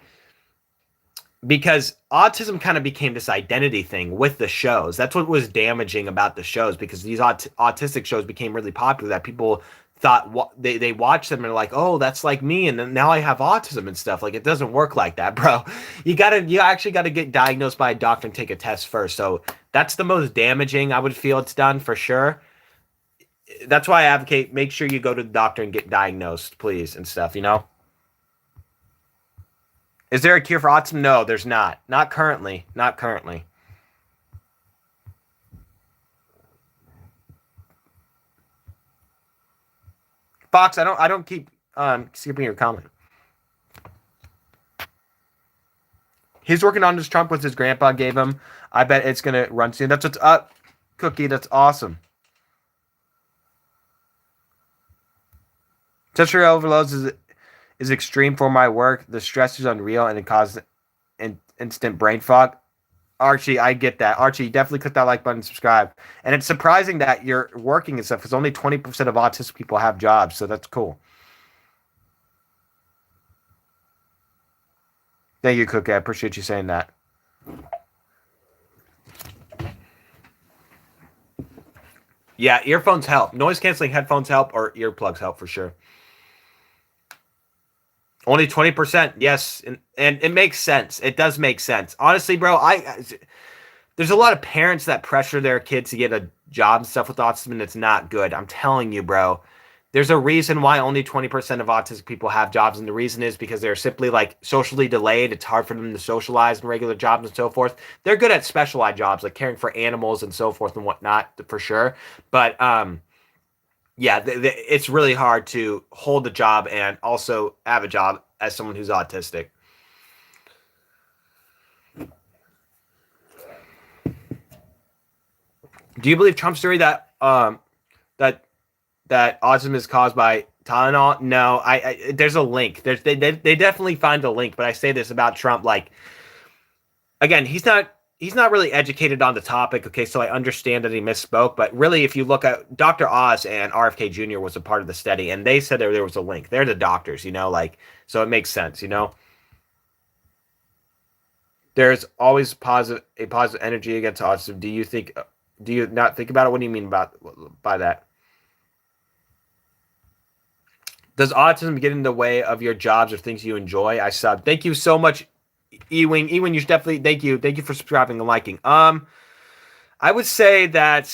because autism kind of became this identity thing with the shows. That's what was damaging about the shows, because these autistic shows became really popular that people thought they watch them and are like, oh, that's like me, and then now I have autism and stuff. Like, it doesn't work like that, bro. You actually gotta get diagnosed by a doctor and take a test first. So that's the most damaging I would feel it's done for sure. That's why I advocate, make sure you go to the doctor and get diagnosed, please, and stuff, Is there a cure for autism? No, there's not. Not currently. Not currently. Fox, I don't keep skipping your comment. He's working on his trunk with his grandpa gave him. I bet it's gonna run soon. That's what's up, Cookie. That's awesome. Sensory overloads is extreme for my work. The stress is unreal and it causes instant brain fog. Archie, I get that. Archie, definitely click that like button and subscribe. And it's surprising that you're working and stuff because only 20% of autistic people have jobs. So that's cool. Thank you, Cookie. I appreciate you saying that. Yeah, earphones help. Noise canceling headphones help, or earplugs help for sure. Only 20%. Yes, and it makes sense. It does make sense. Honestly, bro, there's a lot of parents that pressure their kids to get a job and stuff with autism, and it's not good. I'm telling you, bro. There's a reason why only 20% of autistic people have jobs, and the reason is because they're simply like socially delayed. It's hard for them to socialize in regular jobs and so forth. They're good at specialized jobs like caring for animals and so forth and whatnot, for sure. But yeah, it's really hard to hold a job and also have a job as someone who's autistic. Do you believe Trump's theory that that that autism is caused by Tylenol? No, I there's a link. They definitely find a link, but I say this about Trump, like, again, he's not really educated on the topic. Okay, so I understand that he misspoke, but really, if you look at Dr. Oz and RFK Jr. was a part of the study, and they said there was a link. They're the doctors, like, so it makes sense. There's always a positive energy against autism. Do you not think about it? What do you mean by that? Does autism get in the way of your jobs or things you enjoy? I sub. Thank you so much, Ewing. Ewing, you should definitely thank you. Thank you for subscribing and liking. I would say that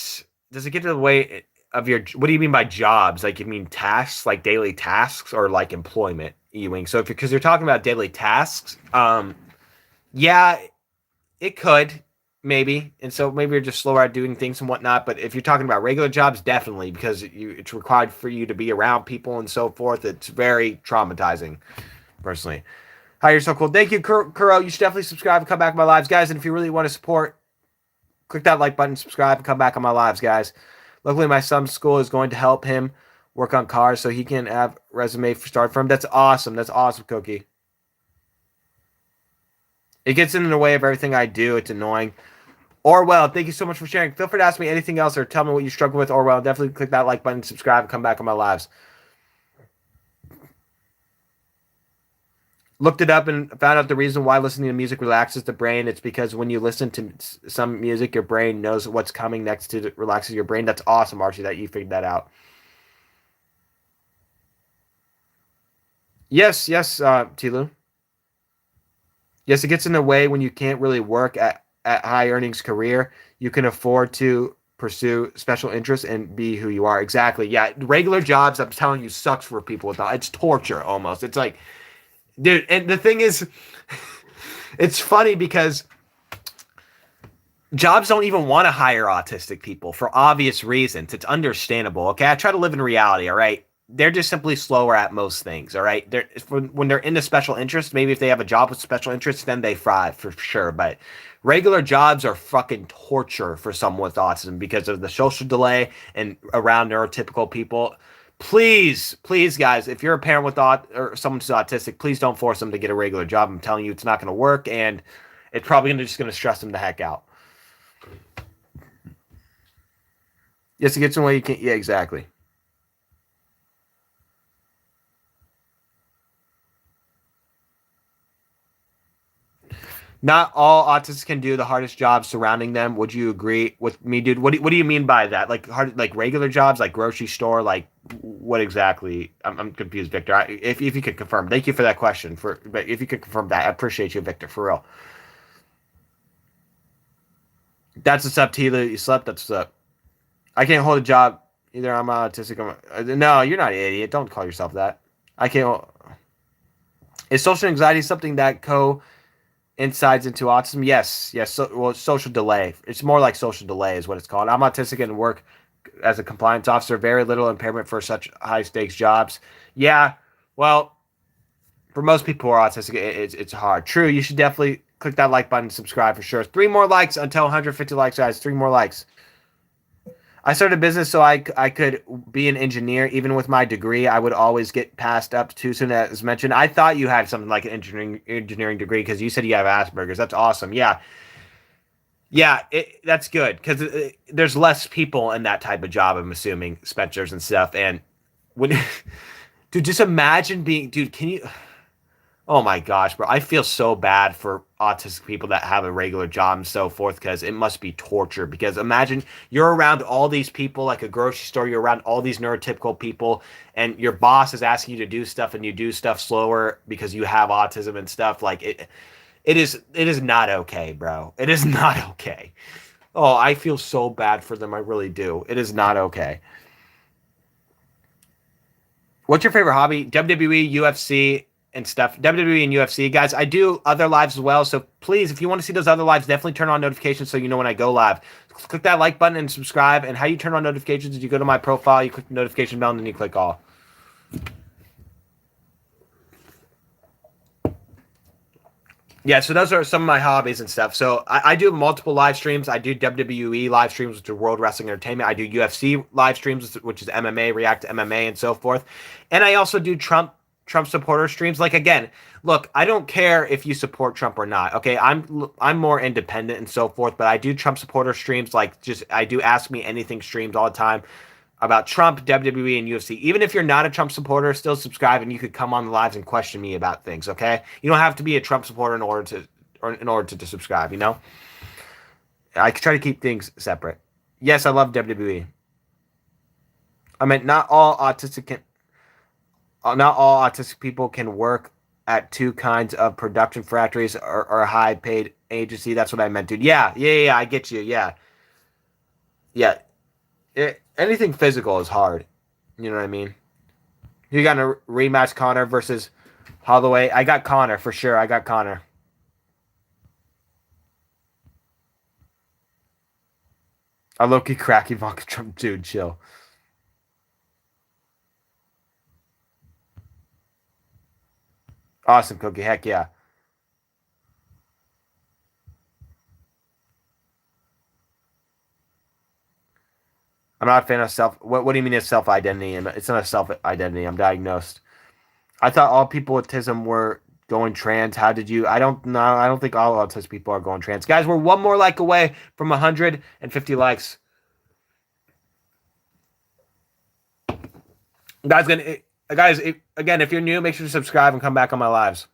does it get in the way of your? What do you mean by jobs? Like, you mean tasks, like daily tasks, or like employment, Ewing? So because you're talking about daily tasks, yeah, it could maybe, and so maybe you're just slower at doing things and whatnot. But if you're talking about regular jobs, definitely, because it's required for you to be around people and so forth. It's very traumatizing, personally. Hi, you're so cool. Thank you, Kuro. You should definitely subscribe and come back to my lives, guys. And if you really want to support, click that like button, subscribe, and come back on my lives, guys. Luckily, my son's school is going to help him work on cars so he can have resume for start from. That's awesome. That's awesome, Cookie. It gets in the way of everything I do. It's annoying. Orwell, thank you so much for sharing. Feel free to ask me anything else or tell me what you struggle with, Orwell. Definitely click that like button, subscribe, and come back on my lives. Looked it up and found out the reason why listening to music relaxes the brain. It's because when you listen to some music, your brain knows what's coming next to it, relaxes your brain. That's awesome, Archie, that you figured that out. Yes, Tilu. Yes, it gets in the way when you can't really work at high earnings career. You can afford to pursue special interests and be who you are. Exactly. Yeah, regular jobs, I'm telling you, sucks for people with that. It's torture almost. It's like, dude, and the thing is, it's funny because jobs don't even want to hire autistic people for obvious reasons. It's understandable. Okay, I try to live in reality. All right, they're just simply slower at most things. All right, when they're into special interest, maybe if they have a job with special interest, then they thrive for sure. But regular jobs are fucking torture for someone with autism because of the social delay and around neurotypical people. Please, guys, if you're a parent with or someone who's autistic, please don't force them to get a regular job. I'm telling you, it's not going to work, and it's probably just going to stress them the heck out. Yes, it gets in the way you can't. Yeah, exactly. Not all autists can do the hardest jobs surrounding them. Would you agree with me, dude? What do you mean by that? Like like regular jobs, like grocery store, like what exactly? I'm confused, Victor. If you could confirm, thank you for that question. But if you could confirm that, I appreciate you, Victor, for real. That's what's up, Tila. You slept. That's what's up. I can't hold a job either. I'm autistic. No, you're not an idiot. Don't call yourself that. I can't. Is social anxiety something that insides into autism? Yes. Well, social delay. It's more like social delay is what it's called. I'm autistic and work as a compliance officer. Very little impairment for such high stakes jobs. Yeah. Well, for most people who are autistic, it's hard. True. You should definitely click that like button, subscribe for sure. 3 more likes until 150 likes, guys. 3 more likes. I started a business so I could be an engineer. Even with my degree, I would always get passed up too soon. As mentioned, I thought you had something like an engineering degree because you said you have Asperger's. That's awesome. Yeah, yeah, that's good because there's less people in that type of job. I'm assuming Spencer's and stuff. And when, dude, just imagine being, dude. Can you? Oh my gosh, bro. I feel so bad for autistic people that have a regular job and so forth because it must be torture. Because imagine you're around all these people, like a grocery store, you're around all these neurotypical people, and your boss is asking you to do stuff and you do stuff slower because you have autism and stuff. Like it is not okay, bro. It is not okay. Oh, I feel so bad for them. I really do. It is not okay. What's your favorite hobby? WWE, UFC, and stuff. WWE and UFC, guys. I do other lives as well. So please, if you want to see those other lives, definitely turn on notifications so you know when I go live. Click that like button and subscribe. And how you turn on notifications is you go to my profile, you click the notification bell, and then you click all. Yeah, so those are some of my hobbies and stuff. So I do multiple live streams. I do WWE live streams, which are World Wrestling Entertainment. I do UFC live streams, which is MMA, React to MMA, and so forth. And I also do Trump supporter streams. Like again, look, I don't care if you support Trump or not. Okay, I'm more independent and so forth, but I do Trump supporter streams. Like just I do Ask Me Anything streams all the time about Trump, WWE, and UFC. Even if you're not a Trump supporter, still subscribe and you could come on the lives and question me about things, okay? You don't have to be a Trump supporter in order to subscribe, you know? I try to keep things separate. Yes, I love WWE. I mean, not all autistic people can work at two kinds of production factories or a high paid agency. That's what I meant, dude. Yeah, I get you. Yeah. Yeah. Anything physical is hard. You know what I mean? You got to rematch Connor versus Holloway. I got Connor for sure. I got Connor. I low-key cracky Ivanka Trump, dude. Chill. Awesome cookie. Heck yeah. I'm not a fan of self. What do you mean it's self identity? And it's not a self identity. I'm diagnosed. I thought all people with autism were going trans. How did you? I don't know. I don't think all autistic people are going trans. Guys, we're one more like away from 150 likes. Guys, again, if you're new, make sure to subscribe and come back on my lives.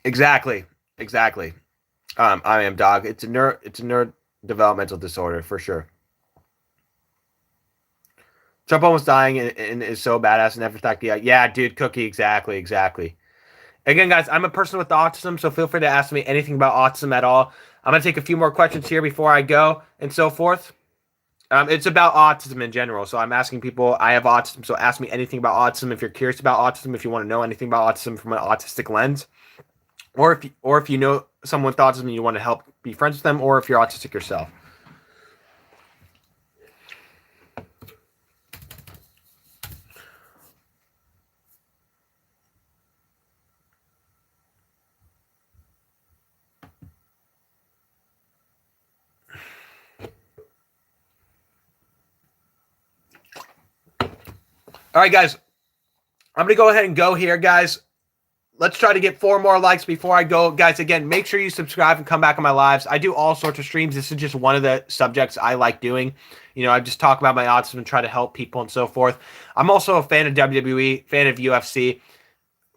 Exactly. Exactly. I am dog. It's a neurodevelopmental disorder for sure. Trump almost dying and is so badass and never thought, yeah, dude, cookie, exactly. Again, guys, I'm a person with autism, so feel free to ask me anything about autism at all. I'm gonna take a few more questions here before I go and so forth. It's about autism in general. So I'm asking people, I have autism, so ask me anything about autism if you're curious about autism, if you want to know anything about autism from an autistic lens, or if you know someone with autism and you want to help be friends with them, or if you're autistic yourself. All right, guys. I'm going to go ahead and go here, guys. Let's try to get 4 more likes before I go. Guys, again, make sure you subscribe and come back on my lives. I do all sorts of streams. This is just one of the subjects I like doing. You know, I just talk about my autism and try to help people and so forth. I'm also a fan of WWE, fan of UFC,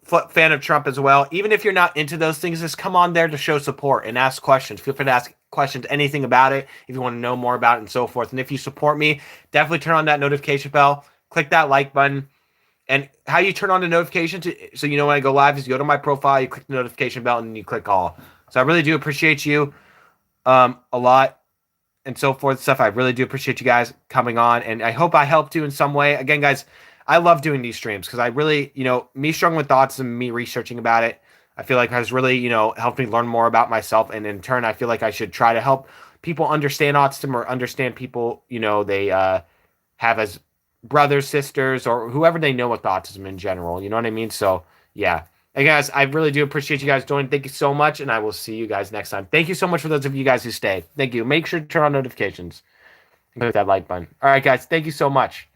fan of Trump as well. Even if you're not into those things, just come on there to show support and ask questions. Feel free to ask questions, anything about it, if you want to know more about it and so forth. And if you support me, definitely turn on that notification bell. Click that like button. And how you turn on the notifications so you know when I go live is you go to my profile, you click the notification bell, and then you click all. So I really do appreciate you a lot and so forth stuff. I really do appreciate you guys coming on, and I hope I helped you in some way. Again, guys, I love doing these streams because I really, me struggling with autism, me researching about it, I feel like has really, helped me learn more about myself. And in turn, I feel like I should try to help people understand autism or understand people, they have as brothers, sisters, or whoever they know with autism in general. You know what I mean? So, yeah. And guys, I really do appreciate you guys joining. Thank you so much. And I will see you guys next time. Thank you so much for those of you guys who stayed. Thank you. Make sure to turn on notifications and click that like button. All right, guys. Thank you so much.